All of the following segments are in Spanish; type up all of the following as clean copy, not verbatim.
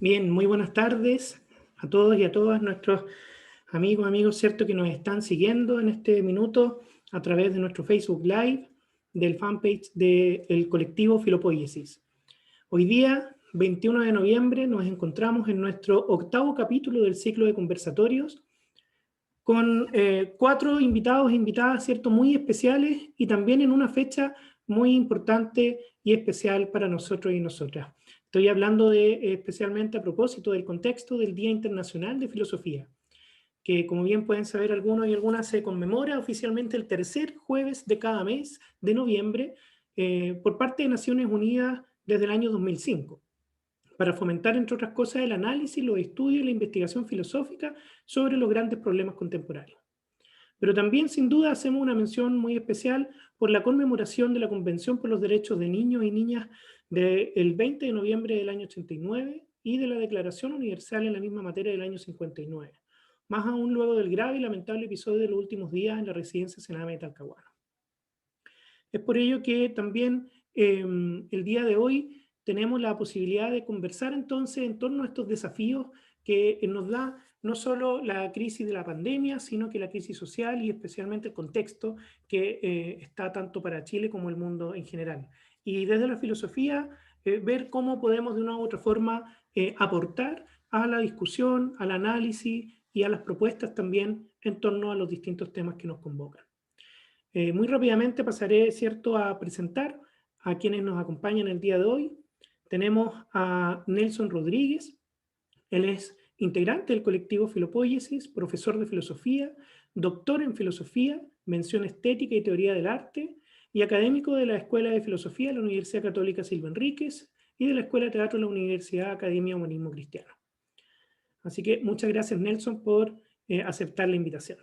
Bien, muy buenas tardes a todos y a todas nuestros amigos, ¿cierto? Que nos están siguiendo en este minuto a través de nuestro Facebook Live, del fanpage del colectivo Filopoiesis. Hoy día, 21 de noviembre, nos encontramos en nuestro octavo capítulo del ciclo de conversatorios con 4 invitados e invitadas, ¿cierto? Muy especiales y también en una fecha muy importante y especial para nosotros y nosotras. Estoy hablando especialmente a propósito del contexto del Día Internacional de Filosofía, que como bien pueden saber algunos y algunas, se conmemora oficialmente el tercer jueves de cada mes de noviembre por parte de Naciones Unidas desde el año 2005, para fomentar, entre otras cosas, el análisis, los estudios y la investigación filosófica sobre los grandes problemas contemporáneos. Pero también, sin duda, hacemos una mención muy especial por la conmemoración de la Convención por los Derechos de Niños y Niñas del 20 de noviembre del año 89 y de la Declaración Universal en la misma materia del año 59, más aún luego del grave y lamentable episodio de los últimos días en la residencia Sename de Talcahuano. Es por ello que también el día de hoy tenemos la posibilidad de conversar entonces en torno a estos desafíos que nos da no solo la crisis de la pandemia, sino que la crisis social y especialmente el contexto que está tanto para Chile como el mundo en general. Y desde la filosofía, ver cómo podemos de una u otra forma aportar a la discusión, al análisis y a las propuestas también en torno a los distintos temas que nos convocan. Muy rápidamente pasaré, ¿cierto?, a presentar a quienes nos acompañan el día de hoy. Tenemos a Nelson Rodríguez. Él es integrante del colectivo Filopoiesis, profesor de filosofía, doctor en filosofía, mención estética y teoría del arte, y académico de la Escuela de Filosofía de la Universidad Católica Silva Enríquez y de la Escuela de Teatro de la Universidad Academia Humanismo Cristiano. Así que muchas gracias, Nelson, por aceptar la invitación.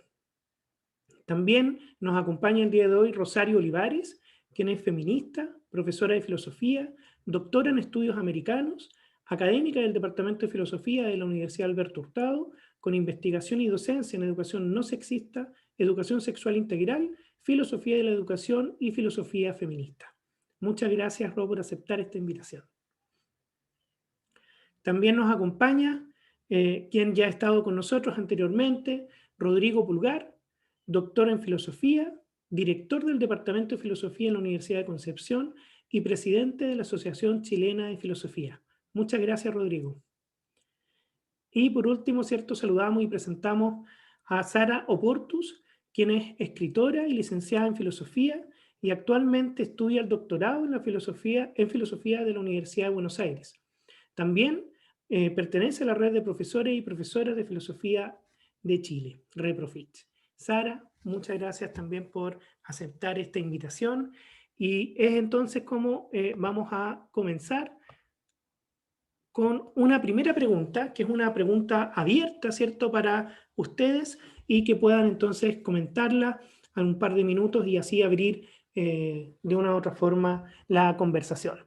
También nos acompaña el día de hoy Rosario Olivares, quien es feminista, profesora de filosofía, doctora en estudios americanos, académica del Departamento de Filosofía de la Universidad Alberto Hurtado, con investigación y docencia en educación no sexista, educación sexual integral, filosofía de la educación y filosofía feminista. Muchas gracias, Ro, por aceptar esta invitación. También nos acompaña quien ya ha estado con nosotros anteriormente, Rodrigo Pulgar, doctor en filosofía, director del Departamento de Filosofía en la Universidad de Concepción y presidente de la Asociación Chilena de Filosofía. Muchas gracias, Rodrigo. Y por último, ¿cierto?, saludamos y presentamos a Sara Oportus, quien es escritora y licenciada en filosofía y actualmente estudia el doctorado en filosofía de la Universidad de Buenos Aires. También pertenece a la red de profesores y profesoras de filosofía de Chile, ReProfit. Sara, muchas gracias también por aceptar esta invitación y es entonces como vamos a comenzar con una primera pregunta, que es una pregunta abierta, ¿cierto?, para ustedes y que puedan entonces comentarla en un par de minutos y así abrir de una u otra forma la conversación.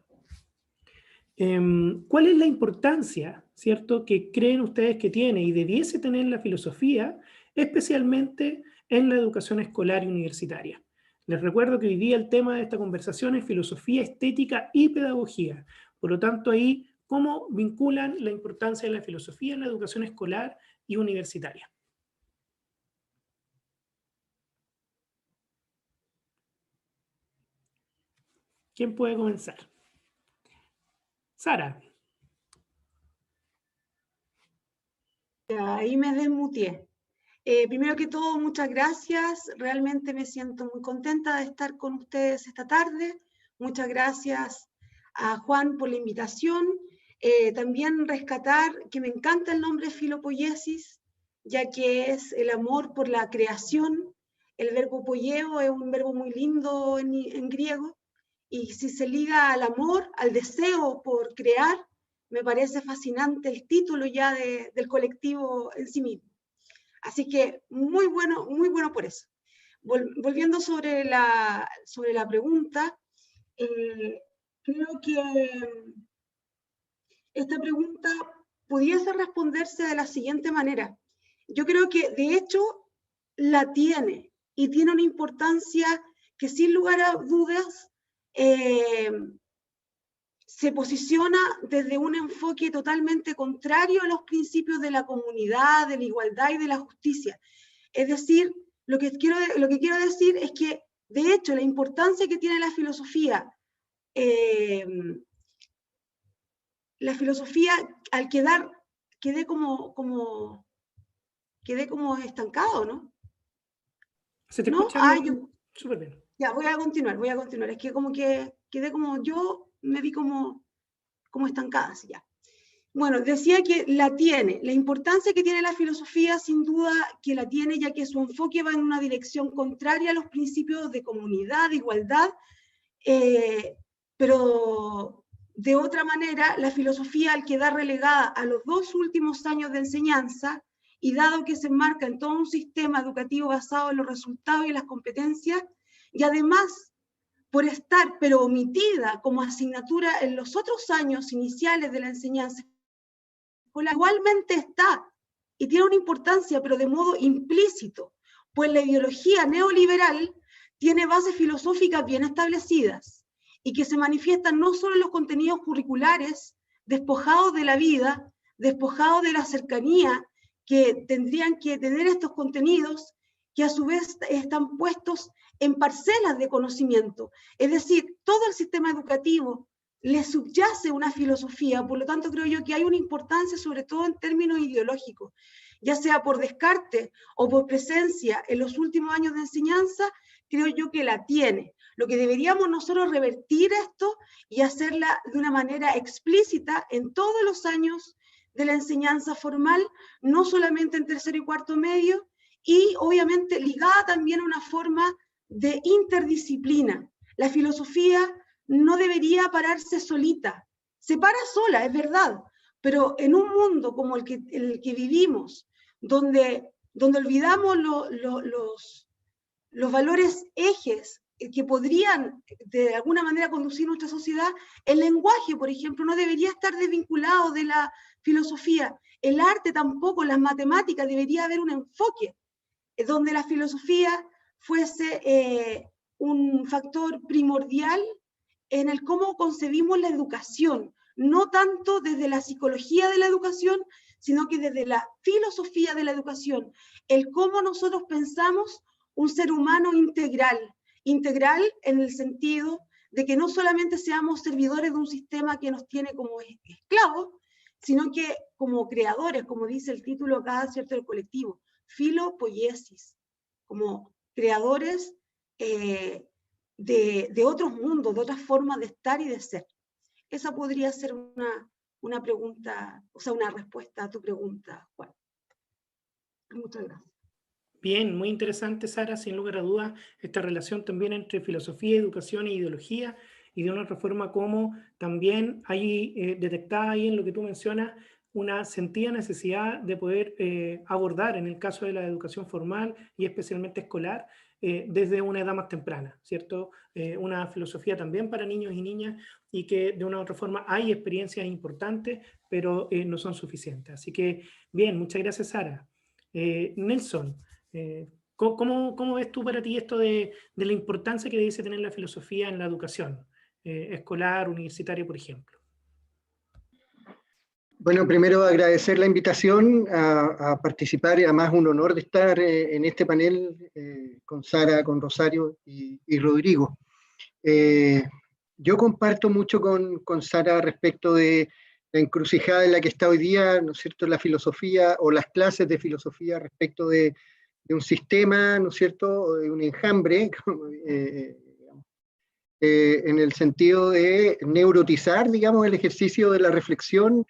¿Cuál es la importancia, cierto, que creen ustedes que tiene y debiese tener la filosofía, especialmente en la educación escolar y universitaria? Les recuerdo que hoy día el tema de esta conversación es filosofía, estética y pedagogía. Por lo tanto, ahí, ¿cómo vinculan la importancia de la filosofía en la educación escolar y universitaria? ¿Quién puede comenzar? Sara. Ahí me desmutié. Primero que todo, muchas gracias. Realmente me siento muy contenta de estar con ustedes esta tarde. Muchas gracias a Juan por la invitación. También rescatar que me encanta el nombre Filopoiesis, ya que es el amor por la creación. El verbo poieo es un verbo muy lindo en griego, y si se liga al amor, al deseo por crear, me parece fascinante el título ya del colectivo en sí mismo. Así que muy bueno por eso. Volviendo sobre la pregunta, creo que esta pregunta pudiese responderse de la siguiente manera. Yo creo que de hecho la tiene y tiene una importancia que sin lugar a dudas se posiciona desde un enfoque totalmente contrario a los principios de la comunidad, de la igualdad y de la justicia. Es decir, lo que quiero decir es que, de hecho, la importancia que tiene la filosofía al quedé como estancado, ¿no? Se te ¿No? escucha súper bien. Ya, voy a continuar. Es que como que quedé como me vi como estancada, así ya. Bueno, decía que la importancia que tiene la filosofía, sin duda que la tiene, ya que su enfoque va en una dirección contraria a los principios de comunidad, de igualdad, pero de otra manera, la filosofía, al quedar relegada a los 2 últimos años de enseñanza, y dado que se enmarca en todo un sistema educativo basado en los resultados y las competencias, y además por estar, pero omitida como asignatura en los otros años iniciales de la enseñanza escolar, igualmente está, y tiene una importancia, pero de modo implícito, pues la ideología neoliberal tiene bases filosóficas bien establecidas, y que se manifiestan no solo en los contenidos curriculares, despojados de la vida, despojados de la cercanía que tendrían que tener estos contenidos, que a su vez están puestos en parcelas de conocimiento. Es decir, todo el sistema educativo le subyace una filosofía, por lo tanto creo yo que hay una importancia, sobre todo en términos ideológicos, ya sea por descarte o por presencia en los últimos años de enseñanza, creo yo que la tiene. Lo que deberíamos nosotros revertir esto y hacerla de una manera explícita en todos los años de la enseñanza formal, no solamente en tercero y cuarto medio, y obviamente ligada también a una forma de interdisciplina. La filosofía no debería pararse solita, se para sola, es verdad, pero en un mundo como el que vivimos, donde olvidamos los valores ejes que podrían de alguna manera conducir nuestra sociedad, el lenguaje, por ejemplo, no debería estar desvinculado de la filosofía, el arte tampoco, las matemáticas, debería haber un enfoque donde la filosofía fuese un factor primordial en el cómo concebimos la educación, no tanto desde la psicología de la educación, sino que desde la filosofía de la educación, el cómo nosotros pensamos un ser humano integral en el sentido de que no solamente seamos servidores de un sistema que nos tiene como esclavos, sino que como creadores, como dice el título acá, ¿cierto?, del colectivo, filopoiesis, como creadores de otros mundos, de otras formas de estar y de ser. Esa podría ser una pregunta, o sea, una respuesta a tu pregunta, Juan. Muchas gracias. Bien, muy interesante, Sara, sin lugar a dudas, esta relación también entre filosofía, educación e ideología, y de una otra forma como también hay detectada ahí en lo que tú mencionas una sentida necesidad de poder abordar, en el caso de la educación formal y especialmente escolar, desde una edad más temprana, ¿cierto? Una filosofía también para niños y niñas, y que de una u otra forma hay experiencias importantes, pero no son suficientes. Así que, bien, muchas gracias, Sara. Nelson, ¿cómo ves tú para ti esto de la importancia que debe tener la filosofía en la educación escolar, universitaria, por ejemplo? Bueno, primero agradecer la invitación a participar, y además un honor de estar en este panel con Sara, con Rosario y Rodrigo. Yo comparto mucho con Sara respecto de la encrucijada en la que está hoy día, ¿no es cierto?, la filosofía o las clases de filosofía respecto de un sistema, ¿no es cierto?, o de un enjambre, en el sentido de neurotizar, digamos, el ejercicio de la reflexión,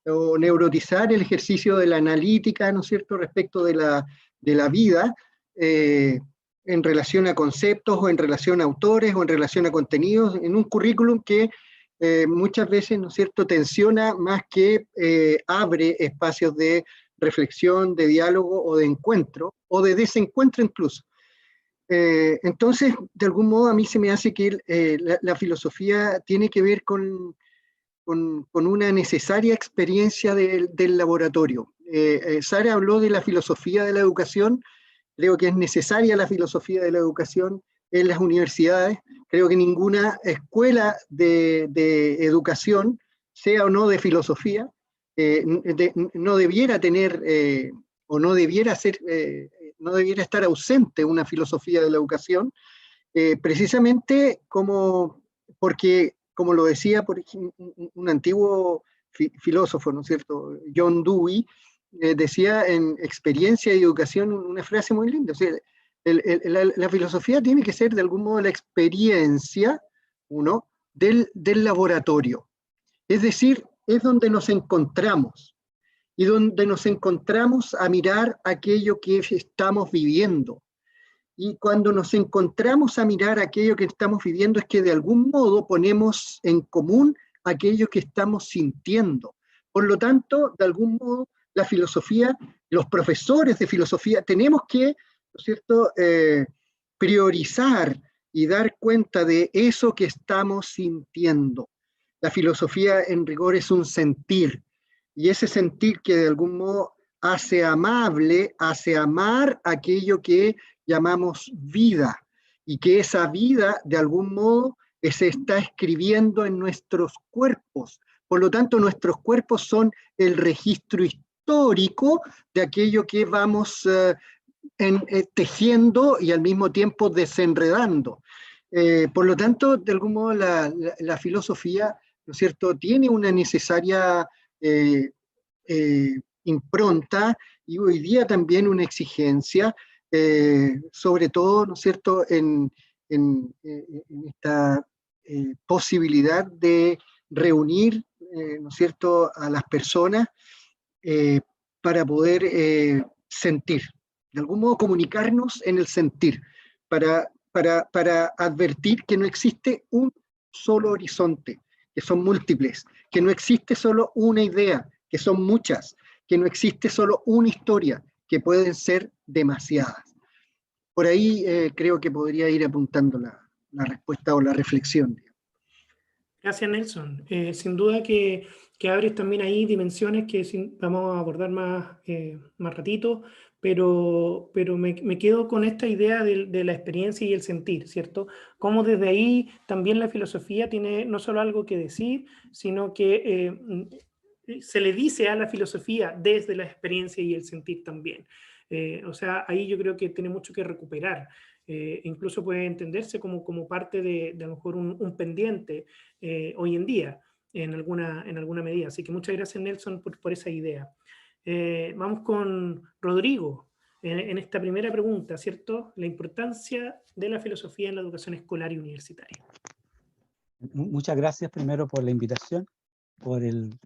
o neurotizar el ejercicio de la analítica, ¿no es cierto?, respecto de la vida, en relación a conceptos, o en relación a autores, o en relación a contenidos, en un currículum que muchas veces, ¿no es cierto?, tensiona más que abre espacios de reflexión, de diálogo, o de encuentro, o de desencuentro incluso. Entonces, de algún modo a mí se me hace que la filosofía tiene que ver con una necesaria experiencia del laboratorio. Sara habló de la filosofía de la educación. Creo que es necesaria la filosofía de la educación en las universidades, creo que ninguna escuela de educación, sea o no de filosofía, no debiera tener o no debiera ser, no debiera estar ausente una filosofía de la educación, precisamente porque, como lo decía por ejemplo, un antiguo filósofo, ¿no es cierto?, John Dewey, decía en Experiencia y Educación una frase muy linda, o sea, la filosofía tiene que ser de algún modo la experiencia, del laboratorio. Es decir, es donde nos encontramos y donde nos encontramos a mirar aquello que estamos viviendo. Y cuando nos encontramos a mirar aquello que estamos viviendo es que de algún modo ponemos en común aquello que estamos sintiendo. Por lo tanto, de algún modo, la filosofía, los profesores de filosofía, tenemos que, ¿no es cierto?, priorizar y dar cuenta de eso que estamos sintiendo. La filosofía en rigor es un sentir, y ese sentir que de algún modo hace amable, hace amar aquello que llamamos vida, y que esa vida de algún modo se está escribiendo en nuestros cuerpos. Por lo tanto, nuestros cuerpos son el registro histórico de aquello que vamos tejiendo y al mismo tiempo desenredando. Por lo tanto, de algún modo la filosofía, ¿no es cierto?, tiene una necesaria impronta y hoy día también una exigencia, sobre todo, ¿no es cierto?, en esta posibilidad de reunir, ¿no es cierto?, a las personas para poder sentir, de algún modo comunicarnos en el sentir, para advertir que no existe un solo horizonte, que son múltiples, que no existe solo una idea, que son muchas, que no existe solo una historia, que pueden ser demasiadas. Por ahí creo que podría ir apuntando la respuesta o la reflexión. Gracias, Nelson. Sin duda que abres también ahí dimensiones que vamos a abordar más ratito, pero me quedo con esta idea de la experiencia y el sentir, ¿cierto? Cómo desde ahí también la filosofía tiene no solo algo que decir, sino que se le dice a la filosofía desde la experiencia y el sentir también. O sea, ahí yo creo que tiene mucho que recuperar. Incluso puede entenderse como parte de a lo mejor un pendiente hoy en día, en alguna medida. Así que muchas gracias, Nelson, por esa idea. Vamos con Rodrigo en esta primera pregunta, ¿cierto? La importancia de la filosofía en la educación escolar y universitaria. Muchas gracias primero por la invitación, por el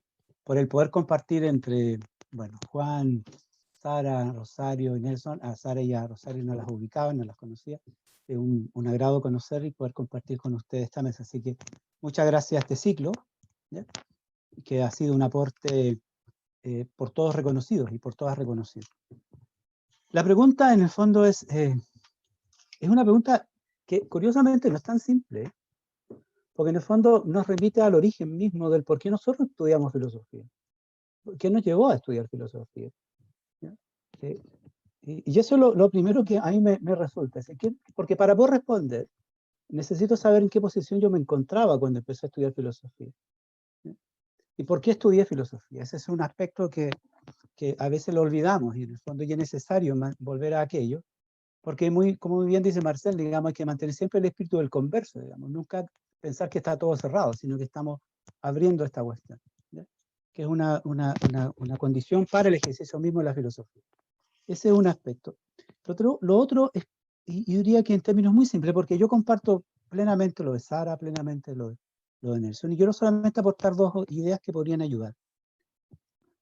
poder compartir entre, bueno, Juan, Sara, Rosario y Nelson. A Sara y a Rosario no las ubicaba, no las conocía. Es un agrado conocer y poder compartir con ustedes esta mesa. Así que muchas gracias a este ciclo, ¿ya?, que ha sido un aporte por todos reconocidos y por todas reconocidas. La pregunta en el fondo es una pregunta que curiosamente no es tan simple, porque en el fondo nos remite al origen mismo del por qué nosotros estudiamos filosofía. ¿Qué nos llevó a estudiar filosofía? Y eso es lo primero que a mí me resulta. Porque para poder responder, necesito saber en qué posición yo me encontraba cuando empecé a estudiar filosofía. ¿Y por qué estudié filosofía? Ese es un aspecto que a veces lo olvidamos, y en el fondo ya es necesario volver a aquello, porque como muy bien dice Marcel, digamos, hay que mantener siempre el espíritu del converso, digamos, nunca pensar que está todo cerrado, sino que estamos abriendo esta cuestión, ¿ya?, que es una condición para el ejercicio mismo de la filosofía. Ese es un aspecto. Lo otro es, y yo diría que en términos muy simples, porque yo comparto plenamente lo de Sara, plenamente lo de Nelson, y quiero solamente aportar dos ideas que podrían ayudar.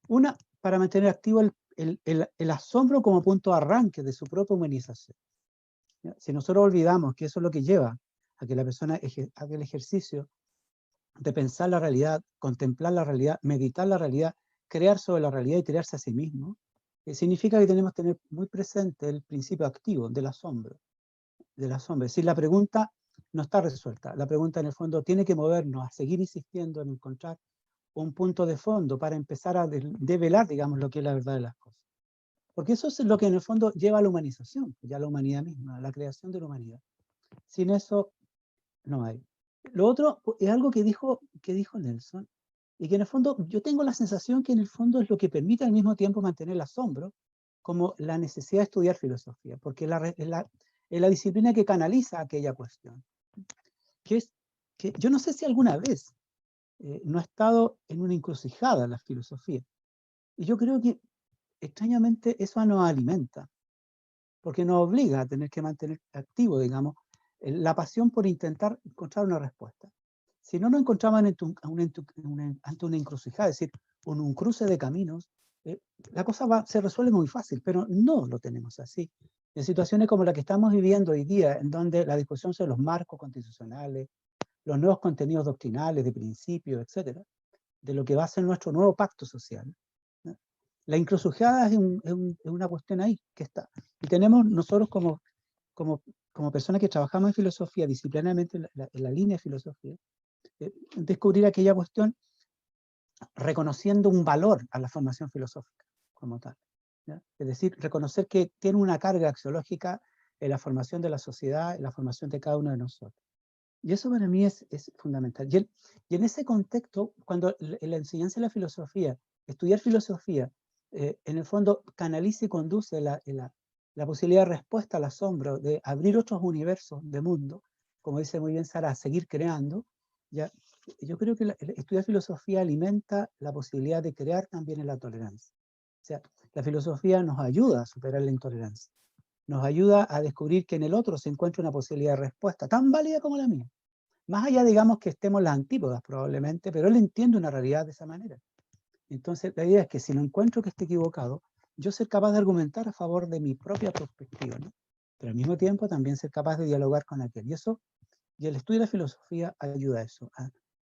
Una, para mantener activo el asombro como punto de arranque de su propia humanización. ¿Ya? Si nosotros olvidamos que eso es lo que lleva a que la persona haga el ejercicio de pensar la realidad, contemplar la realidad, meditar la realidad, crear sobre la realidad y crearse a sí mismo, significa que tenemos que tener muy presente el principio activo del asombro. Es decir, la pregunta no está resuelta. La pregunta en el fondo tiene que movernos a seguir insistiendo en encontrar un punto de fondo para empezar a develar, digamos, lo que es la verdad de las cosas. Porque eso es lo que en el fondo lleva a la humanización, ya a la humanidad misma, a la creación de la humanidad. Sin eso no hay. Lo otro es algo que dijo Nelson, y que en el fondo yo tengo la sensación que en el fondo es lo que permite al mismo tiempo mantener el asombro, como la necesidad de estudiar filosofía, porque es la disciplina que canaliza aquella cuestión. Que es que yo no sé si alguna vez no ha estado en una encrucijada la filosofía. Y yo creo que extrañamente eso nos alimenta, porque nos obliga a tener que mantener activo, digamos, la pasión por intentar encontrar una respuesta. Si no nos encontramos ante una encrucijada, es decir, un cruce de caminos, la cosa se resuelve muy fácil, pero no lo tenemos así. En situaciones como la que estamos viviendo hoy día, en donde la discusión sobre los marcos constitucionales, los nuevos contenidos doctrinales, de principios, etcétera, de lo que va a ser nuestro nuevo pacto social, ¿no? La encrucijada es una cuestión ahí que está. Y tenemos nosotros como personas que trabajamos en filosofía, disciplinariamente en la línea de filosofía, descubrir aquella cuestión reconociendo un valor a la formación filosófica como tal, ¿ya? Es decir, reconocer que tiene una carga axiológica en la formación de la sociedad, en la formación de cada uno de nosotros. Y eso para mí es fundamental. Y en ese contexto, cuando en la enseñanza de la filosofía, estudiar filosofía, en el fondo canaliza y conduce la posibilidad de respuesta al asombro, de abrir otros universos de mundo, como dice muy bien Sara, a seguir creando, ya, yo creo que estudiar filosofía alimenta la posibilidad de crear también en la tolerancia. O sea, la filosofía nos ayuda a superar la intolerancia. Nos ayuda a descubrir que en el otro se encuentra una posibilidad de respuesta tan válida como la mía. Más allá, digamos, que estemos las antípodas probablemente, pero él entiende una realidad de esa manera. Entonces, la idea es que si lo encuentro que esté equivocado, yo ser capaz de argumentar a favor de mi propia perspectiva, ¿no? Pero al mismo tiempo también ser capaz de dialogar con aquel. Y el estudio de la filosofía ayuda a eso,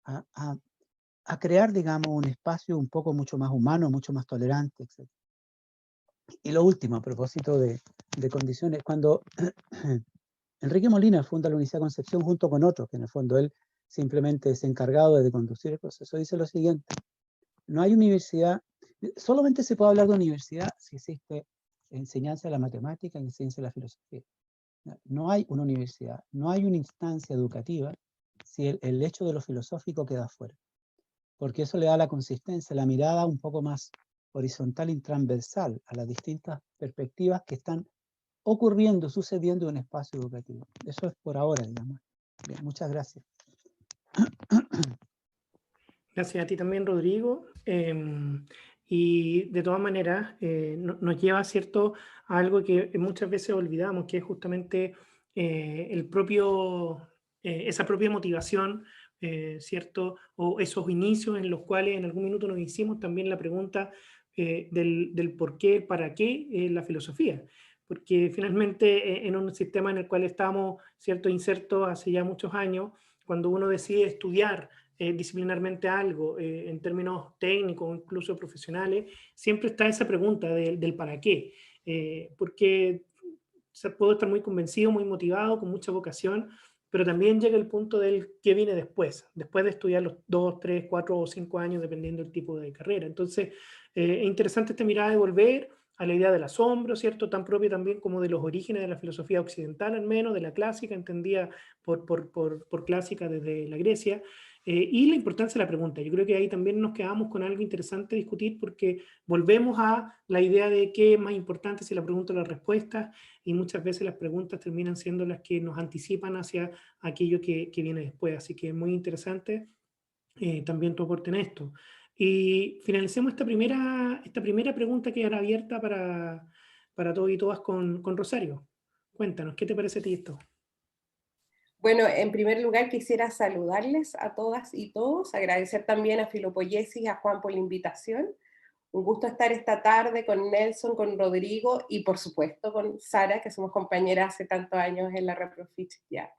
a crear, digamos, un espacio un poco mucho más humano, mucho más tolerante, etc. Y lo último, a propósito de condiciones, cuando Enrique Molina funda la Universidad de Concepción junto con otros, que en el fondo él simplemente es encargado de conducir el proceso, dice lo siguiente: no hay universidad, solamente se puede hablar de universidad si existe enseñanza de la matemática y ciencia de la filosofía. No hay una universidad, no hay una instancia educativa si el hecho de lo filosófico queda fuera, porque eso le da la consistencia, la mirada un poco más horizontal y transversal a las distintas perspectivas que están ocurriendo, sucediendo en un espacio educativo. Eso es por ahora, digamos. Bien, muchas gracias. Gracias a ti también, Rodrigo. Y de todas maneras, nos lleva, ¿cierto?, a algo que muchas veces olvidamos, que es justamente esa propia motivación, ¿cierto?, o esos inicios en los cuales en algún minuto nos hicimos también la pregunta del por qué, para qué la filosofía. Porque finalmente en un sistema en el cual estamos, ¿cierto?, insertos hace ya muchos años, cuando uno decide estudiar disciplinarmente algo, en términos técnicos o incluso profesionales, siempre está esa pregunta del para qué. Porque puedo estar muy convencido, muy motivado, con mucha vocación, pero también llega el punto del qué viene después de estudiar los 2, 3, 4 o 5 años, dependiendo del tipo de carrera. Entonces, es interesante esta mirada de volver a la idea del asombro, ¿cierto? Tan propia también como de los orígenes de la filosofía occidental, al menos, de la clásica, entendida por clásica desde la Grecia, y la importancia de la pregunta. Yo creo que ahí también nos quedamos con algo interesante a discutir, porque volvemos a la idea de qué es más importante, si la pregunta o la respuesta, y muchas veces las preguntas terminan siendo las que nos anticipan hacia aquello que viene después. Así que es muy interesante también tu aporte en esto. Y finalicemos esta primera pregunta que era abierta para todos y todas con Rosario. Cuéntanos, ¿qué te parece a ti esto? Bueno, en primer lugar quisiera saludarles a todas y todos, agradecer también a Filopoiesis y a Juan por la invitación. Un gusto estar esta tarde con Nelson, con Rodrigo y por supuesto con Sara, que somos compañeras hace tantos años en la Reprofit ya.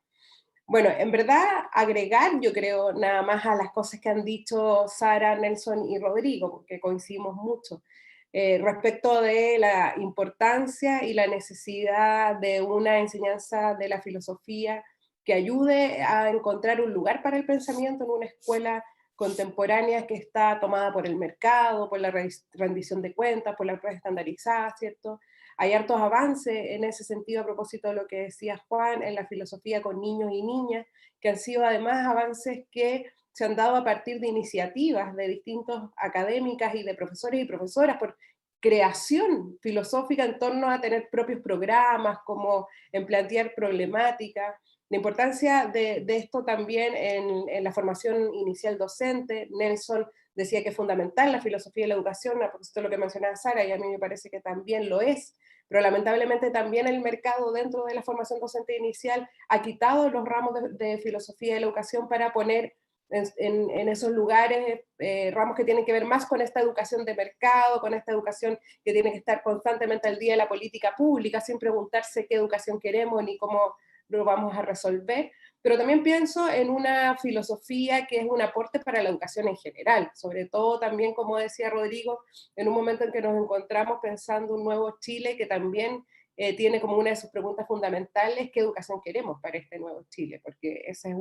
Bueno, en verdad agregar, yo creo, nada más a las cosas que han dicho Sara, Nelson y Rodrigo, porque coincidimos mucho, respecto de la importancia y la necesidad de una enseñanza de la filosofía que ayude a encontrar un lugar para el pensamiento en una escuela contemporánea que está tomada por el mercado, por la rendición de cuentas, por la prueba estandarizada, ¿cierto? hay hartos avances en ese sentido a propósito de lo que decía Juan, en la filosofía con niños y niñas, que han sido además avances que se han dado a partir de iniciativas de distintos académicas y de profesores y profesoras por creación filosófica en torno a tener propios programas, como en plantear problemáticas. La importancia de esto también en la formación inicial docente. Nelson decía que es fundamental la filosofía de la educación, a propósito de lo que mencionaba Sara, y a mí me parece que también lo es, pero lamentablemente también el mercado dentro de la formación docente inicial ha quitado los ramos de filosofía de la educación para poner en esos lugares ramos que tienen que ver más con esta educación de mercado, con esta educación que tiene que estar constantemente al día de la política pública, sin preguntarse qué educación queremos ni cómo lo vamos a resolver. Pero también pienso en una filosofía que es un aporte para la educación en general, sobre todo también, como decía Rodrigo, en un momento en que nos encontramos pensando un nuevo Chile que también tiene como una de sus preguntas fundamentales, ¿qué educación queremos para este nuevo Chile? Porque esa es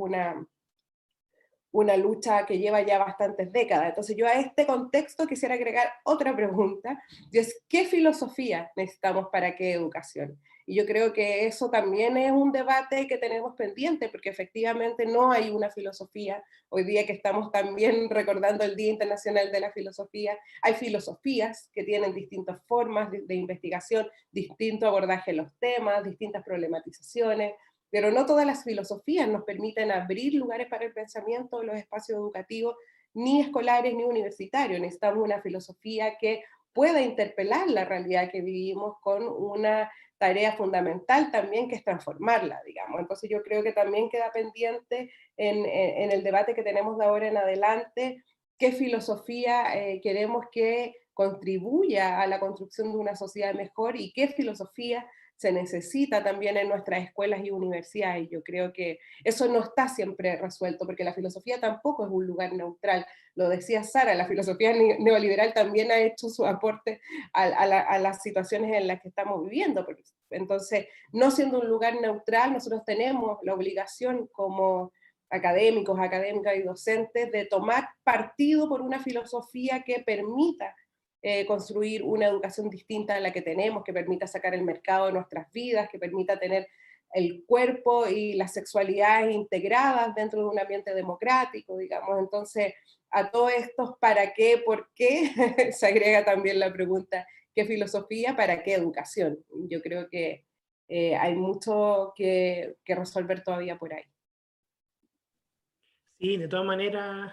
una lucha que lleva ya bastantes décadas. Entonces yo a este contexto quisiera agregar otra pregunta, y es ¿qué filosofía necesitamos para qué educación? Y yo creo que eso también es un debate que tenemos pendiente, porque efectivamente no hay una filosofía. Hoy día que estamos también recordando el Día Internacional de la Filosofía, hay filosofías que tienen distintas formas de investigación, distinto abordaje de los temas, distintas problematizaciones, pero no todas las filosofías nos permiten abrir lugares para el pensamiento en los espacios educativos, ni escolares ni universitarios. Necesitamos una filosofía que pueda interpelar la realidad que vivimos con una tarea fundamental también, que es transformarla, digamos. Entonces yo creo que también queda pendiente en el debate que tenemos de ahora en adelante, qué filosofía queremos que contribuya a la construcción de una sociedad mejor y qué filosofía se necesita también en nuestras escuelas y universidades. Yo creo que eso no está siempre resuelto, porque la filosofía tampoco es un lugar neutral. Lo decía Sara, la filosofía neoliberal también ha hecho su aporte a las situaciones en las que estamos viviendo. Entonces, no siendo un lugar neutral, nosotros tenemos la obligación como académicos, académicas y docentes de tomar partido por una filosofía que permita construir una educación distinta a la que tenemos, que permita sacar el mercado de nuestras vidas, que permita tener el cuerpo y las sexualidades integradas dentro de un ambiente democrático, digamos. Entonces, a todos estos ¿para qué? ¿Por qué? Se agrega también la pregunta, ¿qué filosofía? ¿Para qué educación? Yo creo que hay mucho que resolver todavía por ahí. Sí, de todas maneras,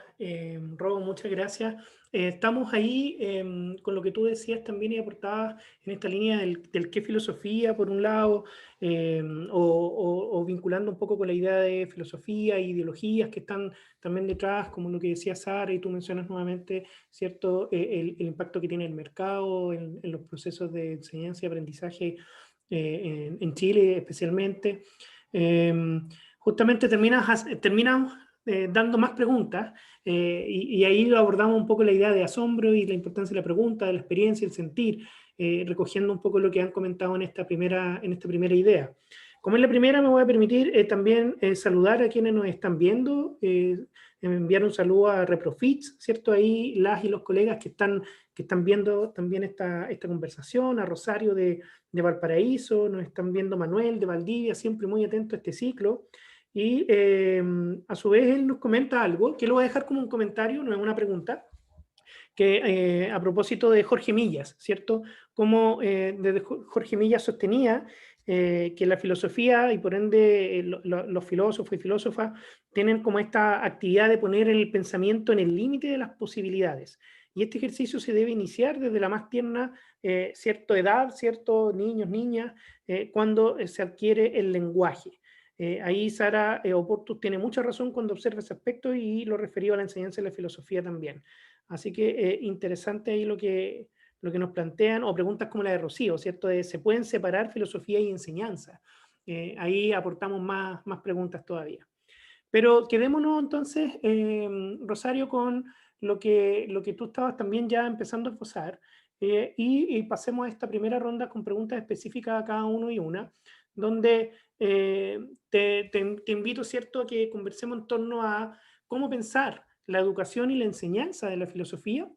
Robo, muchas gracias. Estamos ahí con lo que tú decías también y aportabas en esta línea del qué filosofía, por un lado, o vinculando un poco con la idea de filosofía e ideologías que están también detrás, como lo que decía Sara y tú mencionas nuevamente, ¿cierto? El impacto que tiene el mercado en los procesos de enseñanza y aprendizaje en Chile especialmente. Justamente terminamos dando más preguntas, y ahí lo abordamos un poco la idea de asombro y la importancia de la pregunta, de la experiencia, el sentir, recogiendo un poco lo que han comentado en esta primera idea. Como es la primera, me voy a permitir también saludar a quienes nos están viendo, enviar un saludo a Reprofits, ¿cierto? Ahí las y los colegas que están viendo también esta conversación, a Rosario de Valparaíso, nos están viendo Manuel de Valdivia, siempre muy atento a este ciclo. Y a su vez él nos comenta algo, que lo voy a dejar como un comentario, no es una pregunta, que a propósito de Jorge Millas, ¿cierto? Como desde Jorge Millas sostenía que la filosofía y por ende los filósofos y filósofas tienen como esta actividad de poner el pensamiento en el límite de las posibilidades. Y este ejercicio se debe iniciar desde la más tierna cierta edad, ciertos niños, niñas, cuando se adquiere el lenguaje. Ahí Sara Oportus tiene mucha razón cuando observa ese aspecto y lo referido a la enseñanza de la filosofía también. Así que interesante ahí lo que nos plantean, o preguntas como la de Rocío, ¿cierto? ¿Se pueden separar filosofía y enseñanza? Ahí aportamos más preguntas todavía. Pero quedémonos entonces, Rosario, con lo que tú estabas también ya empezando a esbozar, y pasemos a esta primera ronda con preguntas específicas a cada uno y una, donde te invito, ¿cierto?, a que conversemos en torno a cómo pensar la educación y la enseñanza de la filosofía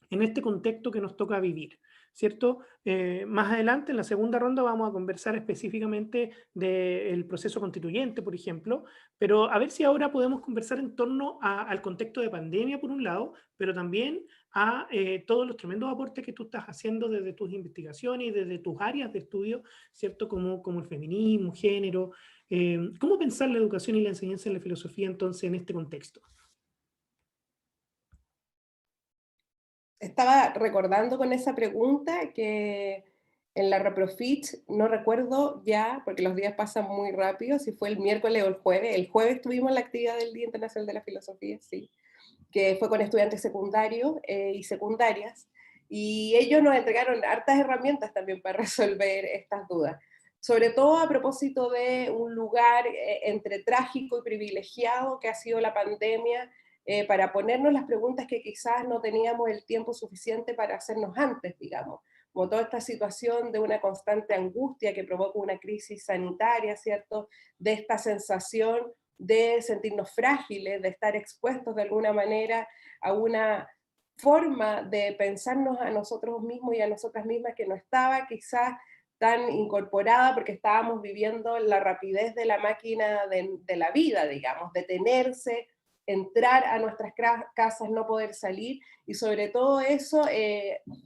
en este contexto que nos toca vivir, ¿cierto? Más adelante, en la segunda ronda, vamos a conversar específicamente del proceso constituyente, por ejemplo, pero a ver si ahora podemos conversar en torno al contexto de pandemia, por un lado, pero también a todos los tremendos aportes que tú estás haciendo desde tus investigaciones y desde tus áreas de estudio, ¿cierto? Como el feminismo, género. ¿Cómo pensar la educación y la enseñanza en la filosofía entonces en este contexto? Estaba recordando con esa pregunta que en la Reprofit, no recuerdo ya, porque los días pasan muy rápido, si fue el miércoles o el jueves tuvimos la actividad del Día Internacional de la Filosofía, sí, que fue con estudiantes secundarios y secundarias, y ellos nos entregaron hartas herramientas también para resolver estas dudas, sobre todo a propósito de un lugar entre trágico y privilegiado que ha sido la pandemia, para ponernos las preguntas que quizás no teníamos el tiempo suficiente para hacernos antes, digamos, como toda esta situación de una constante angustia que provoca una crisis sanitaria, ¿cierto? De esta sensación de sentirnos frágiles, de estar expuestos de alguna manera a una forma de pensarnos a nosotros mismos y a nosotras mismas que no estaba quizás tan incorporada porque estábamos viviendo la rapidez de la máquina de la vida, digamos, detenerse, entrar a nuestras casas, no poder salir, y sobre todo eso,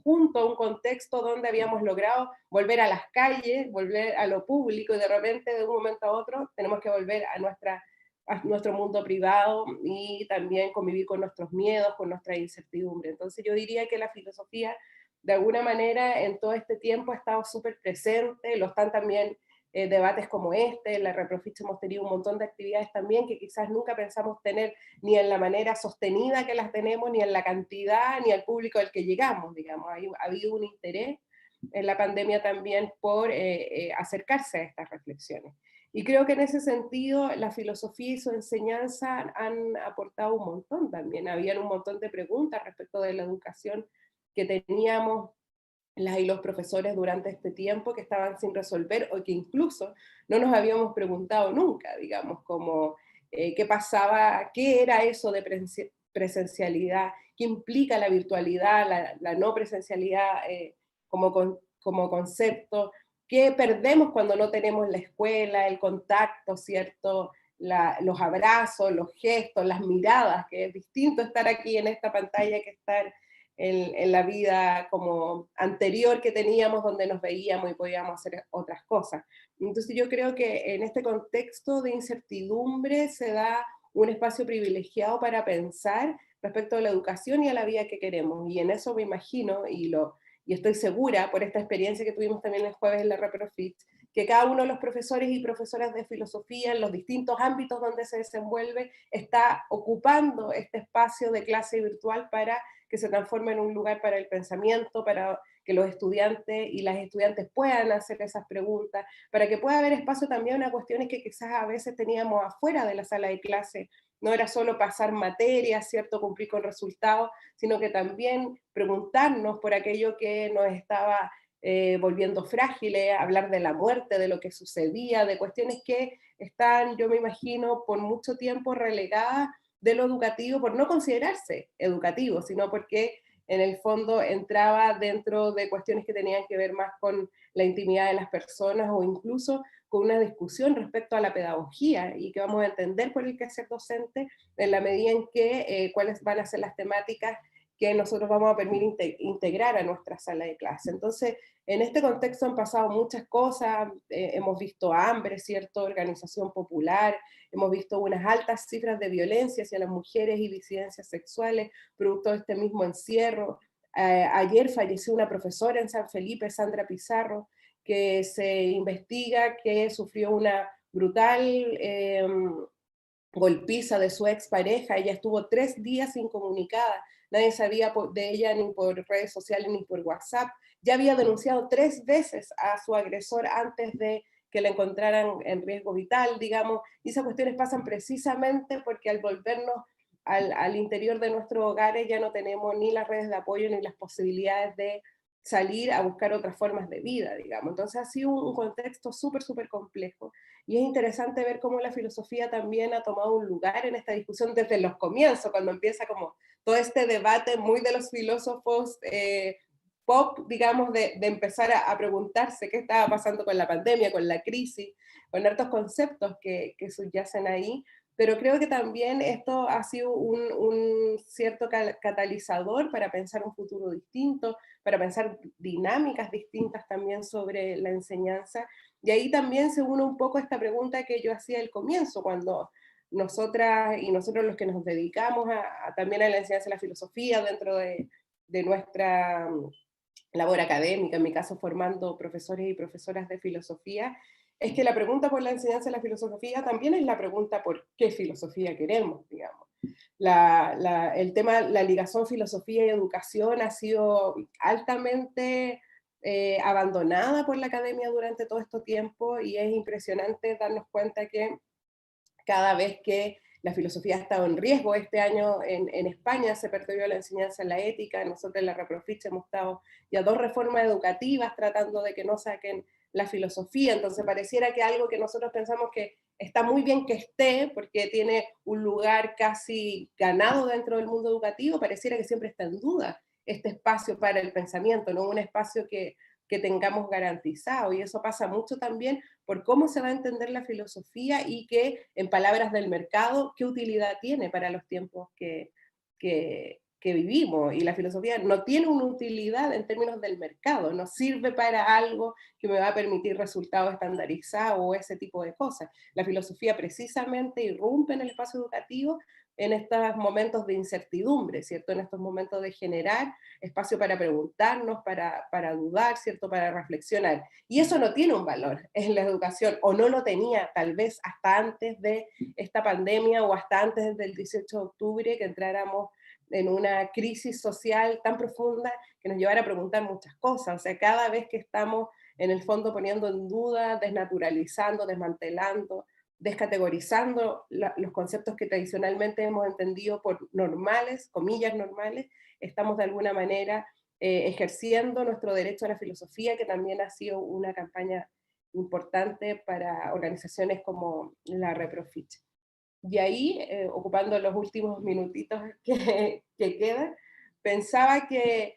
junto a un contexto donde habíamos logrado volver a las calles, volver a lo público, y de repente de un momento a otro tenemos que volver a nuestro mundo privado y también convivir con nuestros miedos, con nuestra incertidumbre. Entonces yo diría que la filosofía, de alguna manera, en todo este tiempo ha estado súper presente, lo están también debates como este, en la Reprofit hemos tenido un montón de actividades también que quizás nunca pensamos tener ni en la manera sostenida que las tenemos, ni en la cantidad, ni al público al que llegamos, digamos. Ha habido un interés en la pandemia también por acercarse a estas reflexiones. Y creo que en ese sentido la filosofía y su enseñanza han aportado un montón también. Habían un montón de preguntas respecto de la educación que teníamos las y los profesores durante este tiempo que estaban sin resolver o que incluso no nos habíamos preguntado nunca, digamos, como qué pasaba, qué era eso de presencialidad, qué implica la virtualidad, la no presencialidad como concepto, qué perdemos cuando no tenemos la escuela, el contacto, ¿cierto? Los abrazos, los gestos, las miradas, que es distinto estar aquí en esta pantalla que estar en la vida como anterior que teníamos, donde nos veíamos y podíamos hacer otras cosas. Entonces yo creo que en este contexto de incertidumbre se da un espacio privilegiado para pensar respecto a la educación y a la vida que queremos, y en eso me imagino, y estoy segura por esta experiencia que tuvimos también el jueves en la Reprofit, que cada uno de los profesores y profesoras de filosofía en los distintos ámbitos donde se desenvuelve está ocupando este espacio de clase virtual para que se transforme en un lugar para el pensamiento, para que los estudiantes y las estudiantes puedan hacer esas preguntas, para que pueda haber espacio también a cuestiones que quizás a veces teníamos afuera de la sala de clase. No era solo pasar materias, ¿cierto?, cumplir con resultados, sino que también preguntarnos por aquello que nos estaba volviendo frágiles, hablar de la muerte, de lo que sucedía, de cuestiones que están, yo me imagino, por mucho tiempo relegadas de lo educativo por no considerarse educativo, sino porque en el fondo entraba dentro de cuestiones que tenían que ver más con la intimidad de las personas o incluso con una discusión respecto a la pedagogía y que vamos a entender por el quehacer docente en la medida en que cuáles van a ser las temáticas que nosotros vamos a permitir integrar a nuestra sala de clase. Entonces, en este contexto han pasado muchas cosas, hemos visto hambre, ¿cierto?, organización popular, hemos visto unas altas cifras de violencia hacia las mujeres y disidencias sexuales, producto de este mismo encierro. Ayer falleció una profesora en San Felipe, Sandra Pizarro, que se investiga que sufrió una brutal golpiza de su expareja. Ella estuvo 3 días incomunicada, nadie sabía de ella ni por redes sociales ni por WhatsApp. Ya había denunciado 3 veces a su agresor antes de que la encontraran en riesgo vital, digamos, y esas cuestiones pasan precisamente porque al volvernos al interior de nuestros hogares ya no tenemos ni las redes de apoyo ni las posibilidades de salir a buscar otras formas de vida, digamos. Entonces ha sido un contexto súper, súper complejo. Y es interesante ver cómo la filosofía también ha tomado un lugar en esta discusión desde los comienzos, cuando empieza como todo este debate muy de los filósofos pop, digamos, de empezar a preguntarse qué estaba pasando con la pandemia, con la crisis, con hartos conceptos que subyacen ahí, pero creo que también esto ha sido un cierto catalizador para pensar un futuro distinto, para pensar dinámicas distintas también sobre la enseñanza, y ahí también se une un poco esta pregunta que yo hacía al comienzo, cuando nosotras y nosotros los que nos dedicamos también a la enseñanza de la filosofía dentro de nuestra labor académica, en mi caso formando profesores y profesoras de filosofía, es que la pregunta por la enseñanza de la filosofía también es la pregunta por qué filosofía queremos, digamos. El tema, la ligación filosofía y educación ha sido altamente abandonada por la academia durante todo este tiempo, y es impresionante darnos cuenta que cada vez que la filosofía ha estado en riesgo, este año en España se perdió la enseñanza en la ética, nosotros en la Reprofich hemos estado ya 2 reformas educativas tratando de que no saquen la filosofía, entonces pareciera que algo que nosotros pensamos que está muy bien que esté, porque tiene un lugar casi ganado dentro del mundo educativo, pareciera que siempre está en duda este espacio para el pensamiento, no un espacio que tengamos garantizado, y eso pasa mucho también por cómo se va a entender la filosofía y que, en palabras del mercado, qué utilidad tiene para los tiempos que vivimos. Y la filosofía no tiene una utilidad en términos del mercado, no sirve para algo que me va a permitir resultados estandarizados o ese tipo de cosas. La filosofía precisamente irrumpe en el espacio educativo en estos momentos de incertidumbre, ¿cierto? En estos momentos de generar espacio para preguntarnos, para dudar, ¿cierto? Para reflexionar. Y eso no tiene un valor en la educación, o no lo tenía tal vez hasta antes de esta pandemia o hasta antes del 18 de octubre, que entráramos en una crisis social tan profunda que nos llevara a preguntar muchas cosas. O sea, cada vez que estamos en el fondo poniendo en duda, desnaturalizando, desmantelando, descategorizando los conceptos que tradicionalmente hemos entendido por normales, comillas normales, estamos de alguna manera ejerciendo nuestro derecho a la filosofía, que también ha sido una campaña importante para organizaciones como la Reprofich. Y ahí, ocupando los últimos minutitos que quedan, pensaba que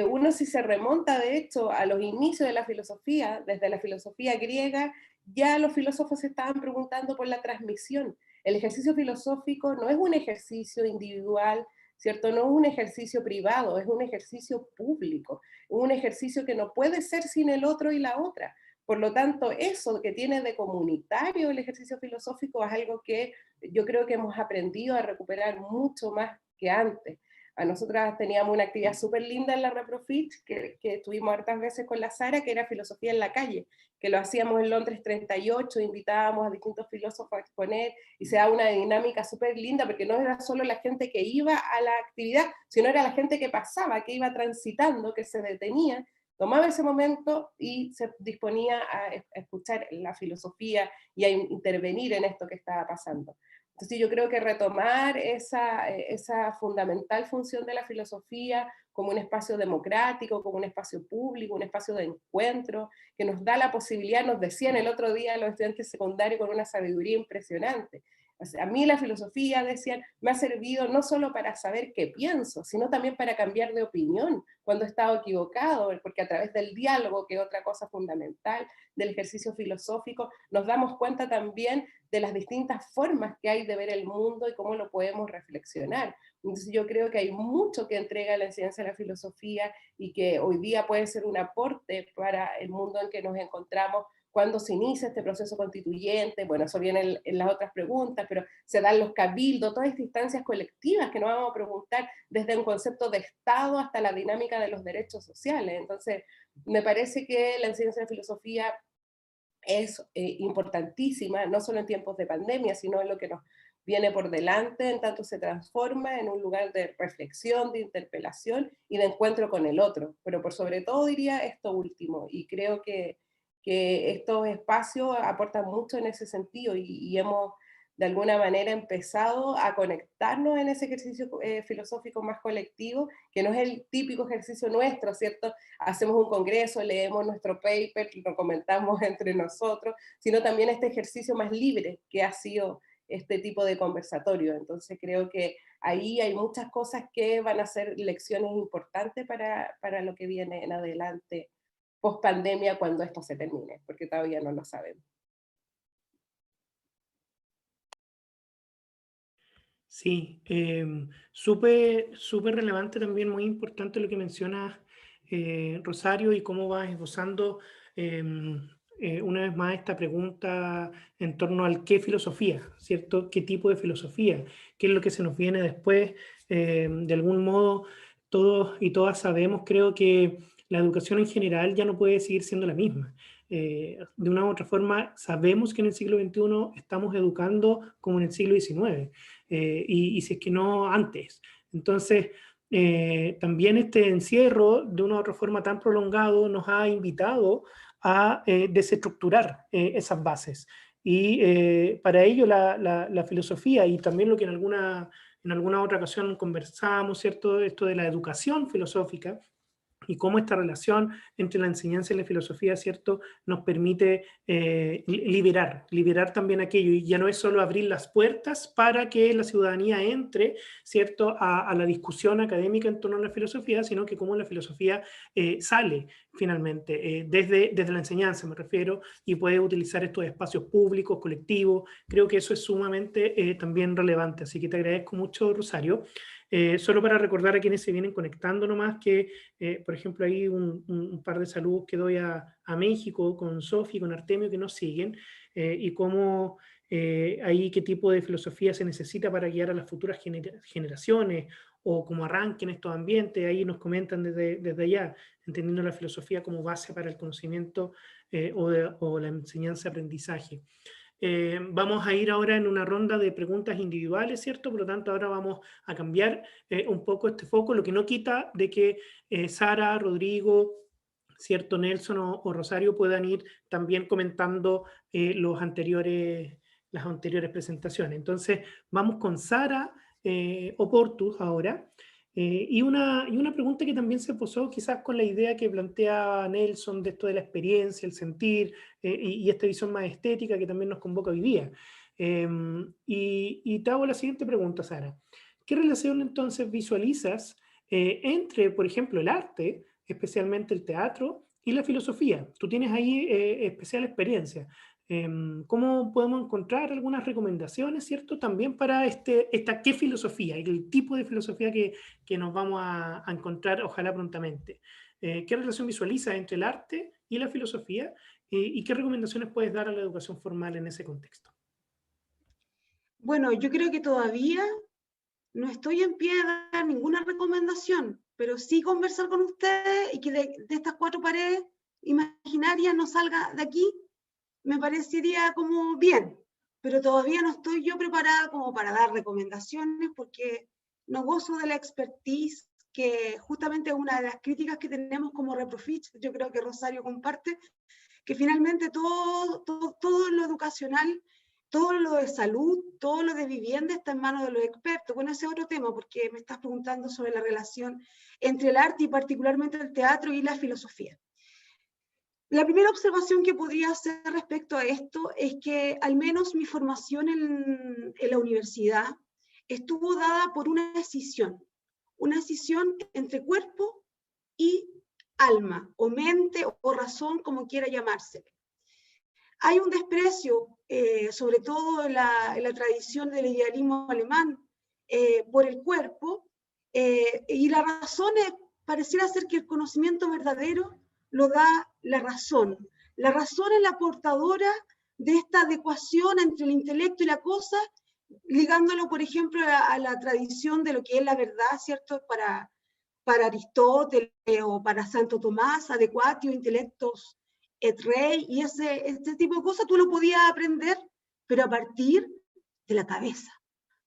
uno, si se remonta de hecho a los inicios de la filosofía, desde la filosofía griega, ya los filósofos se estaban preguntando por la transmisión. El ejercicio filosófico no es un ejercicio individual, ¿cierto? No es un ejercicio privado, es un ejercicio público, un ejercicio que no puede ser sin el otro y la otra. Por lo tanto, eso que tiene de comunitario el ejercicio filosófico es algo que yo creo que hemos aprendido a recuperar mucho más que antes. A nosotras teníamos una actividad súper linda en la Reprofich, que estuvimos hartas veces con la Sara, que era filosofía en la calle, que lo hacíamos en Londres 38, invitábamos a distintos filósofos a exponer, y se da una dinámica súper linda, porque no era solo la gente que iba a la actividad, sino era la gente que pasaba, que iba transitando, que se detenía, tomaba ese momento y se disponía a escuchar la filosofía y a intervenir en esto que estaba pasando. Entonces yo creo que retomar esa fundamental función de la filosofía como un espacio democrático, como un espacio público, un espacio de encuentro, que nos da la posibilidad, nos decían el otro día los estudiantes secundarios con una sabiduría impresionante. O sea, a mí la filosofía, decían, me ha servido no solo para saber qué pienso, sino también para cambiar de opinión cuando he estado equivocado, porque a través del diálogo, que es otra cosa fundamental del ejercicio filosófico, nos damos cuenta también de las distintas formas que hay de ver el mundo y cómo lo podemos reflexionar. Entonces yo creo que hay mucho que entrega la enseñanza de la filosofía y que hoy día puede ser un aporte para el mundo en que nos encontramos cuando se inicia este proceso constituyente. Bueno, eso viene en las otras preguntas, pero se dan los cabildos, todas estas instancias colectivas que nos vamos a preguntar desde un concepto de Estado hasta la dinámica de los derechos sociales. Entonces, me parece que la enseñanza de filosofía es importantísima, no solo en tiempos de pandemia, sino en lo que nos viene por delante, en tanto se transforma en un lugar de reflexión, de interpelación y de encuentro con el otro. Pero por sobre todo diría esto último, y creo que estos espacios aportan mucho en ese sentido, y hemos de alguna manera empezado a conectarnos en ese ejercicio filosófico más colectivo, que no es el típico ejercicio nuestro, ¿cierto? Hacemos un congreso, leemos nuestro paper, lo comentamos entre nosotros, sino también este ejercicio más libre que ha sido este tipo de conversatorio. Entonces creo que ahí hay muchas cosas que van a ser lecciones importantes para lo que viene en adelante, post pandemia, cuando esto se termine, porque todavía no lo sabemos. Sí, súper relevante también, muy importante lo que mencionas, Rosario, y cómo vas esbozando una vez más esta pregunta en torno al qué filosofía, ¿cierto? ¿Qué tipo de filosofía? ¿Qué es lo que se nos viene después? De algún modo, todos y todas sabemos, creo que la educación en general ya no puede seguir siendo la misma. De una u otra forma, sabemos que en el siglo XXI estamos educando como en el siglo XIX. Y si es que no antes. Entonces, también este encierro, de una u otra forma tan prolongado, nos ha invitado a desestructurar esas bases. Y para ello la filosofía, y también lo que en alguna otra ocasión conversábamos, ¿cierto? Esto de la educación filosófica, y cómo esta relación entre la enseñanza y la filosofía, ¿cierto?, nos permite liberar también aquello, y ya no es solo abrir las puertas para que la ciudadanía entre, ¿cierto?, a la discusión académica en torno a la filosofía, sino que cómo la filosofía sale finalmente, desde la enseñanza me refiero, y puede utilizar estos espacios públicos, colectivos. Creo que eso es sumamente también relevante, así que te agradezco mucho, Rosario. Solo para recordar a quienes se vienen conectando nomás que, por ejemplo, hay un par de saludos que doy a México con Sofi, con Artemio, que nos siguen, y cómo ahí qué tipo de filosofía se necesita para guiar a las futuras generaciones, o cómo arranquen estos ambientes. Ahí nos comentan desde allá, entendiendo la filosofía como base para el conocimiento o la enseñanza-aprendizaje. Vamos a ir ahora en una ronda de preguntas individuales, ¿cierto? Por lo tanto, ahora vamos a cambiar un poco este foco, lo que no quita de que Sara, Rodrigo, ¿cierto? Nelson o Rosario puedan ir también comentando las anteriores presentaciones. Entonces, vamos con Sara Oportus ahora. Y una pregunta que también se posó quizás con la idea que plantea Nelson de esto de la experiencia, el sentir, y esta visión más estética que también nos convoca hoy día. Y te hago la siguiente pregunta, Sara. ¿Qué relación entonces visualizas entre, por ejemplo, el arte, especialmente el teatro, y la filosofía? Tú tienes ahí especial experiencia. ¿Cómo podemos encontrar algunas recomendaciones, ¿cierto? También para esta qué filosofía, el tipo de filosofía que nos vamos a encontrar, ojalá prontamente. ¿Qué relación visualizas entre el arte y la filosofía? ¿Y qué recomendaciones puedes dar a la educación formal en ese contexto? Bueno, yo creo que todavía no estoy en pie de dar ninguna recomendación, pero sí conversar con ustedes y que de estas cuatro paredes imaginarias no salga de aquí, me parecería como bien, pero todavía no estoy yo preparada como para dar recomendaciones porque no gozo de la expertise que justamente es una de las críticas que tenemos como Reprofich, yo creo que Rosario comparte, que finalmente todo lo educacional, todo lo de salud, todo lo de vivienda está en manos de los expertos. Bueno, ese es otro tema, porque me estás preguntando sobre la relación entre el arte y particularmente el teatro y la filosofía. La primera observación que podría hacer respecto a esto es que al menos mi formación en la universidad estuvo dada por una escisión entre cuerpo y alma, o mente, o razón, como quiera llamarse. Hay un desprecio, sobre todo en la tradición del idealismo alemán, por el cuerpo, y la razón pareciera ser que el conocimiento verdadero lo da la razón. La razón es la portadora de esta adecuación entre el intelecto y la cosa, ligándolo, por ejemplo, a la tradición de lo que es la verdad, ¿cierto? Para Aristóteles o para Santo Tomás, adequatio intellectos et rei, y este tipo de cosas tú lo podías aprender, pero a partir de la cabeza,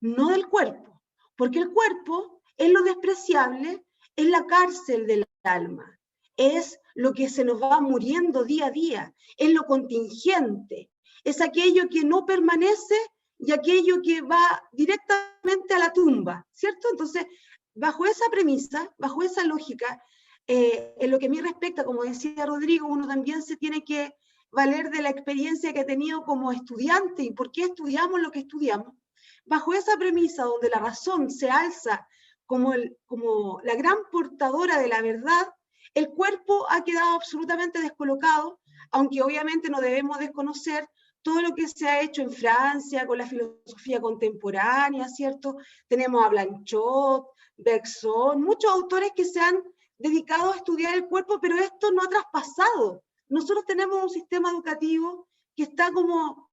no del cuerpo, porque el cuerpo es lo despreciable, es la cárcel del alma, es lo que se nos va muriendo día a día, es lo contingente, es aquello que no permanece y aquello que va directamente a la tumba, ¿cierto? Entonces, bajo esa premisa, bajo esa lógica, en lo que a mí respecta, como decía Rodrigo, uno también se tiene que valer de la experiencia que ha tenido como estudiante y por qué estudiamos lo que estudiamos. bajo esa premisa donde la razón se alza como la gran portadora de la verdad, el cuerpo ha quedado absolutamente descolocado, aunque obviamente no debemos desconocer todo lo que se ha hecho en Francia con la filosofía contemporánea, ¿cierto? Tenemos a Blanchot, Bergson, muchos autores que se han dedicado a estudiar el cuerpo, pero esto no ha traspasado. Nosotros tenemos un sistema educativo que está como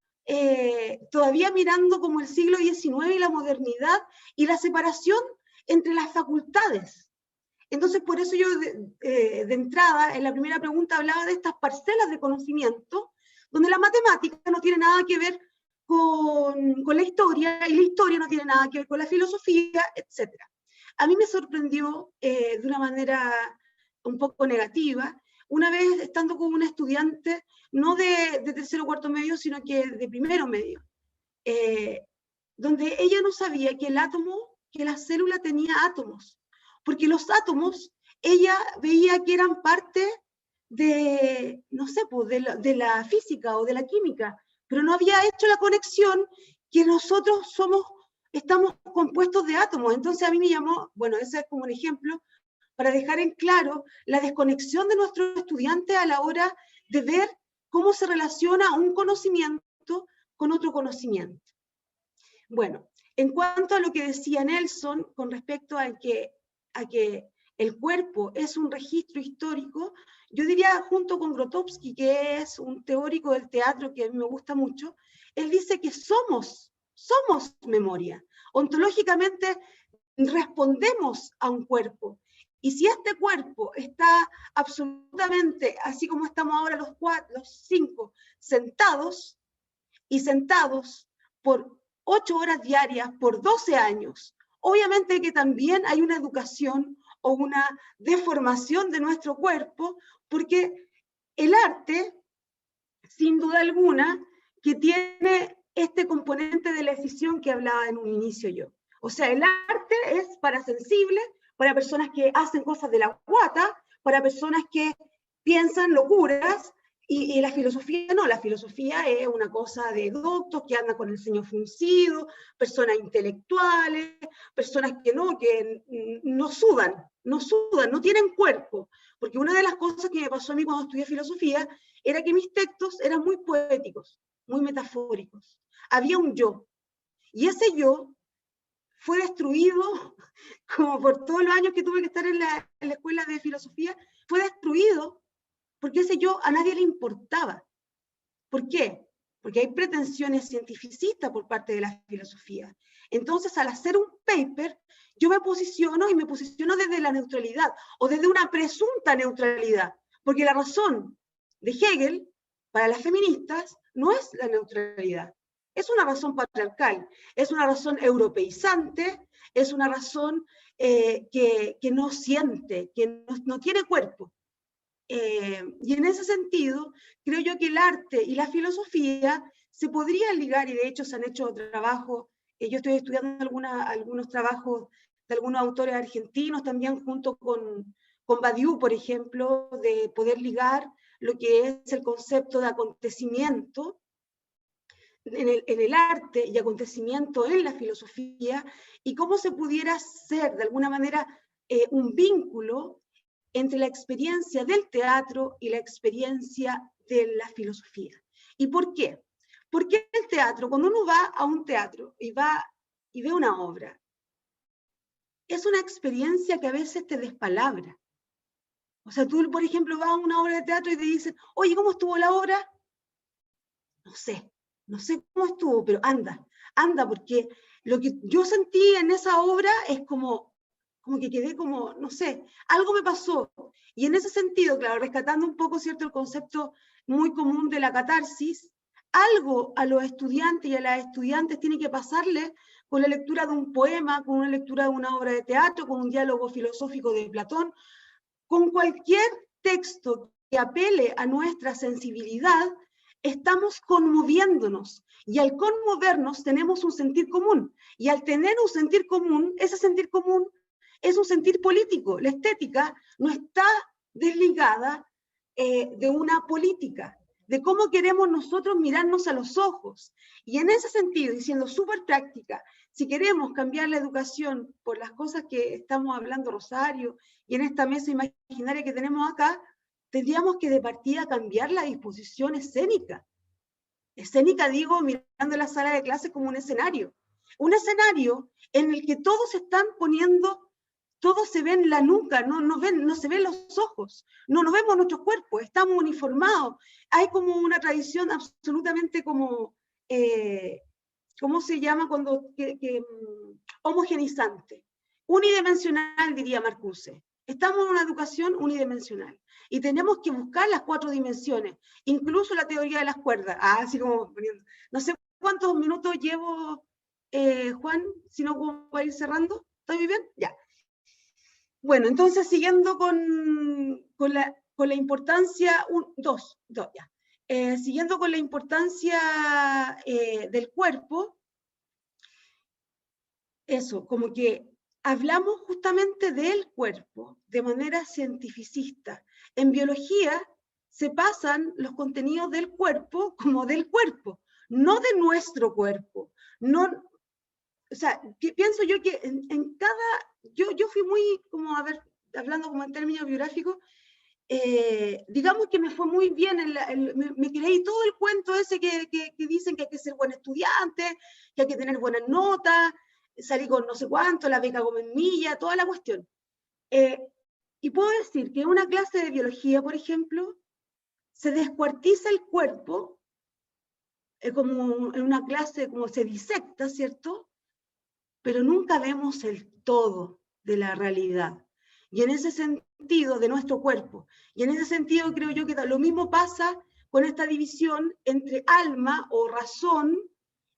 todavía mirando como el siglo XIX y la modernidad y la separación entre las facultades. Entonces, por eso yo de entrada, en la primera pregunta, hablaba de estas parcelas de conocimiento, donde la matemática no tiene nada que ver con la historia, y la historia no tiene nada que ver con la filosofía, etc. A mí me sorprendió de una manera un poco negativa, una vez estando con una estudiante, no de tercero o cuarto medio, sino que de primero medio, donde ella no sabía que el átomo, que la célula tenía átomos, porque los átomos, ella veía que eran parte de, no sé, pues, de la física o de la química, pero no había hecho la conexión que nosotros estamos compuestos de átomos. Entonces a mí me llamó, bueno, ese es como un ejemplo, para dejar en claro la desconexión de nuestros estudiantes a la hora de ver cómo se relaciona un conocimiento con otro conocimiento. Bueno, en cuanto a lo que decía Nelson con respecto a que el cuerpo es un registro histórico, yo diría, junto con Grotowski, que es un teórico del teatro que a mí me gusta mucho, él dice que somos memoria. Ontológicamente respondemos a un cuerpo. Y si este cuerpo está absolutamente, así como estamos ahora los cinco, sentados por 8 horas diarias, por 12 años, obviamente que también hay una educación o una deformación de nuestro cuerpo, porque el arte, sin duda alguna, que tiene este componente de la decisión que hablaba en un inicio yo. O sea, el arte es para sensibles, para personas que hacen cosas de la guata, para personas que piensan locuras, y la filosofía no, la filosofía es una cosa de doctos que andan con el ceño fruncido, personas intelectuales, personas que no sudan, no tienen cuerpo. Porque una de las cosas que me pasó a mí cuando estudié filosofía era que mis textos eran muy poéticos, muy metafóricos. Había un yo, y ese yo fue destruido, como por todos los años que tuve que estar en la escuela de filosofía, fue destruido porque ese yo a nadie le importaba. ¿Por qué? Porque hay pretensiones cientificistas por parte de la filosofía. Entonces, al hacer un paper, yo me posiciono desde la neutralidad, o desde una presunta neutralidad, porque la razón de Hegel, para las feministas, no es la neutralidad. Es una razón patriarcal, es una razón europeizante, es una razón que no siente, que no tiene cuerpo. Y en ese sentido, creo yo que el arte y la filosofía se podrían ligar, y de hecho se han hecho trabajos, yo estoy estudiando algunos trabajos de algunos autores argentinos, también junto con Badiou, por ejemplo, de poder ligar lo que es el concepto de acontecimiento en el arte y acontecimiento en la filosofía, y cómo se pudiera hacer de alguna manera un vínculo entre la experiencia del teatro y la experiencia de la filosofía. ¿Y por qué? Porque el teatro, cuando uno va a un teatro y ve una obra, es una experiencia que a veces te despalabra. O sea, tú, por ejemplo, vas a una obra de teatro y te dicen, oye, ¿cómo estuvo la obra? No sé cómo estuvo, pero anda, porque lo que yo sentí en esa obra es como que quedé como, no sé, algo me pasó. Y en ese sentido, claro, rescatando un poco, ¿cierto?, el concepto muy común de la catarsis, algo a los estudiantes y a las estudiantes tiene que pasarle con la lectura de un poema, con una lectura de una obra de teatro, con un diálogo filosófico de Platón, con cualquier texto que apele a nuestra sensibilidad. Estamos conmoviéndonos, y al conmovernos tenemos un sentir común, y al tener un sentir común, ese sentir común es un sentir político. La estética no está desligada de una política, de cómo queremos nosotros mirarnos a los ojos. Y en ese sentido, y siendo súper práctica, si queremos cambiar la educación por las cosas que estamos hablando Rosario y en esta mesa imaginaria que tenemos acá, tendríamos que de partida cambiar la disposición escénica. Escénica digo mirando la sala de clases como un escenario en el que todos están poniendo, todos se ven la nuca, no se ven los ojos, no nos vemos nuestros cuerpos, estamos uniformados. Hay como una tradición absolutamente como, ¿cómo se llama? Cuando, homogenizante. Unidimensional, diría Marcuse. Estamos en una educación unidimensional. Y tenemos que buscar las 4 dimensiones, incluso la teoría de las cuerdas. Así como, no sé cuántos minutos llevo, Juan, si no puedo ir cerrando. ¿Estoy muy bien? Ya. Bueno, entonces siguiendo con la importancia, siguiendo con la importancia del cuerpo, eso, como que hablamos justamente del cuerpo de manera cientificista. En biología se pasan los contenidos del cuerpo como del cuerpo, no de nuestro cuerpo. No, o sea, pienso yo que en cada... Yo fui muy, como, a ver, hablando como en términos biográficos, digamos que me fue muy bien, me creí todo el cuento ese que dicen que hay que ser buen estudiante, que hay que tener buenas notas, salí con no sé cuánto, la beca Gómez Milla, toda la cuestión. Y puedo decir que en una clase de biología, por ejemplo, se descuartiza el cuerpo, como en una clase, como se disecta, ¿cierto? Pero nunca vemos el todo de la realidad. Y en ese sentido, de nuestro cuerpo, y en ese sentido creo yo que lo mismo pasa con esta división entre alma o razón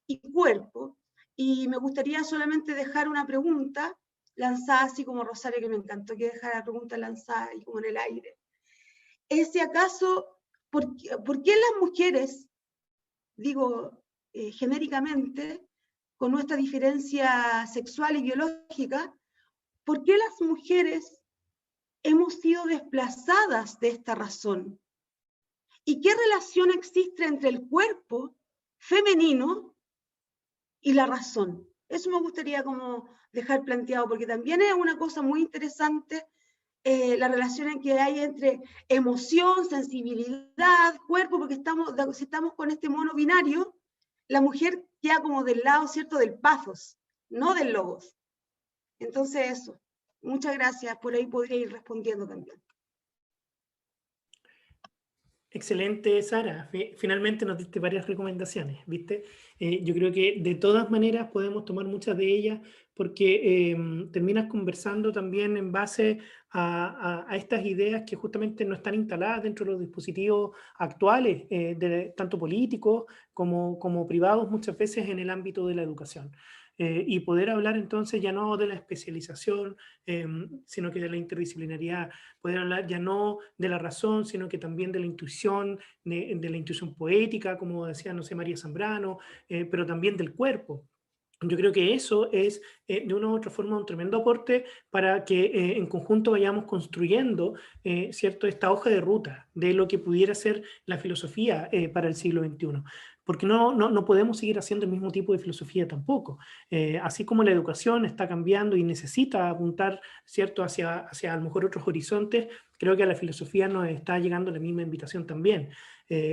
y cuerpo. Y me gustaría solamente dejar una pregunta lanzada, así como Rosario, que me encantó que dejara la pregunta lanzada y como en el aire. ¿Es si acaso, por qué las mujeres, digo genéricamente, con nuestra diferencia sexual y biológica, por qué las mujeres hemos sido desplazadas de esta razón? ¿Y qué relación existe entre el cuerpo femenino y la razón? Eso me gustaría como dejar planteado, porque también es una cosa muy interesante la relación que hay entre emoción, sensibilidad, cuerpo, porque si estamos con este mono binario, la mujer queda como del lado, ¿cierto?, del pathos, no del logos. Entonces eso, muchas gracias, por ahí podría ir respondiendo también. Excelente, Sara. Finalmente nos diste varias recomendaciones, ¿viste? Yo creo que de todas maneras podemos tomar muchas de ellas porque terminas conversando también en base a estas ideas que justamente no están instaladas dentro de los dispositivos actuales, tanto políticos como privados, muchas veces en el ámbito de la educación. Y poder hablar entonces ya no de la especialización, sino que de la interdisciplinariedad, poder hablar ya no de la razón, sino que también de la intuición, de la intuición poética, como decía, no sé, María Zambrano, pero también del cuerpo. Yo creo que eso es, de una u otra forma, un tremendo aporte para que en conjunto vayamos construyendo, ¿cierto?, esta hoja de ruta de lo que pudiera ser la filosofía para el siglo XXI. Porque no podemos seguir haciendo el mismo tipo de filosofía tampoco. Así como la educación está cambiando y necesita apuntar, ¿cierto?, hacia a lo mejor otros horizontes, creo que a la filosofía nos está llegando la misma invitación también.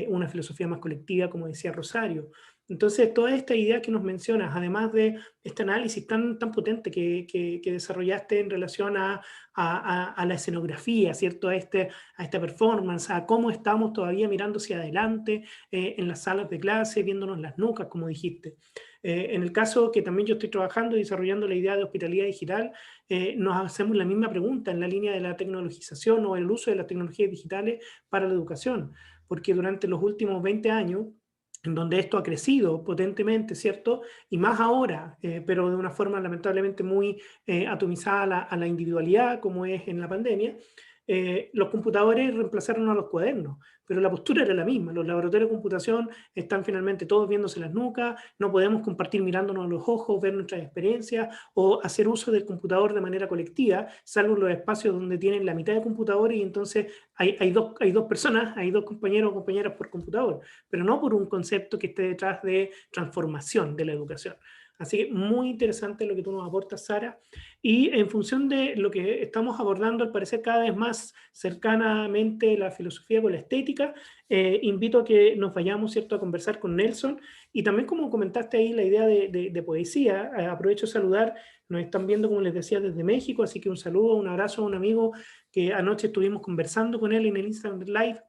Una filosofía más colectiva, como decía Rosario. Entonces, toda esta idea que nos mencionas, además de este análisis tan potente que desarrollaste en relación a la escenografía, ¿cierto?, a esta performance, a cómo estamos todavía mirando hacia adelante en las salas de clase, viéndonos las nucas, como dijiste. En el caso que también yo estoy trabajando y desarrollando la idea de hospitalidad digital, nos hacemos la misma pregunta en la línea de la tecnologización o el uso de las tecnologías digitales para la educación, porque durante los últimos 20 años, en donde esto ha crecido potentemente, ¿cierto? Y más ahora, pero de una forma lamentablemente muy atomizada a la individualidad, como es en la pandemia, los computadores reemplazaron a los cuadernos, pero la postura era la misma. Los laboratorios de computación están finalmente todos viéndose las nucas, no podemos compartir mirándonos a los ojos, ver nuestras experiencias o hacer uso del computador de manera colectiva, salvo en los espacios donde tienen la mitad de computadores y entonces hay dos personas, hay dos compañeros o compañeras por computador, pero no por un concepto que esté detrás de transformación de la educación. Así que muy interesante lo que tú nos aportas, Sara. Y en función de lo que estamos abordando, al parecer cada vez más cercanamente la filosofía con la estética, invito a que nos vayamos, ¿cierto?, a conversar con Nelson. Y también, como comentaste ahí, la idea de poesía, aprovecho de saludar, nos están viendo, como les decía, desde México, así que un saludo, un abrazo a un amigo que anoche estuvimos conversando con él en el Instagram Live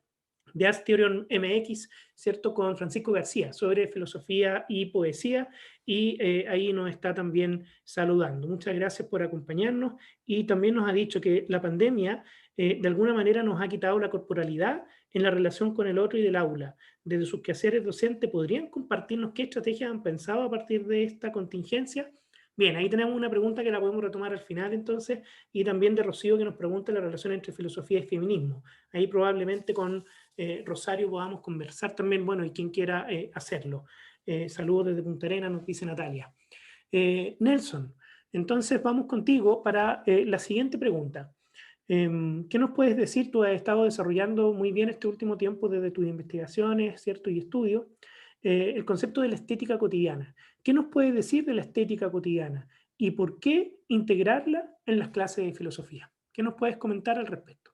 de Art Theory MX, ¿cierto?, con Francisco García, sobre filosofía y poesía, y ahí nos está también saludando. Muchas gracias por acompañarnos, y también nos ha dicho que la pandemia de alguna manera nos ha quitado la corporalidad en la relación con el otro y del aula. Desde sus quehaceres docentes, ¿podrían compartirnos qué estrategias han pensado a partir de esta contingencia? Bien, ahí tenemos una pregunta que la podemos retomar al final entonces, y también de Rocío, que nos pregunta la relación entre filosofía y feminismo. Ahí probablemente con Rosario podamos conversar también, bueno, y quien quiera hacerlo. Saludos desde Punta Arenas, nos dice Natalia. Nelson, entonces vamos contigo para la siguiente pregunta. ¿Qué nos puedes decir? Tú has estado desarrollando muy bien este último tiempo desde tus investigaciones, ¿cierto?, y estudios, el concepto de la estética cotidiana. ¿Qué nos puedes decir de la estética cotidiana y por qué integrarla en las clases de filosofía? ¿Qué nos puedes comentar al respecto?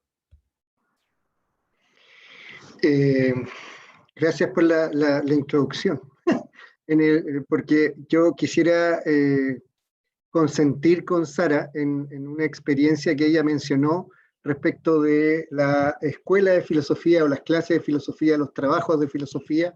Gracias por la introducción, porque yo quisiera consentir con Sara en una experiencia que ella mencionó respecto de la escuela de filosofía o las clases de filosofía, los trabajos de filosofía,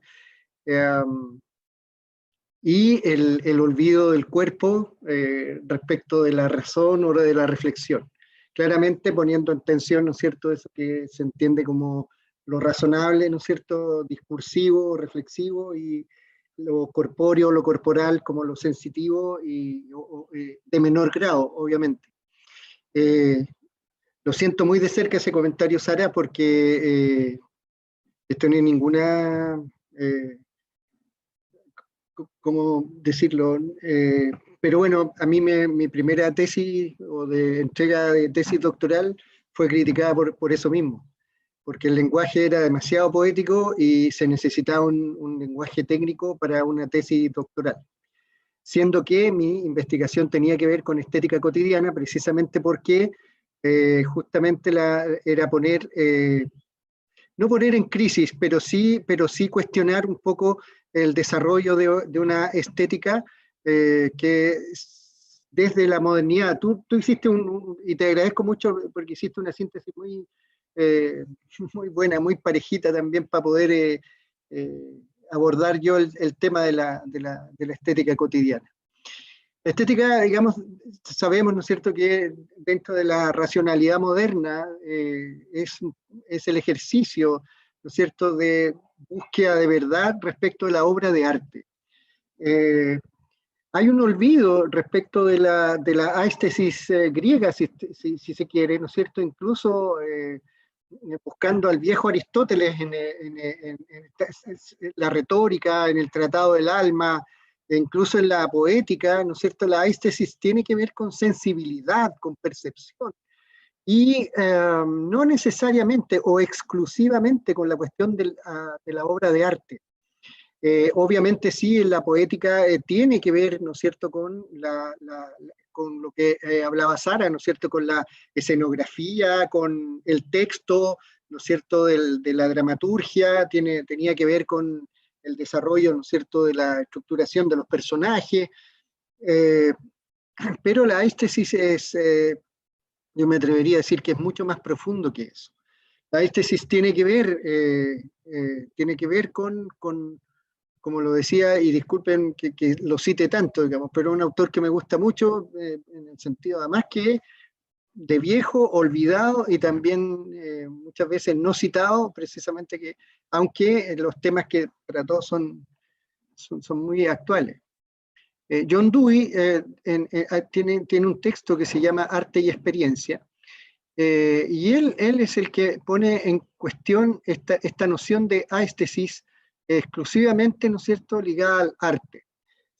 y el olvido del cuerpo respecto de la razón o de la reflexión. Claramente poniendo en tensión, ¿no es cierto?, eso que se entiende como lo razonable, ¿no es cierto?, discursivo, reflexivo, y lo corpóreo, lo corporal como lo sensitivo y de menor grado, obviamente. Lo siento muy de cerca ese comentario, Sara, porque esto no es ninguna, ¿cómo decirlo? Pero bueno, a mí mi primera tesis o de entrega de tesis doctoral fue criticada por eso mismo, porque el lenguaje era demasiado poético y se necesitaba un lenguaje técnico para una tesis doctoral. Siendo que mi investigación tenía que ver con estética cotidiana, precisamente porque justamente era poner, no poner en crisis, pero sí cuestionar un poco el desarrollo de una estética que desde la modernidad, tú hiciste y te agradezco mucho porque hiciste una síntesis muy buena, muy parejita también para poder abordar yo el tema de la estética cotidiana. La estética, digamos, sabemos, ¿no es cierto?, que dentro de la racionalidad moderna es el ejercicio, ¿no es cierto?, de búsqueda de verdad respecto de la obra de arte. Hay un olvido respecto de la aestesis griega, si se quiere, ¿no es cierto?, incluso buscando al viejo Aristóteles en la retórica, en el Tratado del Alma, e incluso en la poética, ¿no es cierto?, la aestesis tiene que ver con sensibilidad, con percepción, y no necesariamente o exclusivamente con la cuestión de la obra de arte. Obviamente sí, en la poética tiene que ver, ¿no es cierto?, con lo que hablaba Sara, ¿no es cierto?, con la escenografía, con el texto, ¿no es cierto?, de la dramaturgia, tenía que ver con el desarrollo, ¿no es cierto?, de la estructuración de los personajes, pero la aestesis yo me atrevería a decir que es mucho más profundo que eso. La aestesis tiene que ver con como lo decía, y disculpen que lo cite tanto, digamos, pero un autor que me gusta mucho, en el sentido además que de viejo, olvidado y también muchas veces no citado, precisamente que, aunque los temas que trató son muy actuales. John Dewey tiene un texto que se llama Arte y Experiencia, y él es el que pone en cuestión esta noción de aestesis exclusivamente, ¿no es cierto?, ligada al arte.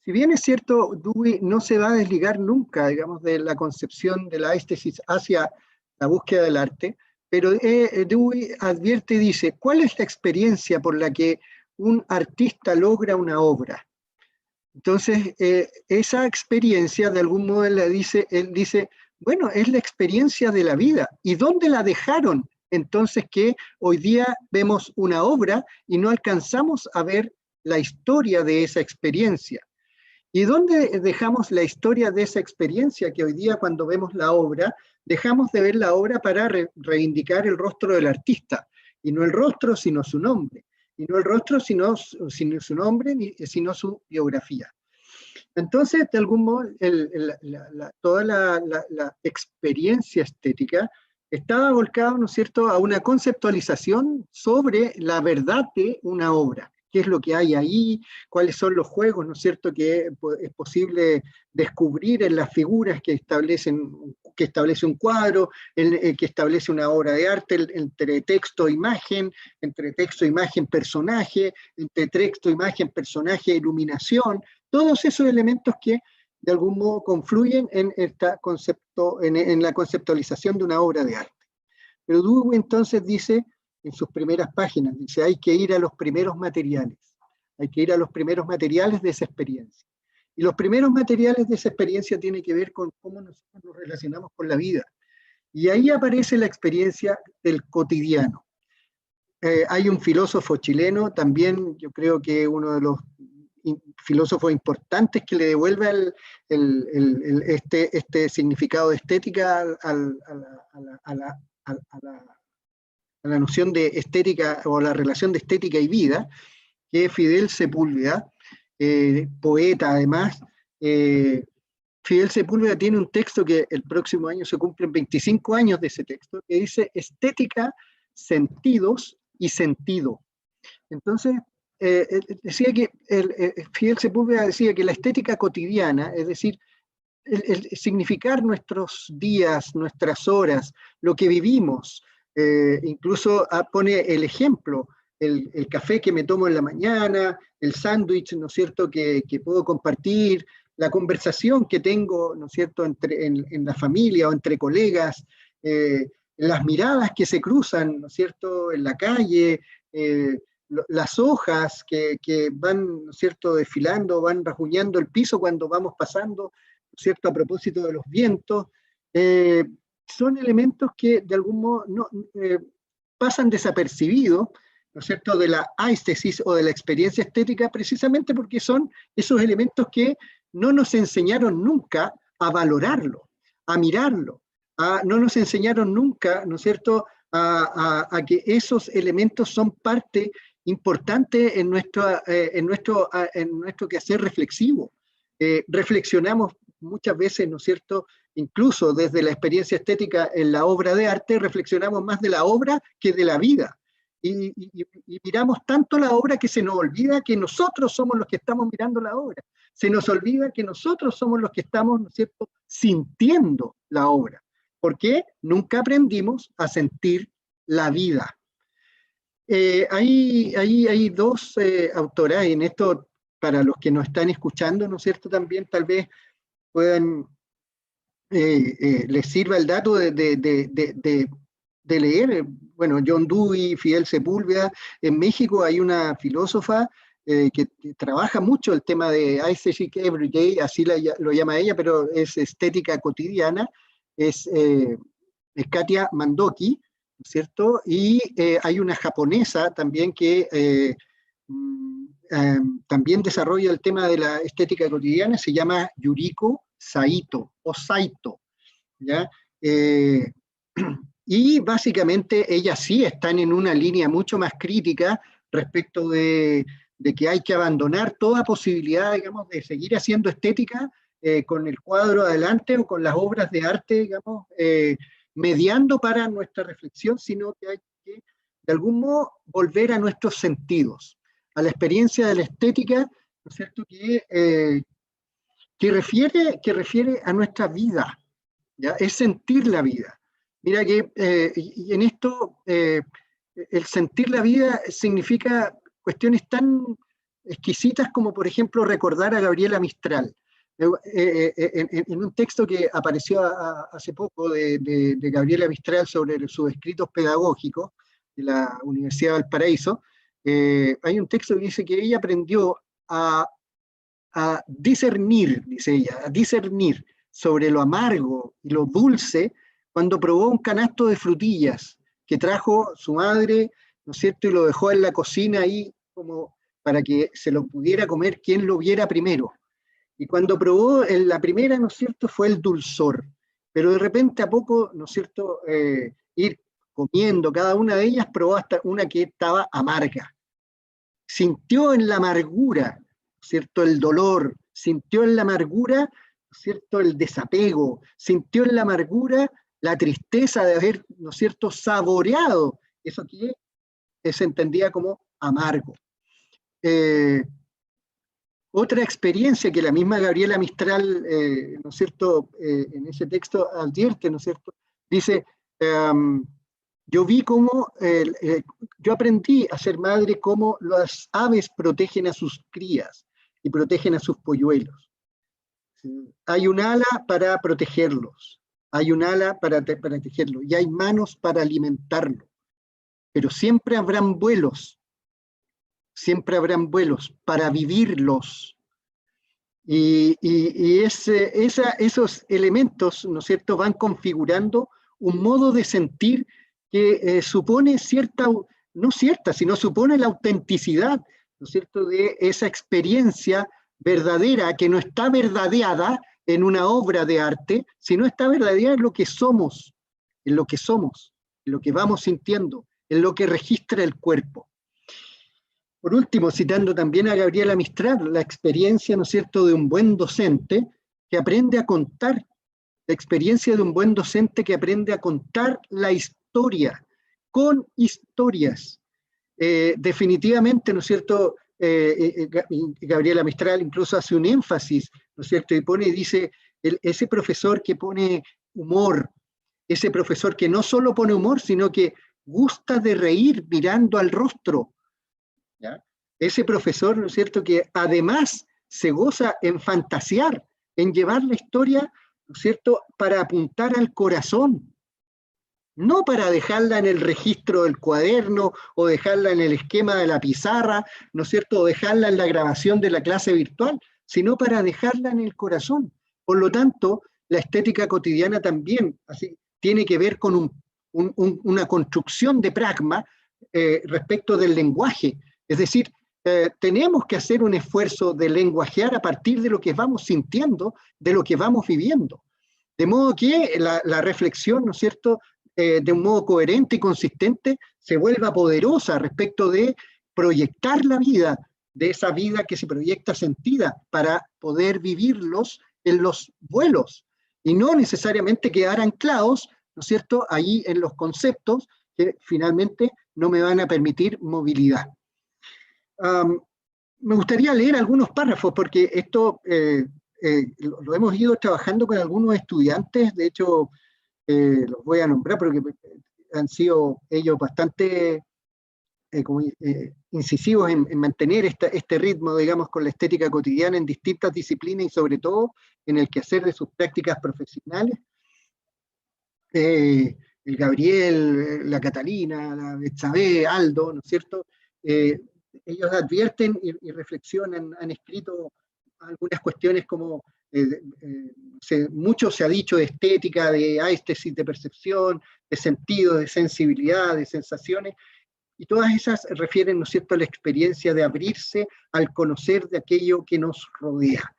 Si bien es cierto, Dewey no se va a desligar nunca, digamos, de la concepción de la aestesis hacia la búsqueda del arte, pero Dewey advierte y dice, ¿cuál es la experiencia por la que un artista logra una obra? Entonces, esa experiencia, de algún modo, él dice, bueno, es la experiencia de la vida. ¿Y dónde la dejaron? Entonces, que hoy día vemos una obra y no alcanzamos a ver la historia de esa experiencia. ¿Y dónde dejamos la historia de esa experiencia? Que hoy día, cuando vemos la obra, dejamos de ver la obra para reivindicar el rostro del artista, y no el rostro, sino su nombre. Y no el rostro, sino su nombre, sino su biografía. Entonces, de algún modo, toda la experiencia estética estaba volcada, ¿no es cierto?, a una conceptualización sobre la verdad de una obra. ¿Qué es lo que hay ahí? ¿Cuáles son los juegos, ¿no es cierto?, que es posible descubrir en las figuras que establece un cuadro, que establece una obra de arte, entre texto e imagen, entre texto, imagen, personaje, entre texto, imagen, personaje, iluminación, todos esos elementos que de algún modo confluyen en la conceptualización de una obra de arte. Pero Dewey entonces dice, en sus primeras páginas, dice, hay que ir a los primeros materiales, hay que ir a los primeros materiales de esa experiencia. Y los primeros materiales de esa experiencia tienen que ver con cómo nosotros nos relacionamos con la vida. Y ahí aparece la experiencia del cotidiano. Hay un filósofo chileno, también yo creo que uno de los filósofos importantes, que le devuelve este significado de estética a la noción de estética, o la relación de estética y vida, que es Fidel Sepúlveda, poeta además. Fidel Sepúlveda tiene un texto que el próximo año se cumplen 25 años de ese texto, que dice estética, sentidos y sentido. Entonces, decía que Fidel Sepúlveda decía que la estética cotidiana, es decir, el significar nuestros días, nuestras horas, lo que vivimos, incluso pone el ejemplo, el café que me tomo en la mañana, el sándwich, ¿no es cierto?, que puedo compartir, la conversación que tengo, ¿no es cierto?, en la familia o entre colegas, las miradas que se cruzan, ¿no es cierto?, en la calle, las hojas que van, ¿no es cierto?, desfilando, van rajuñando el piso cuando vamos pasando, ¿no es cierto?, a propósito de los vientos, son elementos que de algún modo pasan desapercibidos, ¿no es cierto?, de la aistesis o de la experiencia estética, precisamente porque son esos elementos que no nos enseñaron nunca a valorarlo, a mirarlo, no nos enseñaron nunca, ¿no es cierto?, a que esos elementos son parte importante en nuestro quehacer reflexivo. Reflexionamos muchas veces, ¿no es cierto?, incluso desde la experiencia estética en la obra de arte, reflexionamos más de la obra que de la vida. Y miramos tanto la obra que se nos olvida que nosotros somos los que estamos mirando la obra. Se nos olvida que nosotros somos los que estamos, ¿no es cierto?, sintiendo la obra. ¿Por qué? Nunca aprendimos a sentir la vida. Hay dos autoras, y en esto, para los que nos están escuchando, ¿no es cierto?, también tal vez puedan, les sirva el dato de leer, bueno, John Dewey, Fidel Sepúlveda. En México hay una filósofa que trabaja mucho el tema de aesthetic everyday, así lo llama ella, pero es estética cotidiana, es Katia Mandoki, ¿cierto? Y hay una japonesa también que también desarrolla el tema de la estética cotidiana, se llama Yuriko Saito, o Saito, ¿ya? Y básicamente ellas sí están en una línea mucho más crítica respecto de que hay que abandonar toda posibilidad, digamos, de seguir haciendo estética con el cuadro adelante o con las obras de arte, digamos, mediando para nuestra reflexión, sino que hay que, de algún modo, volver a nuestros sentidos, a la experiencia de la estética, ¿no es cierto?, que refiere a nuestra vida, ¿ya? Es sentir la vida. Mira que y en esto el sentir la vida significa cuestiones tan exquisitas como, por ejemplo, recordar a Gabriela Mistral. En un texto que apareció hace poco de Gabriela Mistral sobre sus escritos pedagógicos de la Universidad de Valparaíso, hay un texto que dice que ella aprendió a a discernir, dice ella, a discernir sobre lo amargo y lo dulce cuando probó un canasto de frutillas que trajo su madre, ¿no es cierto? Y lo dejó en la cocina ahí como para que se lo pudiera comer quien lo viera primero. Y cuando probó en la primera, ¿no es cierto?, fue el dulzor. Pero de repente a poco, ¿no es cierto?, ir comiendo cada una de ellas, probó hasta una que estaba amarga. Sintió en la amargura, ¿no es cierto?, el dolor, sintió en la amargura, ¿no es cierto?, el desapego, sintió en la amargura la tristeza de haber, ¿no es cierto?, saboreado eso que se entendía como amargo. Otra experiencia que la misma Gabriela Mistral, ¿no es cierto?, en ese texto advierte, ¿no es cierto?, dice, yo vi cómo, yo aprendí a ser madre como las aves protegen a sus crías y protegen a sus polluelos. Hay un ala para protegerlos, hay un ala para protegerlos y hay manos para alimentarlo, pero siempre habrán vuelos para vivirlos. Y esos elementos, ¿no es cierto?, van configurando un modo de sentir que supone sino supone la autenticidad, ¿no es cierto?, de esa experiencia verdadera que no está verdadeada en una obra de arte, sino está verdadera en lo que somos, en lo que vamos sintiendo, en lo que registra el cuerpo. Por último, citando también a Gabriela Mistral, la experiencia, ¿no es cierto?, de un buen docente que aprende a contar, la experiencia de un buen docente que aprende a contar la historia, con historias. Definitivamente, ¿no es cierto?, Gabriela Mistral incluso hace un énfasis, ¿no es cierto?, y dice, ese profesor que pone humor, ese profesor que no solo pone humor, sino que gusta de reír mirando al rostro, ¿ya? Ese profesor, ¿no es cierto?, que además se goza en fantasear, en llevar la historia, ¿no es cierto?, para apuntar al corazón, no para dejarla en el registro del cuaderno o dejarla en el esquema de la pizarra, ¿no es cierto?, o dejarla en la grabación de la clase virtual, sino para dejarla en el corazón. Por lo tanto, la estética cotidiana también así, tiene que ver con una construcción de pragma respecto del lenguaje. Es decir, tenemos que hacer un esfuerzo de lenguajear a partir de lo que vamos sintiendo, de lo que vamos viviendo. De modo que la reflexión, ¿no es cierto?, de un modo coherente y consistente, se vuelva poderosa respecto de proyectar la vida, de esa vida que se proyecta sentida, para poder vivirlos en los vuelos, y no necesariamente quedar anclados, ¿no es cierto?, ahí en los conceptos que finalmente no me van a permitir movilidad. Me gustaría leer algunos párrafos, porque esto lo hemos ido trabajando con algunos estudiantes, de hecho, los voy a nombrar porque han sido ellos bastante incisivos en mantener este ritmo, digamos, con la estética cotidiana en distintas disciplinas y sobre todo en el quehacer de sus prácticas profesionales. El Gabriel, la Catalina, la Betsabe, Aldo, ¿no es cierto? Ellos advierten y reflexionan, han escrito algunas cuestiones como mucho se ha dicho de estética, de éstesis, de percepción, de sentido, de sensibilidad, de sensaciones, y todas esas refieren, ¿no es cierto?, a la experiencia de abrirse al conocer de aquello que nos rodea,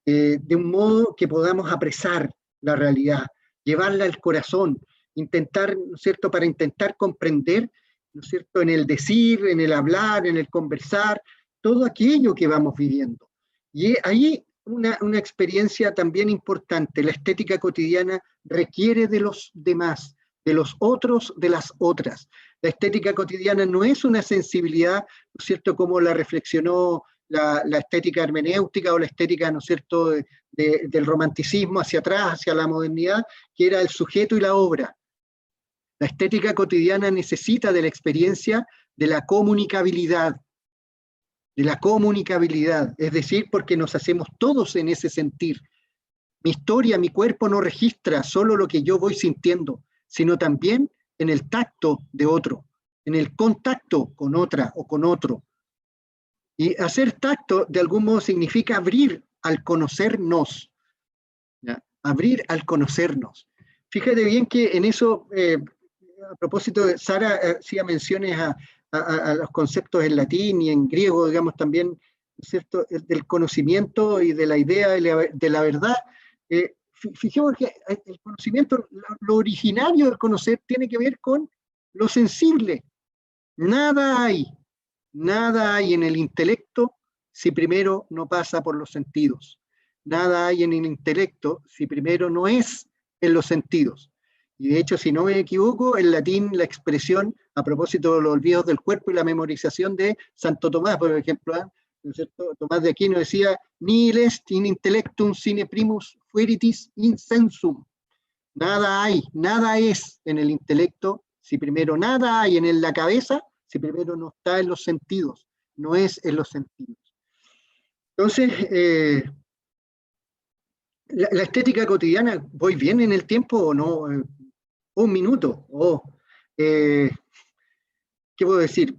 de un modo que podamos apresar la realidad, llevarla al corazón, intentar, ¿no es cierto?, para intentar comprender, ¿no es cierto?, en el decir, en el hablar, en el conversar, todo aquello que vamos viviendo. Y ahí una experiencia también importante, la estética cotidiana requiere de los demás, de los otros, de las otras. La estética cotidiana no es una sensibilidad, ¿no es cierto?, como la reflexionó la estética hermenéutica o la estética, ¿no es cierto?, del romanticismo hacia atrás, hacia la modernidad, que era el sujeto y la obra. La estética cotidiana necesita de la experiencia de la comunicabilidad, es decir, porque nos hacemos todos en ese sentir. Mi historia, mi cuerpo no registra solo lo que yo voy sintiendo, sino también en el tacto de otro, en el contacto con otra o con otro. Y hacer tacto, de algún modo, significa abrir al conocernos. ¿Ya? Abrir al conocernos. Fíjate bien que en eso, a propósito, Sara hacía menciones a los conceptos en latín y en griego, digamos, también, ¿cierto?, del conocimiento y de la idea de la verdad. Fijemos que el conocimiento, lo originario del conocer, tiene que ver con lo sensible. Nada hay en el intelecto si primero no pasa por los sentidos. Nada hay en el intelecto si primero no es en los sentidos. Y de hecho, si no me equivoco, en latín la expresión, a propósito de los olvidos del cuerpo y la memorización de Santo Tomás, por ejemplo, ¿no es cierto? Tomás de Aquino decía, nihil est in intellectum sine primus fueritis insensum. Nada es en el intelecto si primero nada hay en la cabeza, si primero no está en los sentidos, no es en los sentidos. Entonces, la estética cotidiana, ¿voy bien en el tiempo o no? Un minuto. ¿Qué puedo decir?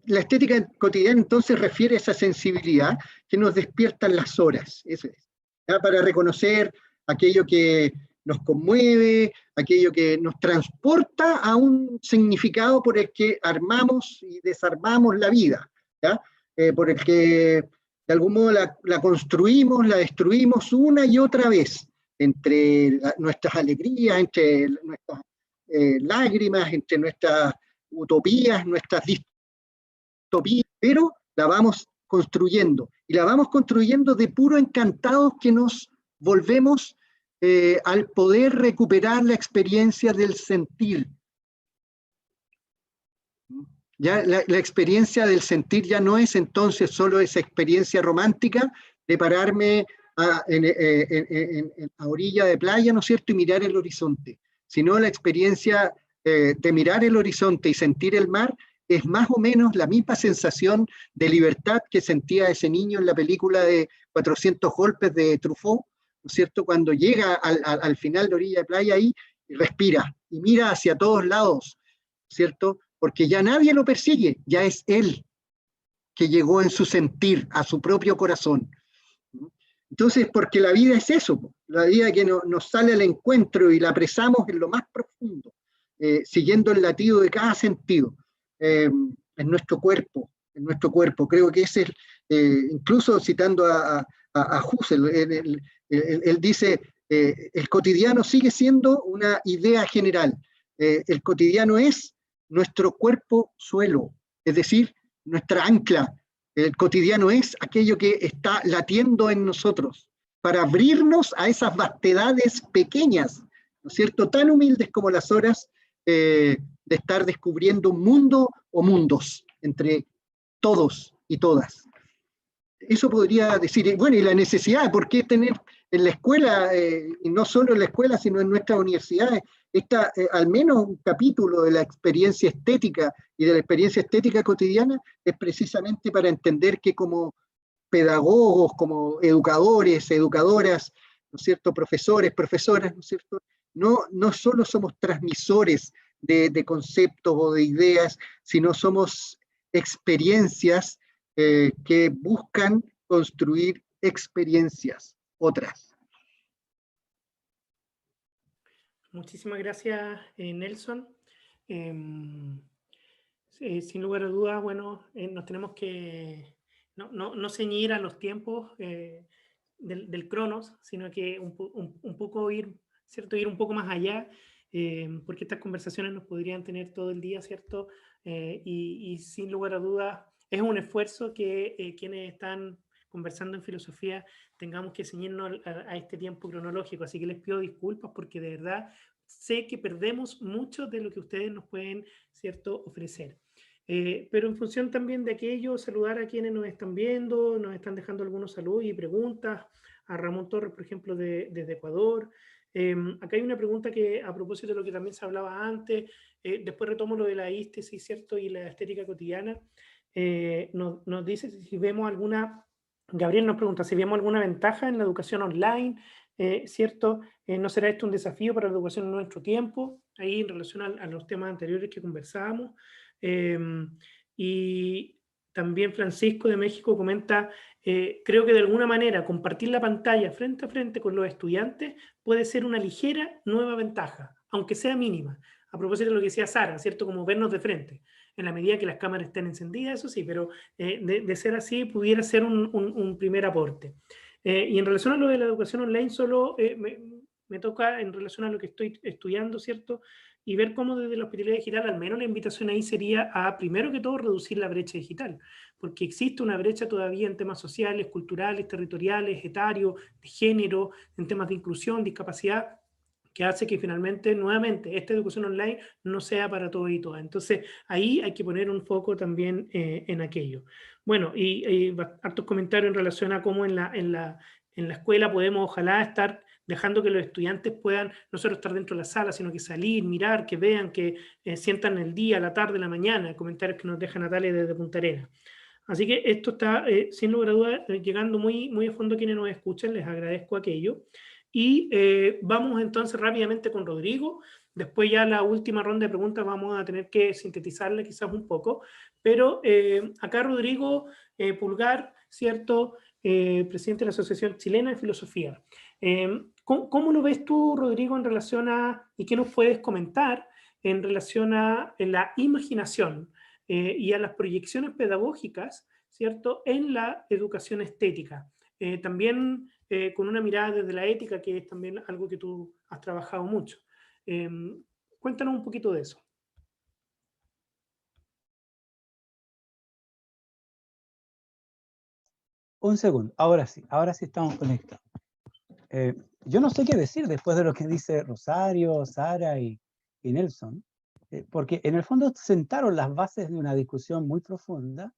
La estética cotidiana entonces refiere a esa sensibilidad que nos despiertan las horas, eso es, ¿ya? Para reconocer aquello que nos conmueve, aquello que nos transporta a un significado por el que armamos y desarmamos la vida, ¿ya? Por el que de algún modo la construimos, la destruimos una y otra vez, entre nuestras alegrías, entre nuestras lágrimas, entre nuestras utopías, nuestras distopías, pero la vamos construyendo, y la vamos construyendo de puro encantados que nos volvemos al poder recuperar la experiencia del sentir. Ya la experiencia del sentir ya no es entonces solo esa experiencia romántica de pararme a orilla de playa, ¿no es cierto?, y mirar el horizonte, sino la experiencia de mirar el horizonte y sentir el mar es más o menos la misma sensación de libertad que sentía ese niño en la película de 400 golpes de Truffaut, ¿no es cierto?, cuando llega al final de orilla de playa ahí y respira y mira hacia todos lados, ¿cierto?, porque ya nadie lo persigue, ya es él que llegó en su sentir a su propio corazón. Entonces, porque la vida es eso, la vida que nos sale al encuentro y la apresamos en lo más profundo, siguiendo el latido de cada sentido, en nuestro cuerpo, Creo que ese es, incluso citando a Husserl, él dice, el cotidiano sigue siendo una idea general, el cotidiano es nuestro cuerpo suelo, es decir, nuestra ancla. El cotidiano es aquello que está latiendo en nosotros para abrirnos a esas vastedades pequeñas, ¿no es cierto?, tan humildes como las horas de estar descubriendo un mundo o mundos entre todos y todas. Eso podría decir, bueno, y la necesidad, ¿por qué tener en la escuela, y no solo en la escuela, sino en nuestras universidades, al menos un capítulo de la experiencia estética y de la experiencia estética cotidiana? Es precisamente para entender que como pedagogos, como educadores, educadoras, ¿no es cierto?, profesores, profesoras, ¿no es cierto?, no solo somos transmisores de conceptos o de ideas, sino somos experiencias que buscan construir experiencias otras. Muchísimas gracias, Nelson. Sin lugar a dudas, bueno, nos tenemos que no ceñir a los tiempos del Cronos, sino que un poco ir, ¿cierto?, ir un poco más allá, porque estas conversaciones nos podrían tener todo el día, ¿cierto? Y sin lugar a dudas, es un esfuerzo que quienes están conversando en filosofía tengamos que ceñirnos a este tiempo cronológico, así que les pido disculpas porque de verdad sé que perdemos mucho de lo que ustedes nos pueden, ¿cierto?, ofrecer. Pero en función también de aquello, saludar a quienes nos están viendo, nos están dejando algunos saludos y preguntas, a Ramón Torres, por ejemplo, desde Ecuador. Acá hay una pregunta que, a propósito de lo que también se hablaba antes, después retomo lo de la ístesis, ¿cierto?, y la estética cotidiana. Nos dice si vemos alguna, Gabriel nos pregunta si vemos alguna ventaja en la educación online, ¿cierto? ¿No será esto un desafío para la educación en nuestro tiempo? Ahí en relación a los temas anteriores que conversábamos. Y También Francisco de México comenta, creo que de alguna manera compartir la pantalla frente a frente con los estudiantes puede ser una ligera nueva ventaja, aunque sea mínima. A propósito de lo que decía Sara, ¿cierto? Como vernos de frente, en la medida que las cámaras estén encendidas, eso sí, pero de ser así pudiera ser un primer aporte. Y en relación a lo de la educación online, solo me toca en relación a lo que estoy estudiando, ¿cierto? Y ver cómo desde la hospitalidad digital, al menos la invitación ahí sería a, primero que todo, reducir la brecha digital, porque existe una brecha todavía en temas sociales, culturales, territoriales, etarios, de género, en temas de inclusión, discapacidad, que hace que finalmente, nuevamente, esta educación online no sea para todos y todas. Entonces, ahí hay que poner un foco también en aquello. Bueno, y hartos comentarios en relación a cómo en la escuela podemos, ojalá, estar dejando que los estudiantes puedan no solo estar dentro de la sala, sino que salir, mirar, que vean, que sientan el día, la tarde, la mañana, comentarios que nos deja Natalia desde Punta Arenas. Así que esto está, sin lugar a dudas, llegando muy, muy a fondo a quienes nos escuchan, les agradezco aquello. Y vamos entonces rápidamente con Rodrigo. Después ya la última ronda de preguntas vamos a tener que sintetizarla quizás un poco. Pero acá Rodrigo Pulgar, ¿cierto? Presidente de la Asociación Chilena de Filosofía. ¿Cómo lo ves tú, Rodrigo, en relación a, y qué nos puedes comentar en relación a la imaginación y a las proyecciones pedagógicas, ¿cierto?, en la educación estética? También con una mirada desde la ética, que es también algo que tú has trabajado mucho. Cuéntanos un poquito de eso. Un segundo, ahora sí estamos conectados. Yo no sé qué decir después de lo que dice Rosario, Sara y Nelson, porque en el fondo sentaron las bases de una discusión muy profunda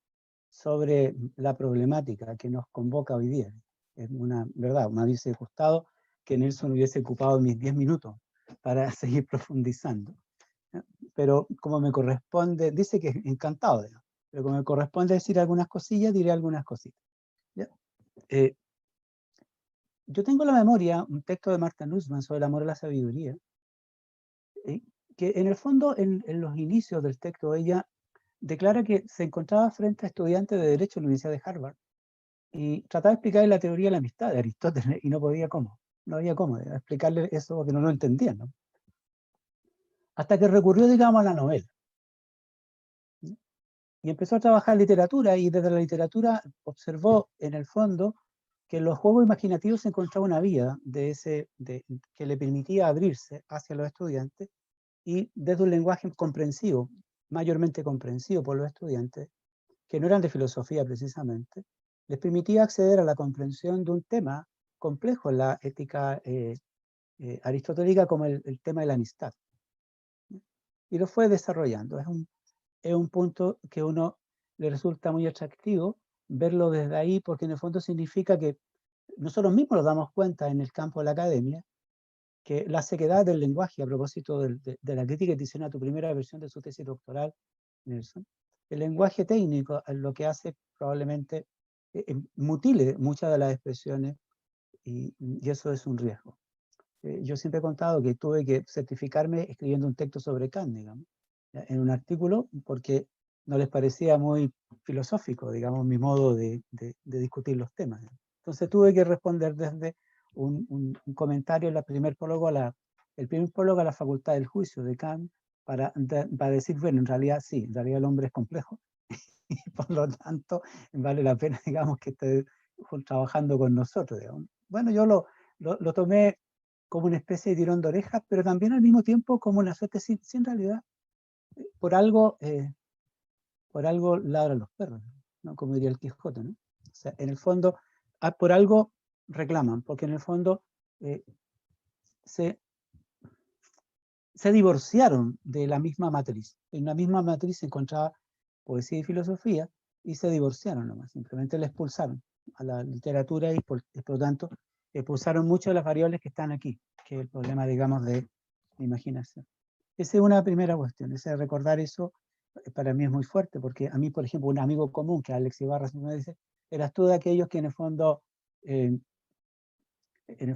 sobre la problemática que nos convoca hoy día. Es una verdad, me hubiese gustado que Nelson hubiese ocupado mis 10 minutos para seguir profundizando. Pero como me corresponde, dice que encantado, pero como me corresponde decir algunas cosillas, diré algunas cositas. ¿Ya? Yo tengo en la memoria un texto de Martha Nussbaum sobre el amor a la sabiduría, que en el fondo, en los inicios del texto, ella declara que se encontraba frente a estudiantes de Derecho en la Universidad de Harvard y trataba de explicarle la teoría de la amistad de Aristóteles y no podía cómo, no había cómo explicarle eso porque no lo entendían, ¿no? Hasta que recurrió, digamos, a la novela. Y empezó a trabajar literatura y desde la literatura observó en el fondo que en los juegos imaginativos se encontraba una vía que le permitía abrirse hacia los estudiantes y desde un lenguaje comprensivo, mayormente comprensivo por los estudiantes, que no eran de filosofía precisamente, les permitía acceder a la comprensión de un tema complejo en la ética aristotélica como el tema de la amistad. Y lo fue desarrollando. Es un punto que a uno le resulta muy atractivo verlo desde ahí, porque en el fondo significa que nosotros mismos nos damos cuenta en el campo de la academia que la sequedad del lenguaje, a propósito de la crítica que te hicieron a tu primera versión de su tesis doctoral, Nelson, el lenguaje técnico lo que hace probablemente mutile muchas de las expresiones y eso es un riesgo. Yo siempre he contado que tuve que certificarme escribiendo un texto sobre Kant, digamos, en un artículo, porque no les parecía muy filosófico, digamos, mi modo de discutir los temas. Entonces tuve que responder desde un comentario en el primer prólogo a la Facultad del Juicio de Kant, para decir, bueno, en realidad sí, en realidad el hombre es complejo, y por lo tanto vale la pena, digamos, que esté trabajando con nosotros, digamos. Bueno, yo lo tomé como una especie de tirón de orejas, pero también al mismo tiempo como una suerte, si en realidad por algo ladran los perros, ¿no? Como diría el Quijote, ¿no? O sea, en el fondo, por algo reclaman, porque en el fondo se divorciaron de la misma matriz. En la misma matriz se encontraba poesía y filosofía, y se divorciaron nomás, simplemente le expulsaron a la literatura y por lo tanto expulsaron muchas de las variables que están aquí, que es el problema, digamos, de la imaginación. Esa es una primera cuestión, recordar eso para mí es muy fuerte, porque a mí, por ejemplo, un amigo común, que Alex Ibarra, me dice, eras tú de aquellos que en el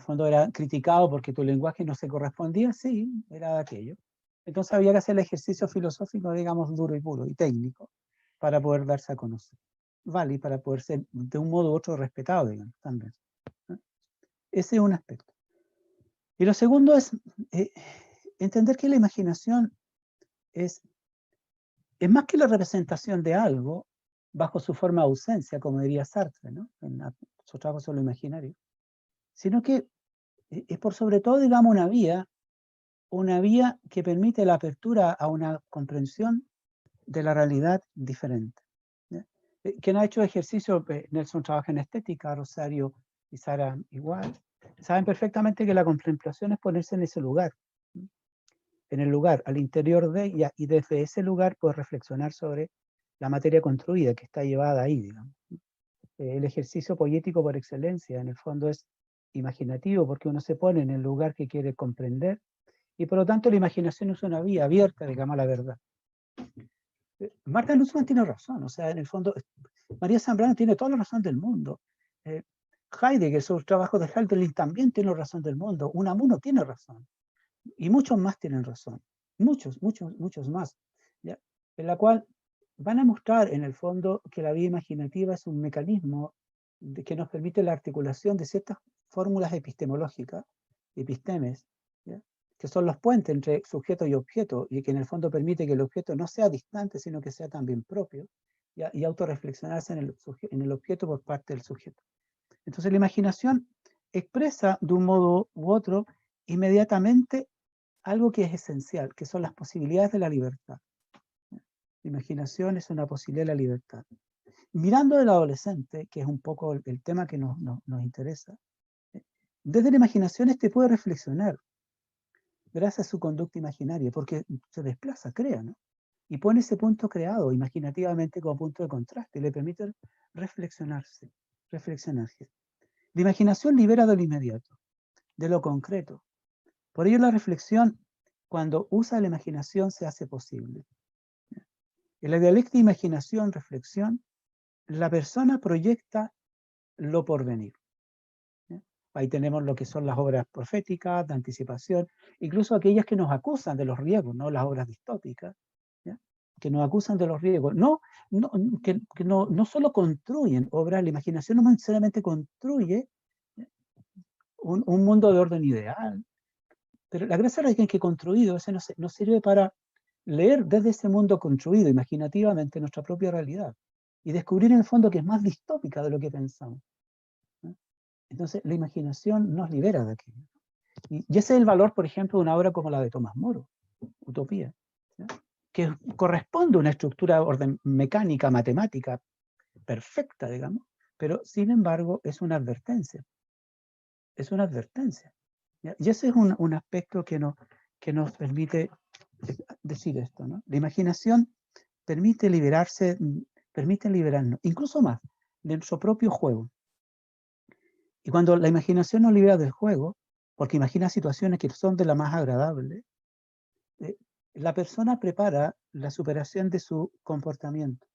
fondo era criticado porque tu lenguaje no se correspondía. Sí, era de aquello. Entonces había que hacer el ejercicio filosófico, digamos, duro y puro y técnico para poder darse a conocer. vale para poder ser de un modo u otro respetado, digamos, también. Ese es un aspecto. Y lo segundo es entender que la imaginación es más que la representación de algo bajo su forma de ausencia, como diría Sartre, ¿no? En su trabajo sobre lo imaginario, sino que es por sobre todo, digamos, una vía que permite la apertura a una comprensión de la realidad diferente. Quien ha hecho ejercicio, Nelson trabaja en estética, Rosario y Sara igual, saben perfectamente que la contemplación es ponerse en ese lugar, en el lugar, al interior de, y desde ese lugar poder reflexionar sobre la materia construida que está llevada ahí, digamos. El ejercicio poético por excelencia, en el fondo es imaginativo, porque uno se pone en el lugar que quiere comprender, y por lo tanto la imaginación es una vía abierta, digamos, a la verdad. Marta Nussbaum tiene razón, o sea, en el fondo, María Zambrano tiene toda la razón del mundo. Heidegger, sus trabajos de Hölderlin también tiene razón del mundo. Unamuno tiene razón. Y muchos más tienen razón. Muchos más. ¿Ya? En la cual van a mostrar, en el fondo, que la vía imaginativa es un mecanismo que nos permite la articulación de ciertas fórmulas epistemológicas, epistemes, ¿ya? Que son los puentes entre sujeto y objeto, y que en el fondo permite que el objeto no sea distante, sino que sea también propio, ¿ya? Y autorreflexionarse en el objeto por parte del sujeto. Entonces la imaginación expresa de un modo u otro inmediatamente algo que es esencial, que son las posibilidades de la libertad. La imaginación es una posibilidad de la libertad. Mirando del adolescente, que es un poco el tema que nos interesa, desde la imaginación puede reflexionar gracias a su conducta imaginaria, porque se desplaza, crea, ¿no? Y pone ese punto creado imaginativamente como punto de contraste y le permite reflexionarse. La imaginación libera de lo inmediato, de lo concreto. Por ello la reflexión, cuando usa la imaginación, se hace posible. En la dialéctica imaginación-reflexión, la persona proyecta lo porvenir. Ahí tenemos lo que son las obras proféticas, de anticipación, incluso aquellas que nos acusan de los riesgos, ¿no? Las obras distópicas, ¿ya? Que nos acusan de los riesgos. Que no solo construyen obras, la imaginación no necesariamente construye un mundo de orden ideal, pero la gracia es que construido, ese nos sirve para leer desde ese mundo construido imaginativamente nuestra propia realidad y descubrir en el fondo que es más distópica de lo que pensamos. Entonces, la imaginación nos libera de aquello. Y ese es el valor, por ejemplo, de una obra como la de Tomás Moro, Utopía, ¿sí? Que corresponde a una estructura mecánica, matemática, perfecta, digamos, pero sin embargo es una advertencia. Es una advertencia. ¿Ya? Y ese es un aspecto que nos permite decir esto, ¿no? La imaginación permite liberarnos, incluso más, de nuestro propio juego. Y cuando la imaginación nos libera del juego, porque imagina situaciones que son de la más agradable, la persona prepara la superación de su comportamiento.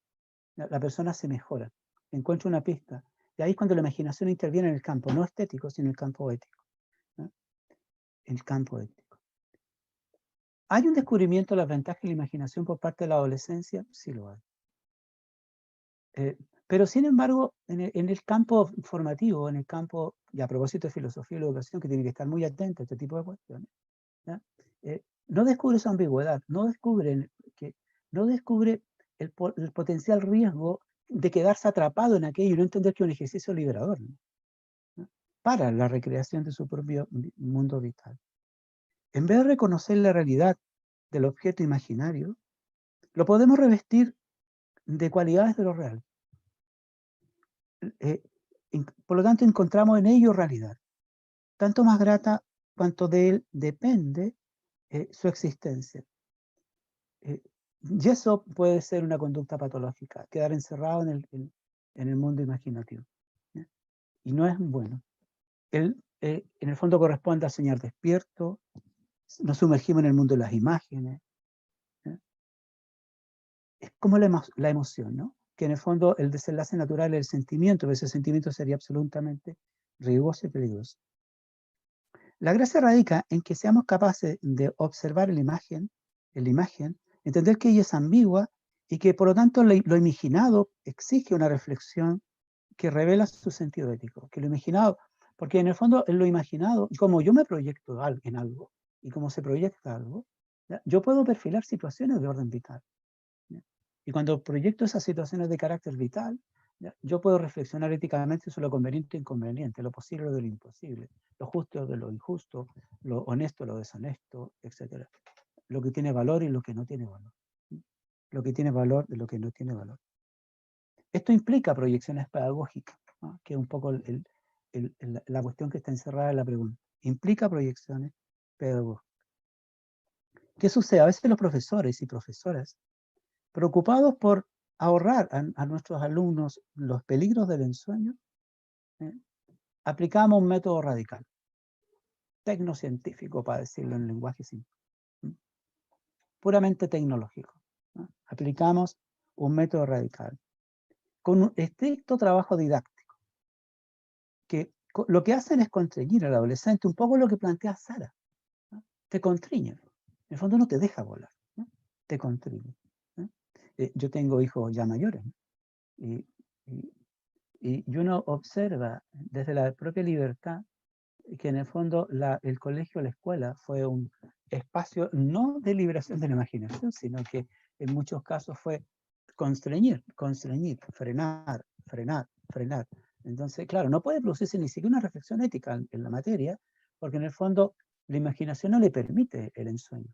La persona se mejora, encuentra una pista. Y ahí es cuando la imaginación interviene en el campo, no estético, sino en el campo ético. ¿No? El campo ético. ¿Hay un descubrimiento de las ventajas de la imaginación por parte de la adolescencia? Sí lo hay. Pero sin embargo, en el campo formativo, en el campo, y a propósito de filosofía y la educación, que tiene que estar muy atento a este tipo de cuestiones, no descubre su ambigüedad, no descubre el potencial riesgo de quedarse atrapado en aquello y no entender que es un ejercicio liberador, ¿no? Para la recreación de su propio mundo vital. En vez de reconocer la realidad del objeto imaginario, lo podemos revestir de cualidades de lo real. Por lo tanto, encontramos en ello realidad, tanto más grata cuanto de él depende su existencia. Y eso puede ser una conducta patológica, quedar encerrado en el mundo imaginativo. ¿Ya? Y no es bueno. En el fondo corresponde a soñar despierto, nos sumergimos en el mundo de las imágenes. ¿Ya? Es como la emoción, ¿no? Que en el fondo el desenlace natural es el sentimiento, pero ese sentimiento sería absolutamente riesgoso y peligroso. La gracia radica en que seamos capaces de observar la imagen, entender que ella es ambigua y que por lo tanto lo imaginado exige una reflexión que revela su sentido ético, que lo imaginado, porque en el fondo en lo imaginado, como yo me proyecto en algo, y como se proyecta algo, ¿ya? Yo puedo perfilar situaciones de orden vital. ¿Ya? Y cuando proyecto esas situaciones de carácter vital, ¿ya? Yo puedo reflexionar éticamente sobre lo conveniente e inconveniente, lo posible de lo imposible, lo justo de lo injusto, lo honesto, lo deshonesto, etc. Lo que tiene valor y lo que no tiene valor. Lo que tiene valor de lo que no tiene valor. Esto implica proyecciones pedagógicas, ¿no? Que es un poco la cuestión que está encerrada en la pregunta. Implica proyecciones pedagógicas. ¿Qué sucede? A veces los profesores y profesoras, preocupados por ahorrar a nuestros alumnos los peligros del ensueño, aplicamos un método radical, tecnocientífico, para decirlo en lenguaje simple, puramente tecnológico, ¿no? Aplicamos un método radical, con un estricto trabajo didáctico, que lo que hacen es constreñir al adolescente, un poco lo que plantea Sara, ¿no? Te constriñen, en el fondo no te deja volar, ¿no? Te constriñen, ¿no? Yo tengo hijos ya mayores, ¿no? Y uno observa desde la propia libertad que en el fondo el colegio, la escuela, fue un espacio no de liberación de la imaginación, sino que en muchos casos fue constreñir, frenar. Entonces, claro, no puede producirse ni siquiera una reflexión ética en la materia, porque en el fondo la imaginación no le permite el ensueño,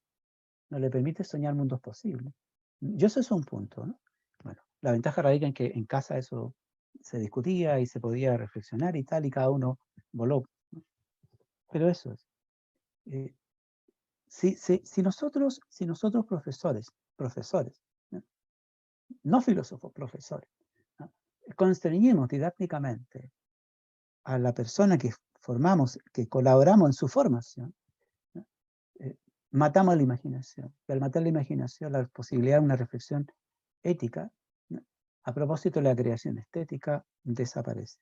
no le permite soñar mundos posibles. Y eso es un punto, ¿no? Bueno, la ventaja radica en que en casa eso se discutía y se podía reflexionar y tal, y cada uno voló, ¿no? Pero eso es. Si nosotros profesores, ¿no? No filósofos, profesores, ¿no? Constreñimos didácticamente a la persona que formamos, que colaboramos en su formación, ¿no? Matamos la imaginación. Y al matar la imaginación, la posibilidad de una reflexión ética, ¿no? A propósito de la creación estética, desaparece.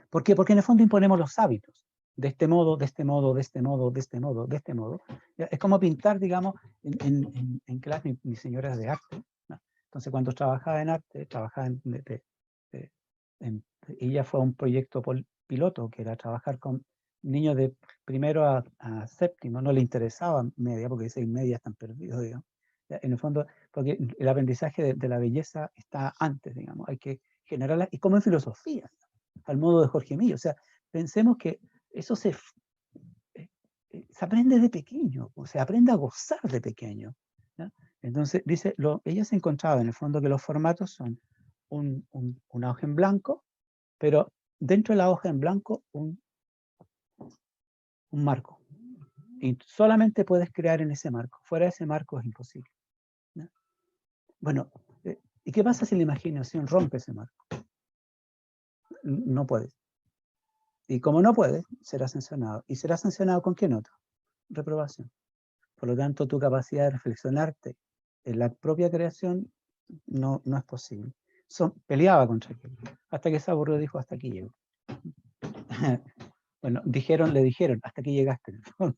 ¿Por qué? Porque en el fondo imponemos los hábitos. De este modo, de este modo, de este modo, de este modo, de este modo. Es como pintar, digamos, en clase, mi señora es de arte, ¿no? Entonces cuando trabajaba en arte, ella fue a un proyecto piloto, que era trabajar con niños de primero a séptimo, no le interesaba media, porque 6 media están perdidos, digamos. En el fondo, porque el aprendizaje de la belleza está antes, digamos, hay que generarla, y como en filosofía, al modo de Jorge Millo. O sea, pensemos que eso se aprende de pequeño, o se aprende a gozar de pequeño, ¿no? Entonces, dice, ella se encontraba en el fondo que los formatos son una hoja en blanco, pero dentro de la hoja en blanco un marco. Y solamente puedes crear en ese marco. Fuera de ese marco es imposible, ¿no? Bueno, ¿y qué pasa si la imaginación rompe ese marco? No puedes. Y como no puedes, será sancionado. ¿Y será sancionado con qué nota? Reprobación. Por lo tanto, tu capacidad de reflexionarte en la propia creación no es posible. Peleaba contra aquello, hasta que se aburrió y dijo, hasta aquí llego. Bueno, le dijeron, hasta aquí llegaste, en el fondo.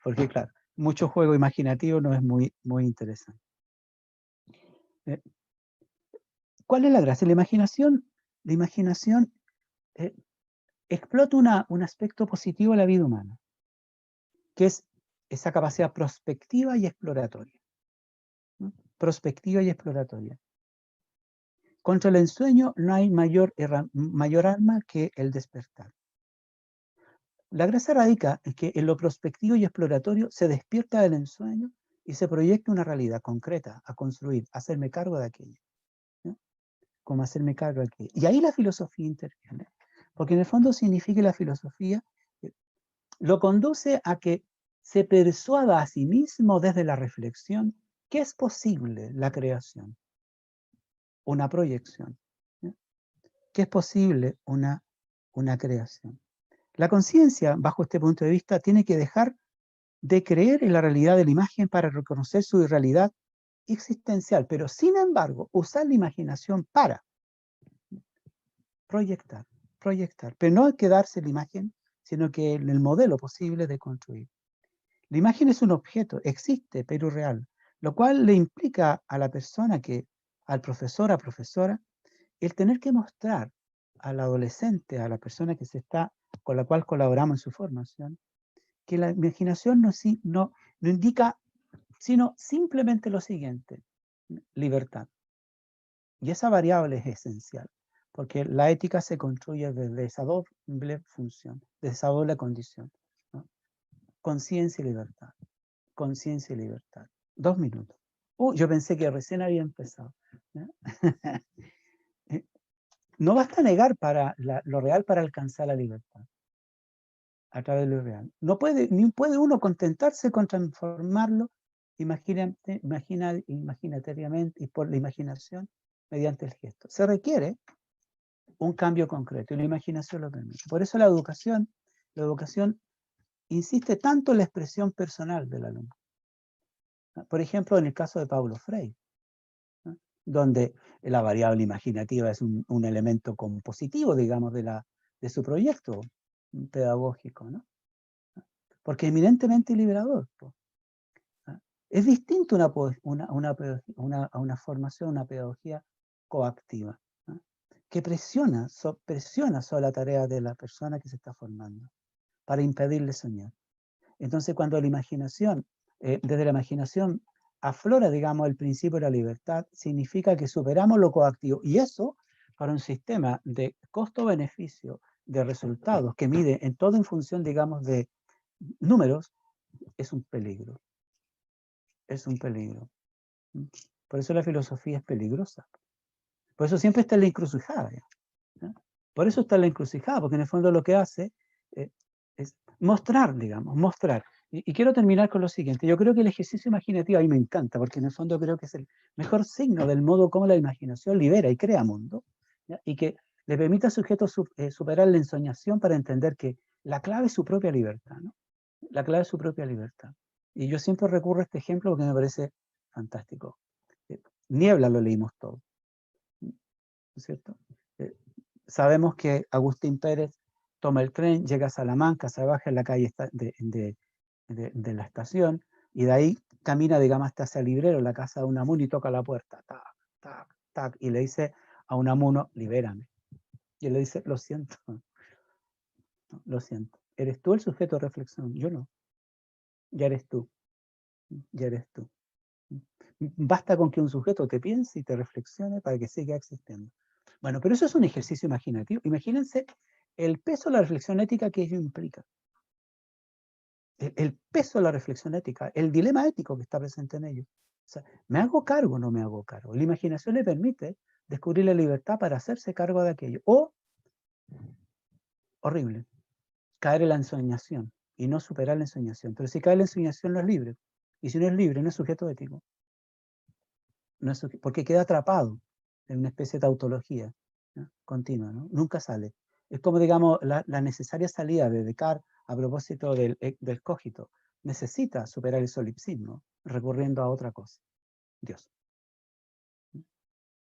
Porque claro, mucho juego imaginativo no es muy interesante. ¿Cuál es la gracia? La imaginación explota un aspecto positivo de la vida humana, que es esa capacidad prospectiva y exploratoria, ¿no? Prospectiva y exploratoria. Contra el ensueño no hay mayor arma que el despertar. La gracia radica en que en lo prospectivo y exploratorio se despierta del ensueño y se proyecta una realidad concreta a construir, a hacerme cargo de aquello, ¿no? Como hacerme cargo de aquello. Y ahí la filosofía interviene, porque en el fondo significa que la filosofía lo conduce a que se persuada a sí mismo desde la reflexión que es posible la creación, una proyección, ¿no? Que es posible una creación. La conciencia, bajo este punto de vista, tiene que dejar de creer en la realidad de la imagen para reconocer su realidad existencial, pero sin embargo, usar la imaginación para proyectar, pero no quedarse en la imagen, sino que en el modelo posible de construir. La imagen es un objeto, existe, pero real. Lo cual le implica a la persona al profesor, a profesora, el tener que mostrar al adolescente, a la persona con la cual colaboramos en su formación, que la imaginación no indica sino simplemente lo siguiente: libertad. Y esa variable es esencial, porque la ética se construye desde esa doble función, desde esa doble condición, ¿no? Conciencia y libertad. Conciencia y libertad. 2 minutos. Yo pensé que recién había empezado, ¿no? No basta negar lo real para alcanzar la libertad a través de lo real. Ni puede uno contentarse con transformarlo imaginatoriamente y por la imaginación mediante el gesto. Se requiere un cambio concreto y la imaginación lo permite. Por eso la educación insiste tanto en la expresión personal del alumno. Por ejemplo, en el caso de Paulo Freire, ¿no? Donde la variable imaginativa es un elemento compositivo, digamos, de su proyecto pedagógico, ¿no? Porque es eminentemente liberador, ¿no? Es distinto a una formación, una pedagogía coactiva, ¿no? Que presiona sobre la tarea de la persona que se está formando para impedirle soñar. Entonces, cuando la imaginación, desde la imaginación aflora, digamos, el principio de la libertad, significa que superamos lo coactivo. Y eso, para un sistema de costo-beneficio, de resultados, que mide todo en función, digamos, de números, es un peligro. Es un peligro. Por eso la filosofía es peligrosa. Por eso siempre está en la encrucijada, ¿no? Por eso está en la encrucijada, porque en el fondo lo que hace es mostrar, digamos, mostrar. Y quiero terminar con lo siguiente. Yo creo que el ejercicio imaginativo a mí me encanta, porque en el fondo creo que es el mejor signo del modo como la imaginación libera y crea mundo, ¿ya? Y que le permite al sujeto superar la ensoñación para entender que la clave es su propia libertad, ¿no? La clave es su propia libertad. Y yo siempre recurro a este ejemplo porque me parece fantástico. Niebla lo leímos todo, ¿no es cierto? Sabemos que Agustín Pérez toma el tren, llega a Salamanca, se baja en la calle de la estación, y de ahí camina, digamos, hasta ese librero, la casa de Unamuno, y toca la puerta, tac, tac, tac, y le dice a Unamuno: libérame. Y él le dice: lo siento, lo siento. ¿Eres tú el sujeto de reflexión? Yo no. Ya eres tú. Ya eres tú. Basta con que un sujeto te piense y te reflexione para que siga existiendo. Bueno, pero eso es un ejercicio imaginativo. Imagínense el peso de la reflexión ética que ello implica. El peso de la reflexión ética, el dilema ético que está presente en ello. O sea, ¿me hago cargo o no me hago cargo? La imaginación le permite descubrir la libertad para hacerse cargo de aquello. O, horrible, caer en la ensoñación y no superar la ensoñación. Pero si cae en la ensoñación no es libre. Y si no es libre, no es sujeto ético. No es porque queda atrapado en una especie de tautología, ¿no? Continua, ¿no? Nunca sale. Es como, digamos, la necesaria salida de Descartes a propósito del cogito. Necesita superar el solipsismo, recurriendo a otra cosa: Dios.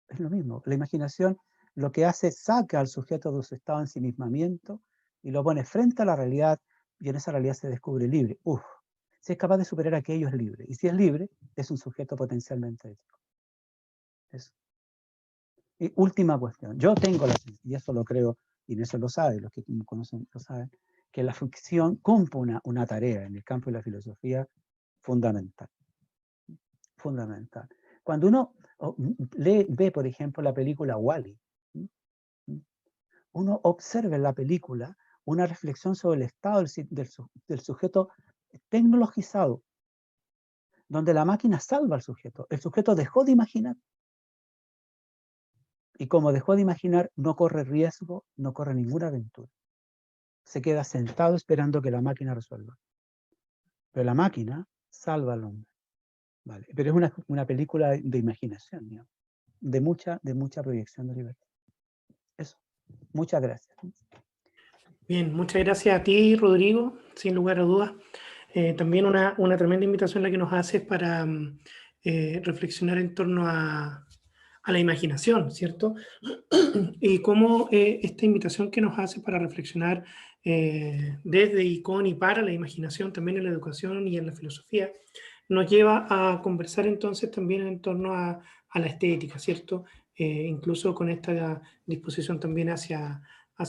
Es lo mismo. La imaginación lo que hace es saca al sujeto de su estado de ensimismamiento y lo pone frente a la realidad, y en esa realidad se descubre libre. Si es capaz de superar aquello, es libre. Y si es libre, es un sujeto potencialmente ético. Eso. Y última cuestión. Yo tengo y eso lo creo, y eso lo saben, los que me conocen lo saben, que la ficción cumple una tarea en el campo de la filosofía fundamental. Fundamental. Cuando uno ve, por ejemplo, la película Wall-E, uno observa en la película una reflexión sobre el estado del sujeto tecnologizado, donde la máquina salva al sujeto. El sujeto dejó de imaginar. Y como dejó de imaginar, no corre riesgo, no corre ninguna aventura. Se queda sentado esperando que la máquina resuelva. Pero la máquina salva al hombre. ¿Vale? Pero es una película de imaginación, ¿no? de mucha proyección de libertad. Eso. Muchas gracias. Bien, muchas gracias a ti, Rodrigo, sin lugar a dudas. También una tremenda invitación la que nos haces para reflexionar en torno a la imaginación, ¿cierto? Y cómo esta invitación que nos hace para reflexionar desde y con y para la imaginación, también en la educación y en la filosofía, nos lleva a conversar entonces también en torno a la estética, ¿cierto? Incluso con esta disposición también hacia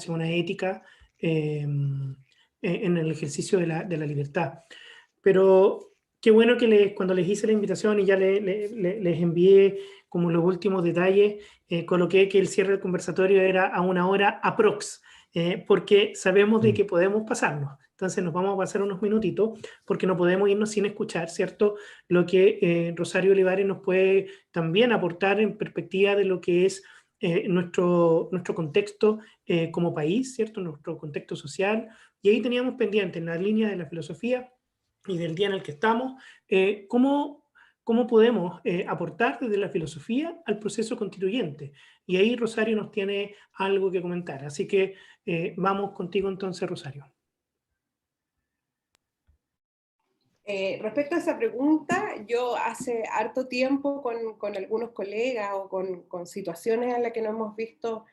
una ética en el ejercicio de la libertad. Pero qué bueno que cuando les hice la invitación y ya les envié como los últimos detalles, coloqué que el cierre del conversatorio era a 1 hora aprox, porque sabemos de que podemos pasarnos. Entonces nos vamos a pasar unos minutitos porque no podemos irnos sin escuchar, ¿cierto? Lo que Rosario Olivares nos puede también aportar en perspectiva de lo que es nuestro contexto como país, ¿cierto? Nuestro contexto social. Y ahí teníamos pendiente en la línea de la filosofía y del día en el que estamos, cómo podemos aportar desde la filosofía al proceso constituyente. Y ahí Rosario nos tiene algo que comentar. Así que vamos contigo entonces, Rosario. Respecto a esa pregunta, yo hace harto tiempo con algunos colegas o con situaciones en las que nos hemos visto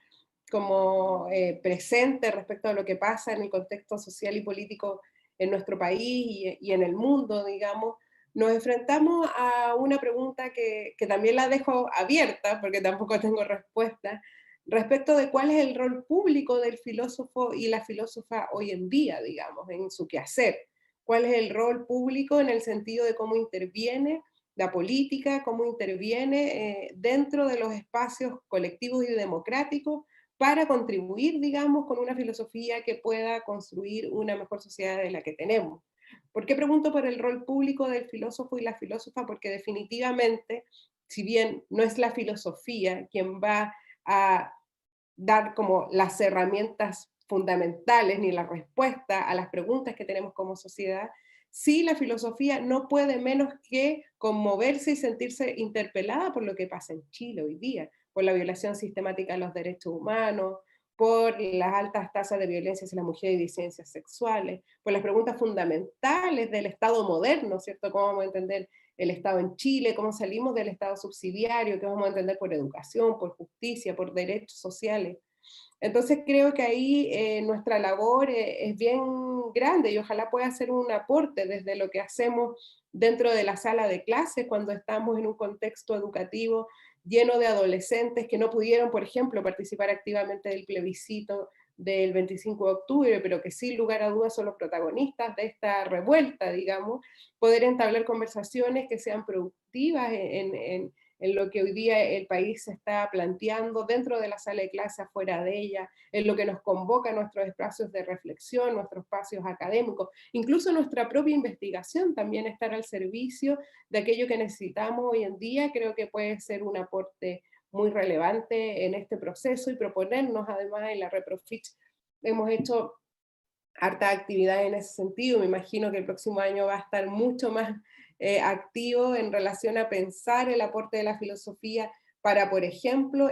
como presentes respecto a lo que pasa en el contexto social y político en nuestro país y en el mundo, digamos, nos enfrentamos a una pregunta que también la dejo abierta, porque tampoco tengo respuesta, respecto de cuál es el rol público del filósofo y la filósofa hoy en día, digamos, en su quehacer. ¿Cuál es el rol público en el sentido de cómo interviene la política, cómo interviene dentro de los espacios colectivos y democráticos para contribuir, digamos, con una filosofía que pueda construir una mejor sociedad de la que tenemos? ¿Por qué pregunto por el rol público del filósofo y la filósofa? Porque definitivamente, si bien no es la filosofía quien va a dar como las herramientas fundamentales ni la respuesta a las preguntas que tenemos como sociedad, sí la filosofía no puede menos que conmoverse y sentirse interpelada por lo que pasa en Chile hoy día, por la violación sistemática de los derechos humanos, por las altas tasas de violencia hacia la mujer y disidencias sexuales, por las preguntas fundamentales del Estado moderno, ¿cierto? ¿Cómo vamos a entender el Estado en Chile? ¿Cómo salimos del Estado subsidiario? ¿Qué vamos a entender por educación, por justicia, por derechos sociales? Entonces creo que ahí nuestra labor es bien grande y ojalá pueda hacer un aporte desde lo que hacemos dentro de la sala de clases cuando estamos en un contexto educativo lleno de adolescentes que no pudieron, por ejemplo, participar activamente del plebiscito del 25 de octubre, pero que sin lugar a dudas son los protagonistas de esta revuelta, digamos, poder entablar conversaciones que sean productivas en lo que hoy día el país se está planteando dentro de la sala de clase, afuera de ella, en lo que nos convoca a nuestros espacios de reflexión, nuestros espacios académicos, incluso nuestra propia investigación, también estar al servicio de aquello que necesitamos hoy en día, creo que puede ser un aporte muy relevante en este proceso y proponernos además en la Reprofit hemos hecho harta actividad en ese sentido. Me imagino que el próximo año va a estar mucho más activo en relación a pensar el aporte de la filosofía para, por ejemplo,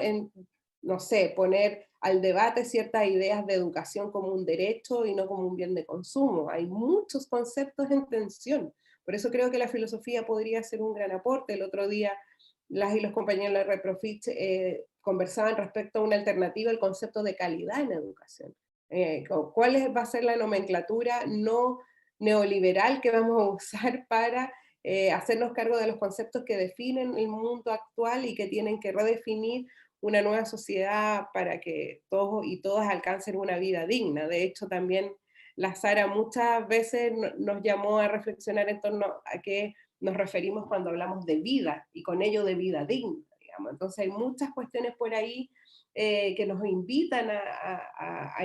no sé, poner al debate ciertas ideas de educación como un derecho y no como un bien de consumo. Hay muchos conceptos en tensión. Por eso creo que la filosofía podría ser un gran aporte. El otro día las y los compañeros de la Reprofit conversaban respecto a una alternativa al concepto de calidad en educación. ¿Cuál va a ser la nomenclatura no neoliberal que vamos a usar para hacernos cargo de los conceptos que definen el mundo actual y que tienen que redefinir una nueva sociedad para que todos y todas alcancen una vida digna? De hecho, también la Sara muchas veces nos llamó a reflexionar en torno a qué nos referimos cuando hablamos de vida, y con ello de vida digna, digamos. Entonces hay muchas cuestiones por ahí que nos invitan a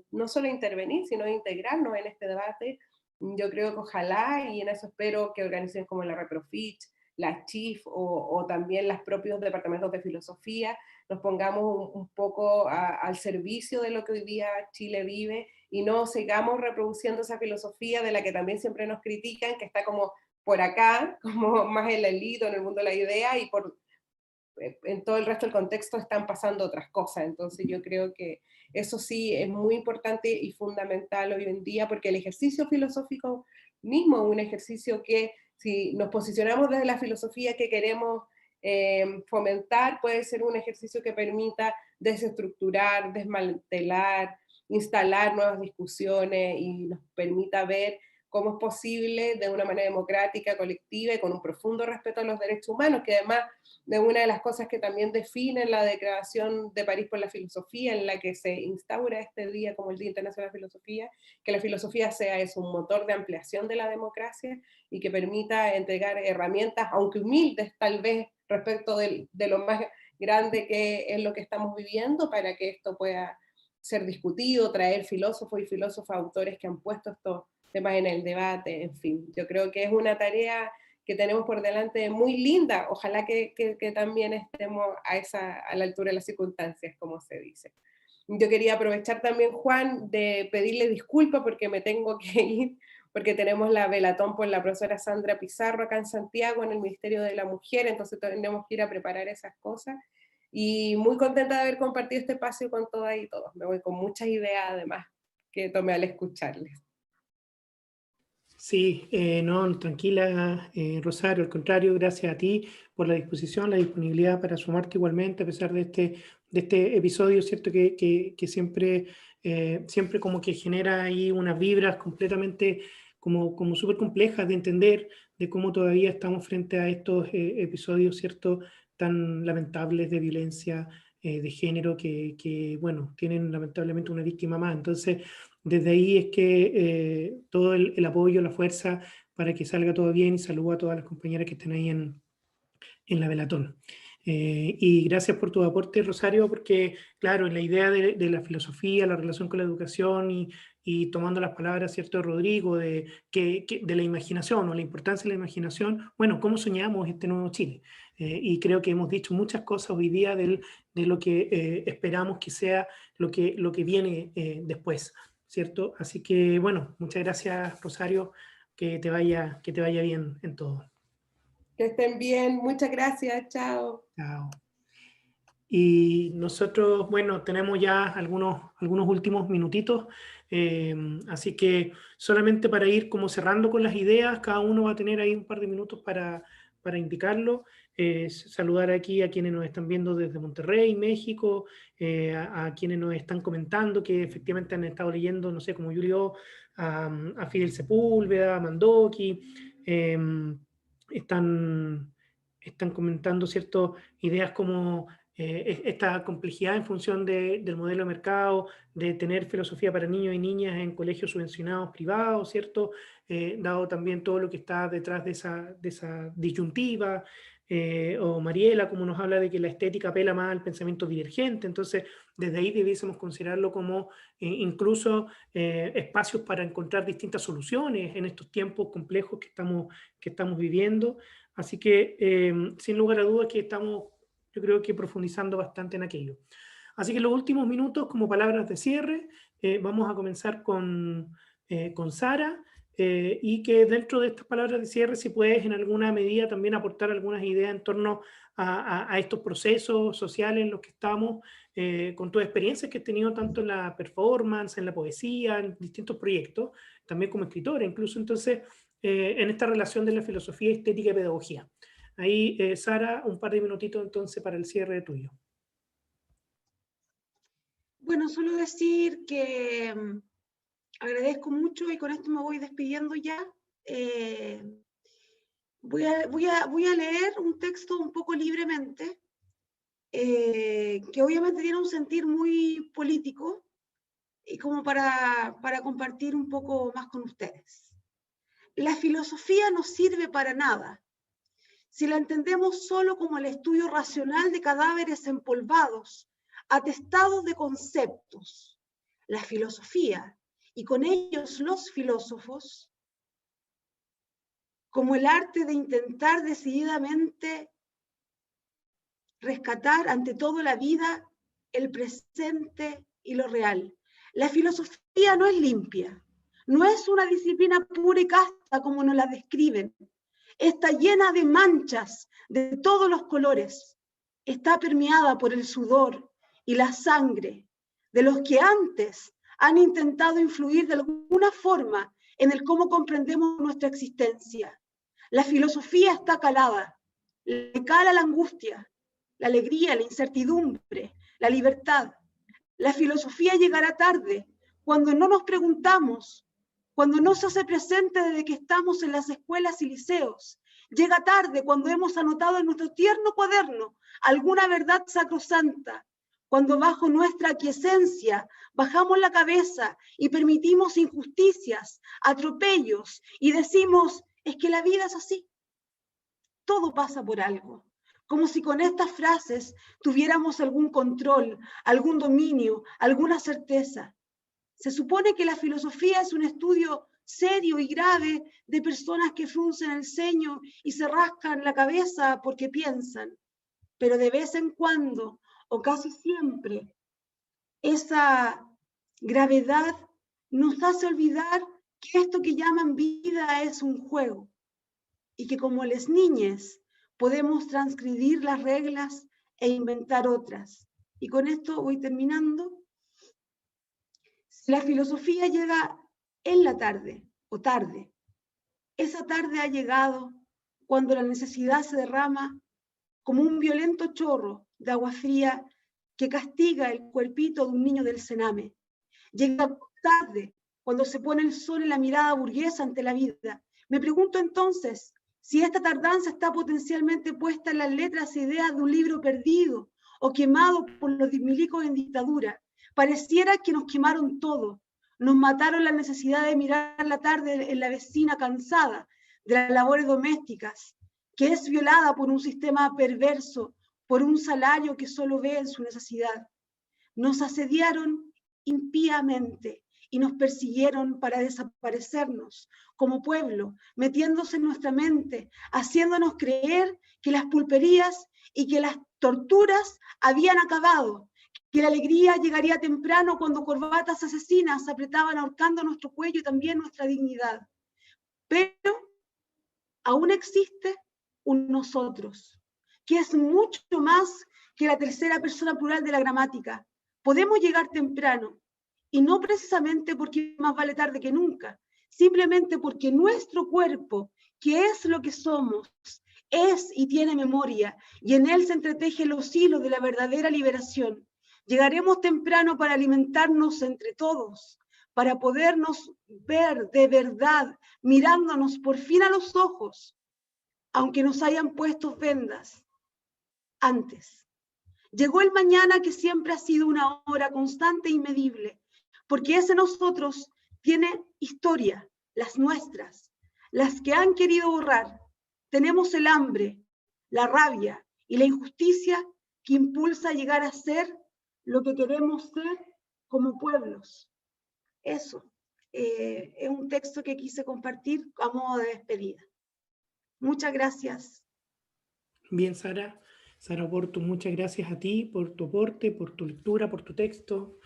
no solo a intervenir, sino a integrarnos en este debate. Yo creo que ojalá, y en eso espero que organizaciones como la Reprofit, la CHIF o también los propios departamentos de filosofía, nos pongamos un poco al servicio de lo que hoy día Chile vive y no sigamos reproduciendo esa filosofía de la que también siempre nos critican, que está como por acá, como más en la élite, en el mundo de la idea, y en todo el resto del contexto están pasando otras cosas. Entonces yo creo que eso sí es muy importante y fundamental hoy en día, porque el ejercicio filosófico mismo es un ejercicio que, si nos posicionamos desde la filosofía que queremos fomentar, puede ser un ejercicio que permita desestructurar, desmantelar, instalar nuevas discusiones y nos permita ver cómo es posible de una manera democrática, colectiva y con un profundo respeto a los derechos humanos, que además de una de las cosas que también define la Declaración de París por la Filosofía, en la que se instaura este día como el Día Internacional de la Filosofía, que la filosofía sea eso, un motor de ampliación de la democracia y que permita entregar herramientas, aunque humildes tal vez, respecto de lo más grande que es lo que estamos viviendo, para que esto pueda ser discutido, traer filósofos y filósofas, autores que han puesto estos temas en el debate, en fin. Yo creo que es una tarea que tenemos por delante muy linda. Ojalá que también estemos a la altura de las circunstancias, como se dice. Yo quería aprovechar también, Juan, de pedirle disculpas porque me tengo que ir, porque tenemos la velatón por la profesora Sandra Pizarro acá en Santiago, en el Ministerio de la Mujer, entonces tenemos que ir a preparar esas cosas. Y muy contenta de haber compartido este espacio con todas y todos. Me voy con muchas ideas, además, que tomé al escucharles. Sí, no, tranquila, Rosario, al contrario, gracias a ti por la disposición, la disponibilidad para sumarte igualmente, a pesar de este episodio, ¿cierto? Que siempre, siempre como que genera ahí unas vibras completamente como súper complejas de entender, de cómo todavía estamos frente a estos episodios, ¿cierto? Tan lamentables de violencia de género que, bueno, tienen lamentablemente una víctima más. Entonces, desde ahí es que todo el apoyo, la fuerza para que salga todo bien, y saludo a todas las compañeras que estén ahí en la velatón. Y gracias por tu aporte, Rosario, porque claro, en la idea de la filosofía, la relación con la educación y tomando las palabras, ¿cierto?, de Rodrigo, de la imaginación o la importancia de la imaginación, bueno, ¿cómo soñamos este nuevo Chile? Y creo que hemos dicho muchas cosas hoy día de lo que esperamos que sea lo que viene después, ¿cierto? Así que, bueno, muchas gracias, Rosario, que te vaya bien en todo. Que estén bien, muchas gracias, chao. Chao. Y nosotros, bueno, tenemos ya algunos últimos minutitos, así que solamente para ir como cerrando con las ideas, cada uno va a tener ahí un par de minutos para indicarlo. Saludar aquí a quienes nos están viendo desde Monterrey, México, a quienes nos están comentando que efectivamente han estado leyendo, no sé, como Julio, a Fidel Sepúlveda, a Mandoki, están comentando ciertas ideas como esta complejidad en función del modelo de mercado, de tener filosofía para niños y niñas en colegios subvencionados privados, ¿cierto? Dado también todo lo que está detrás de esa disyuntiva, o Mariela, como nos habla de que la estética apela más al pensamiento divergente, entonces desde ahí debiésemos considerarlo como incluso espacios para encontrar distintas soluciones en estos tiempos complejos que estamos viviendo. Así que, sin lugar a dudas, que estamos, yo creo que profundizando bastante en aquello. Así que en los últimos minutos, como palabras de cierre, vamos a comenzar con Sara, y que dentro de estas palabras de cierre, si puedes en alguna medida también aportar algunas ideas en torno a estos procesos sociales en los que estamos, con tus experiencias que has tenido tanto en la performance, en la poesía, en distintos proyectos, también como escritora incluso. Entonces, en esta relación de la filosofía, estética y pedagogía. Ahí, Sara, un par de minutitos entonces para el cierre tuyo. Bueno, solo decir que agradezco mucho y con esto me voy despidiendo ya. Voy a leer un texto un poco libremente, que obviamente tiene un sentir muy político y como para compartir un poco más con ustedes. La filosofía no sirve para nada si la entendemos solo como el estudio racional de cadáveres empolvados, atestados de conceptos. La filosofía, y con ellos los filósofos, como el arte de intentar decididamente rescatar ante todo la vida, el presente y lo real. La filosofía no es limpia, no es una disciplina pura y casta como nos la describen. Está llena de manchas de todos los colores. Está permeada por el sudor y la sangre de los que antes han intentado influir de alguna forma en el cómo comprendemos nuestra existencia. La filosofía está calada, le cala la angustia, la alegría, la incertidumbre, la libertad. La filosofía llegará tarde, cuando no nos preguntamos cuando no se hace presente desde que estamos en las escuelas y liceos. Llega tarde cuando hemos anotado en nuestro tierno cuaderno alguna verdad sacrosanta, cuando bajo nuestra aquiescencia bajamos la cabeza y permitimos injusticias, atropellos y decimos, es que la vida es así. Todo pasa por algo. Como si con estas frases tuviéramos algún control, algún dominio, alguna certeza. Se supone que la filosofía es un estudio serio y grave de personas que fruncen el ceño y se rascan la cabeza porque piensan. Pero de vez en cuando, o casi siempre, esa gravedad nos hace olvidar que esto que llaman vida es un juego y que como las niñas podemos transgredir las reglas e inventar otras. Y con esto voy terminando. Si la filosofía llega en la tarde o tarde, esa tarde ha llegado cuando la necesidad se derrama como un violento chorro de agua fría que castiga el cuerpito de un niño del cename. Llega tarde cuando se pone el sol en la mirada burguesa ante la vida. Me pregunto entonces si esta tardanza está potencialmente puesta en las letras e ideas de un libro perdido o quemado por los milicos en dictadura. Pareciera que nos quemaron todo. Nos mataron la necesidad de mirar la tarde en la vecina cansada de las labores domésticas, que es violada por un sistema perverso, por un salario que solo ve en su necesidad. Nos asediaron impíamente y nos persiguieron para desaparecernos como pueblo, metiéndose en nuestra mente, haciéndonos creer que las pulperías y que las torturas habían acabado, que la alegría llegaría temprano cuando corbatas asesinas apretaban ahorcando nuestro cuello y también nuestra dignidad. Pero aún existe un nosotros, que es mucho más que la tercera persona plural de la gramática. Podemos llegar temprano, y no precisamente porque más vale tarde que nunca, simplemente porque nuestro cuerpo, que es lo que somos, es y tiene memoria, y en él se entretejen los hilos de la verdadera liberación. Llegaremos temprano para alimentarnos entre todos, para podernos ver de verdad, mirándonos por fin a los ojos, aunque nos hayan puesto vendas antes. Llegó el mañana que siempre ha sido una hora constante e inmedible, porque ese nosotros tiene historia, las nuestras, las que han querido borrar. Tenemos el hambre, la rabia y la injusticia que impulsa a llegar a ser lo que queremos ser como pueblos. Eso es un texto que quise compartir a modo de despedida. Muchas gracias. Bien, Sara. Sara Oporto, muchas gracias a ti por tu aporte, por tu lectura, por tu texto,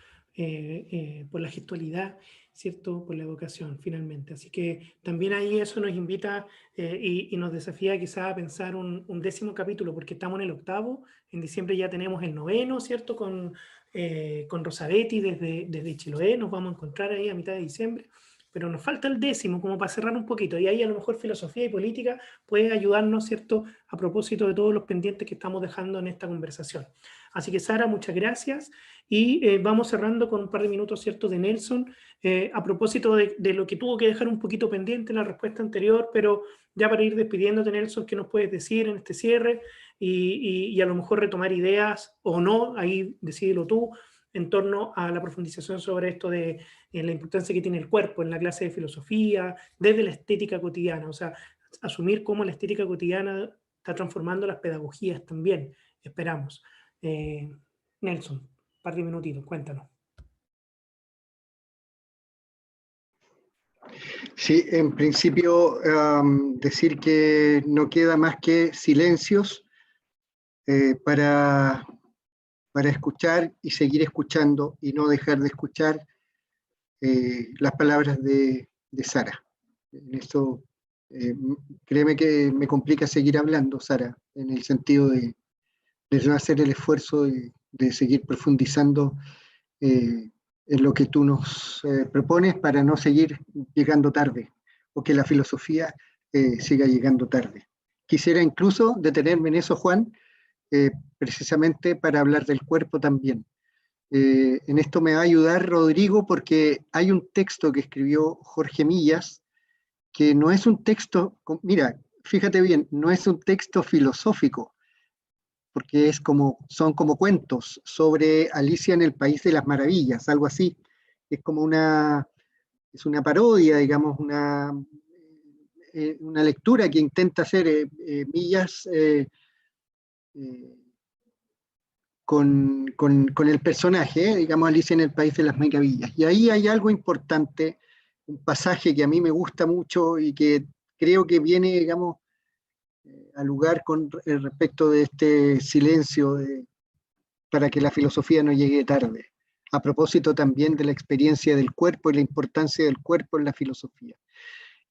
por la gestualidad, ¿cierto? Por la evocación, finalmente. Así que también ahí eso nos invita y nos desafía quizá a pensar un 10º capítulo, porque estamos en el 8º, en diciembre ya tenemos el 9º, ¿cierto? Con Rosabetti desde Chiloé, nos vamos a encontrar ahí a mitad de diciembre, pero nos falta el 10º como para cerrar un poquito, y ahí a lo mejor filosofía y política puede ayudarnos, ¿cierto? A propósito de todos los pendientes que estamos dejando en esta conversación. Así que Sara, muchas gracias, y vamos cerrando con un par de minutos, ¿cierto? De Nelson, a propósito de lo que tuvo que dejar un poquito pendiente en la respuesta anterior, pero ya para ir despidiéndote, Nelson, ¿qué nos puedes decir en este cierre? Y a lo mejor retomar ideas o no, ahí decídelo tú, en torno a la profundización sobre esto de la importancia que tiene el cuerpo en la clase de filosofía, desde la estética cotidiana, o sea, asumir cómo la estética cotidiana está transformando las pedagogías también, esperamos. Nelson, un par de minutitos, cuéntanos. Sí, en principio decir que no queda más que silencios para escuchar y seguir escuchando y no dejar de escuchar las palabras de Sara. En eso, créeme que me complica seguir hablando, Sara, en el sentido de no hacer el esfuerzo de seguir profundizando en lo que tú nos propones para no seguir llegando tarde, o que la filosofía siga llegando tarde. Quisiera incluso detenerme en eso, Juan, precisamente para hablar del cuerpo también. En esto me va a ayudar Rodrigo, porque hay un texto que escribió Jorge Millas, que no es un texto, mira, fíjate bien, no es un texto filosófico, porque son como cuentos sobre Alicia en el País de las Maravillas, algo así. Es como es una parodia, digamos, una lectura que intenta hacer Millas con el personaje, digamos, Alicia en el País de las Maravillas. Y ahí hay algo importante, un pasaje que a mí me gusta mucho y que creo que viene, digamos, al lugar con respecto de este silencio para que la filosofía no llegue tarde. A propósito también de la experiencia del cuerpo y la importancia del cuerpo en la filosofía.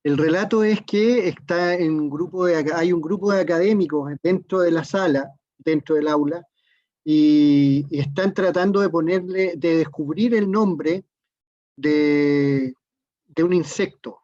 El relato es que hay un grupo de académicos dentro de la sala, dentro del aula, y están tratando de descubrir el nombre de un insecto.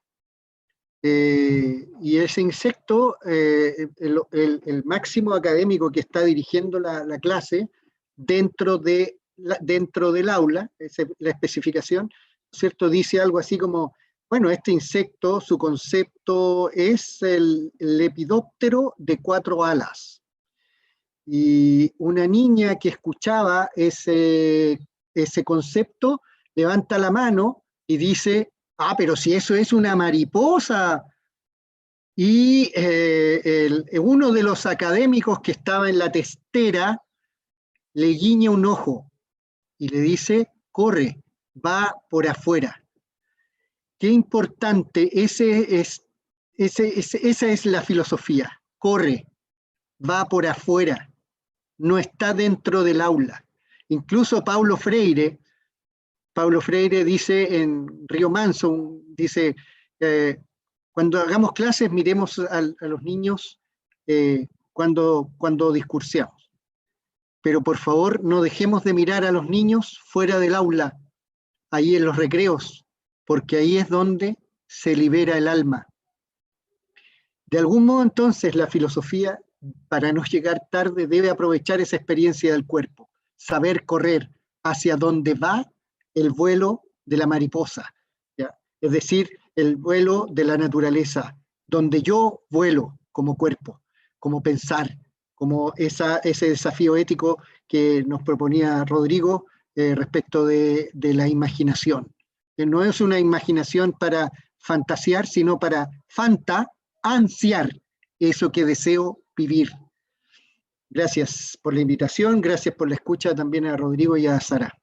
Y ese insecto, el máximo académico que está dirigiendo la clase, dentro del aula, la especificación, ¿cierto? Dice algo así como, bueno, este insecto, su concepto es el lepidóptero de 4 alas. Y una niña que escuchaba ese concepto levanta la mano y dice, ah, pero si eso es una mariposa. Y uno de los académicos que estaba en la testera le guiña un ojo y le dice, corre, va por afuera. Qué importante, esa es la filosofía, corre, va por afuera, no está dentro del aula. Incluso Paulo Freire dice en Río Manso, dice, cuando hagamos clases miremos a los niños cuando discurseamos. Pero por favor no dejemos de mirar a los niños fuera del aula, ahí en los recreos, porque ahí es donde se libera el alma. De algún modo entonces la filosofía, para no llegar tarde, debe aprovechar esa experiencia del cuerpo, saber correr hacia donde va el vuelo de la mariposa, ¿ya? Es decir, el vuelo de la naturaleza, donde yo vuelo como cuerpo, como pensar, como ese desafío ético que nos proponía Rodrigo respecto de la imaginación. No es una imaginación para fantasear, sino para ansiar eso que deseo vivir. Gracias por la invitación, gracias por la escucha también a Rodrigo y a Sara.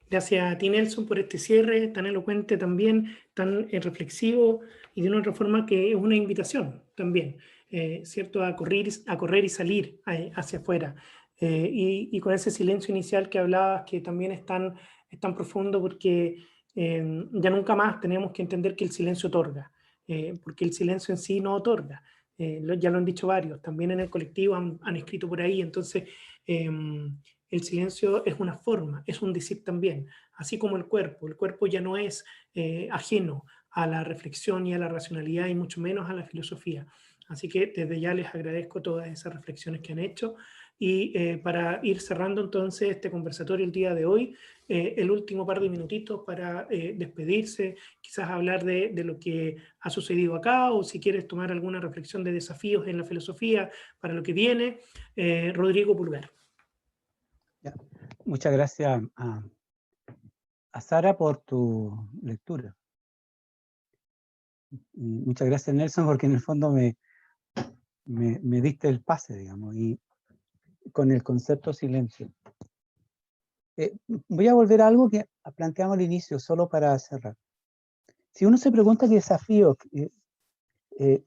Gracias a ti, Nelson, por este cierre tan elocuente también, tan reflexivo y de una otra forma que es una invitación también, ¿cierto? A correr y salir hacia afuera. Y con ese silencio inicial que hablabas, que también es tan profundo porque ya nunca más tenemos que entender que el silencio otorga, porque el silencio en sí no otorga. Ya lo han dicho varios, también en el colectivo han escrito por ahí, entonces el silencio es una forma, es un decir también, así como el cuerpo ya no es ajeno a la reflexión y a la racionalidad y mucho menos a la filosofía. Así que desde ya les agradezco todas esas reflexiones que han hecho y para ir cerrando entonces este conversatorio el día de hoy, el último par de minutitos para despedirse, quizás hablar de lo que ha sucedido acá o si quieres tomar alguna reflexión de desafíos en la filosofía para lo que viene. Rodrigo Pulgar. Ya. Muchas gracias a Sara por tu lectura. Y muchas gracias, Nelson, porque en el fondo me diste el pase, digamos, y con el concepto silencio. Voy a volver a algo que planteamos al inicio, solo para cerrar. Si uno se pregunta qué desafíos tiene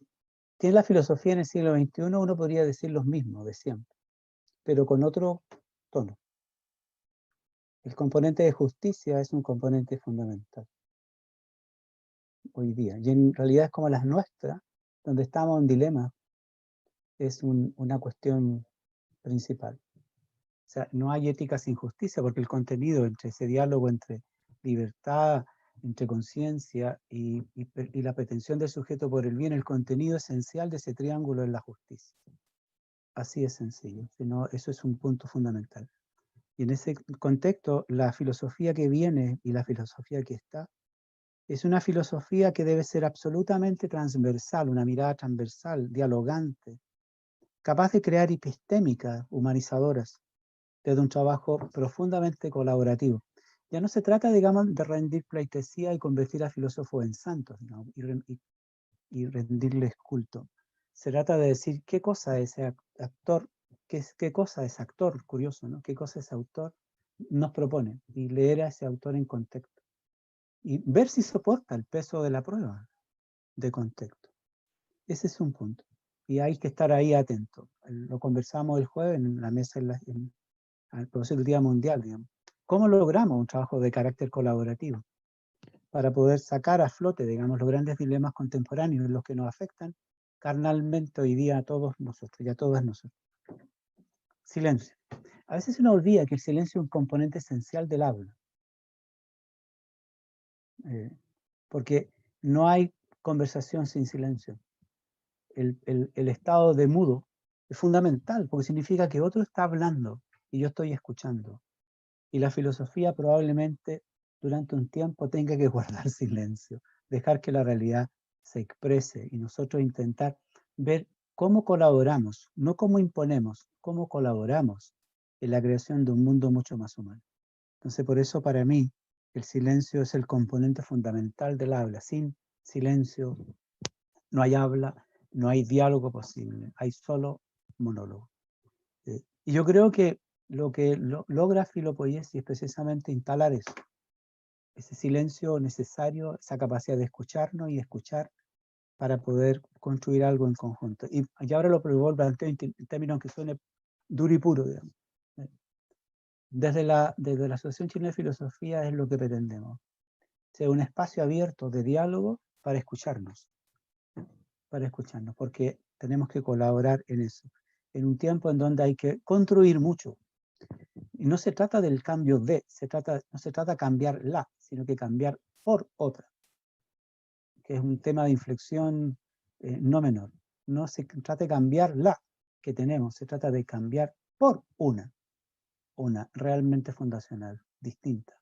la filosofía en el siglo XXI, uno podría decir los mismos de siempre, pero con otro tono. El componente de justicia es un componente fundamental hoy día, y en realidad es como las nuestras, donde estamos en dilema, es una cuestión principal. O sea, no hay ética sin justicia, porque el contenido entre ese diálogo entre libertad, entre conciencia y la pretensión del sujeto por el bien, el contenido esencial de ese triángulo es la justicia. Así es sencillo, sino eso es un punto fundamental. Y en ese contexto, la filosofía que viene y la filosofía que está, es una filosofía que debe ser absolutamente transversal, una mirada transversal, dialogante, capaz de crear epistémicas humanizadoras, desde un trabajo profundamente colaborativo. Ya no se trata, digamos, de rendir pleitesía y convertir a filósofos en santos, digamos, y rendirles culto. Se trata de decir qué cosa es actor, qué cosa es actor, curioso, ¿no? Qué cosa es autor, nos propone, y leer a ese autor en contexto. Y ver si soporta el peso de la prueba de contexto. Ese es un punto. Y hay que estar ahí atento. Lo conversamos el jueves en la mesa, al propósito del Día Mundial, digamos. ¿Cómo logramos un trabajo de carácter colaborativo? Para poder sacar a flote, digamos, los grandes dilemas contemporáneos, los que nos afectan carnalmente hoy día a todos nosotros y a todas nosotros. Silencio. A veces se nos olvida que el silencio es un componente esencial del habla. Porque no hay conversación sin silencio. El estado de mudo es fundamental, porque significa que otro está hablando y yo estoy escuchando. Y la filosofía probablemente durante un tiempo tenga que guardar silencio, dejar que la realidad se exprese y nosotros intentar ver cómo colaboramos, no cómo imponemos, cómo colaboramos en la creación de un mundo mucho más humano. Entonces, por eso para mí el silencio es el componente fundamental del habla. Sin silencio no hay habla, no hay diálogo posible, hay solo monólogo. Y yo creo que lo que logra Filopoiesis es precisamente instalar eso, ese silencio necesario, esa capacidad de escucharnos y escuchar para poder construir algo en conjunto. Y ahora lo planteo en términos que suene duro y puro, digamos. Desde la Asociación Chilena de Filosofía es lo que pretendemos, ser un espacio abierto de diálogo para escucharnos, porque tenemos que colaborar en eso, en un tiempo en donde hay que construir mucho. Y no se trata del cambio de, no se trata de cambiar la, sino que cambiar por otra, que es un tema de inflexión no menor. No se trata de cambiar la que tenemos, se trata de cambiar por una realmente fundacional, distinta,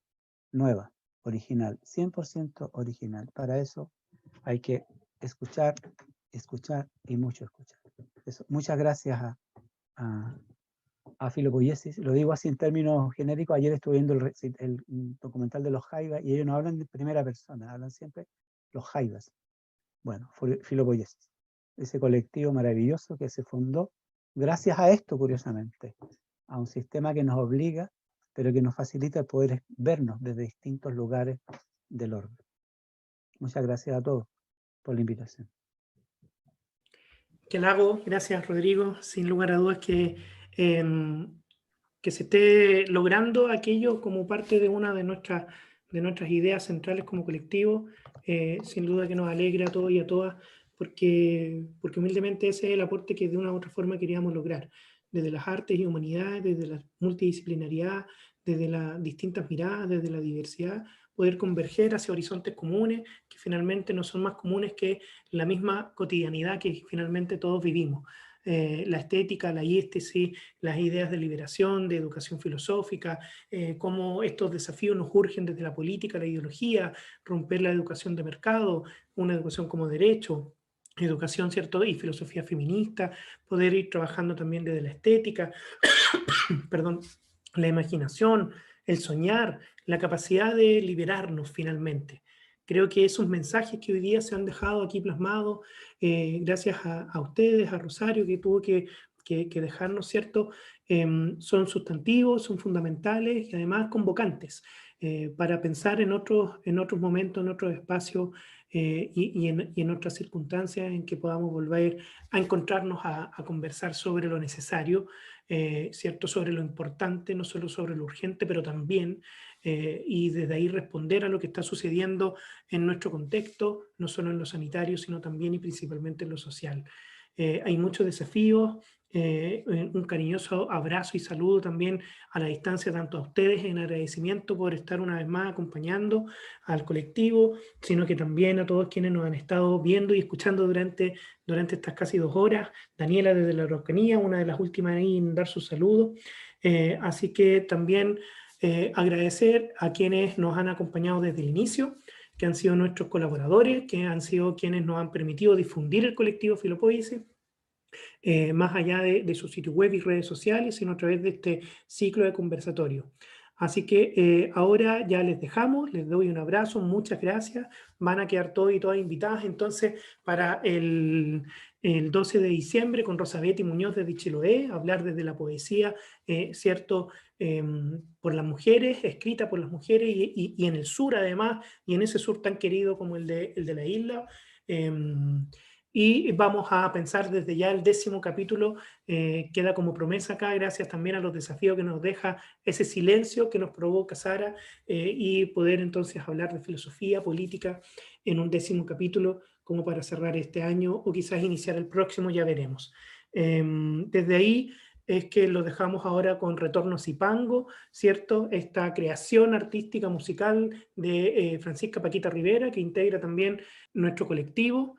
nueva, original, 100% original. Para eso hay que escuchar y mucho escuchar. Eso. Muchas gracias a Filopoiesis, lo digo así en términos genéricos. Ayer estuve viendo el documental de los Jaivas y ellos no hablan de primera persona, hablan siempre los Jaivas. Bueno, Filopoiesis, ese colectivo maravilloso que se fundó gracias a esto, curiosamente, a un sistema que nos obliga, pero que nos facilita el poder vernos desde distintos lugares del orden. Muchas gracias a todos por la invitación. Que halago, gracias Rodrigo, sin lugar a dudas que se esté logrando aquello como parte de una de nuestras ideas centrales como colectivo, sin duda que nos alegra a todos y a todas, porque humildemente ese es el aporte que de una u otra forma queríamos lograr, desde las artes y humanidades, desde la multidisciplinaridad, desde las distintas miradas, desde la diversidad, poder converger hacia horizontes comunes, que finalmente no son más comunes que la misma cotidianidad que finalmente todos vivimos. La estética, la íestesis, las ideas de liberación, de educación filosófica, cómo estos desafíos nos urgen desde la política, la ideología, romper la educación de mercado, una educación como derecho, educación, ¿cierto? Y filosofía feminista, poder ir trabajando también desde la estética, perdón, la imaginación, el soñar, la capacidad de liberarnos finalmente. Creo que esos mensajes que hoy día se han dejado aquí plasmados, gracias a ustedes, a Rosario, que tuvo que dejarnos, ¿cierto? Son sustantivos, son fundamentales y además convocantes para pensar en otros momentos, en otros espacios y en otras circunstancias en que podamos volver a encontrarnos a conversar sobre lo necesario, ¿cierto? Sobre lo importante, no solo sobre lo urgente, pero también, y desde ahí responder a lo que está sucediendo en nuestro contexto, no solo en lo sanitario, sino también y principalmente en lo social. Hay muchos desafíos, Un cariñoso abrazo y saludo también a la distancia, tanto a ustedes en agradecimiento por estar una vez más acompañando al colectivo, sino que también a todos quienes nos han estado viendo y escuchando durante estas casi 2 horas. Daniela desde la Araucanía, una de las últimas en dar su saludo. Así que también agradecer a quienes nos han acompañado desde el inicio, que han sido nuestros colaboradores, que han sido quienes nos han permitido difundir el colectivo Filopoiesis, más allá de su sitio web y redes sociales, sino a través de este ciclo de conversatorio. Así que ahora ya les dejamos, les doy un abrazo, muchas gracias. Van a quedar todos y todas invitadas entonces para el 12 de diciembre con Rosabeth Muñoz desde Chiloé, hablar desde la poesía, ¿cierto? Por las mujeres, escrita por las mujeres y en el sur además, y en ese sur tan querido como el de la isla. Y vamos a pensar desde ya el 10º capítulo, queda como promesa acá, gracias también a los desafíos que nos deja ese silencio que nos provoca Sara, y poder entonces hablar de filosofía, política en un 10º capítulo, como para cerrar este año o quizás iniciar el próximo, ya veremos. Desde ahí es que lo dejamos ahora con Retorno Zipango, ¿cierto? Esta creación artística musical de Francisca Paquita Rivera, que integra también nuestro colectivo.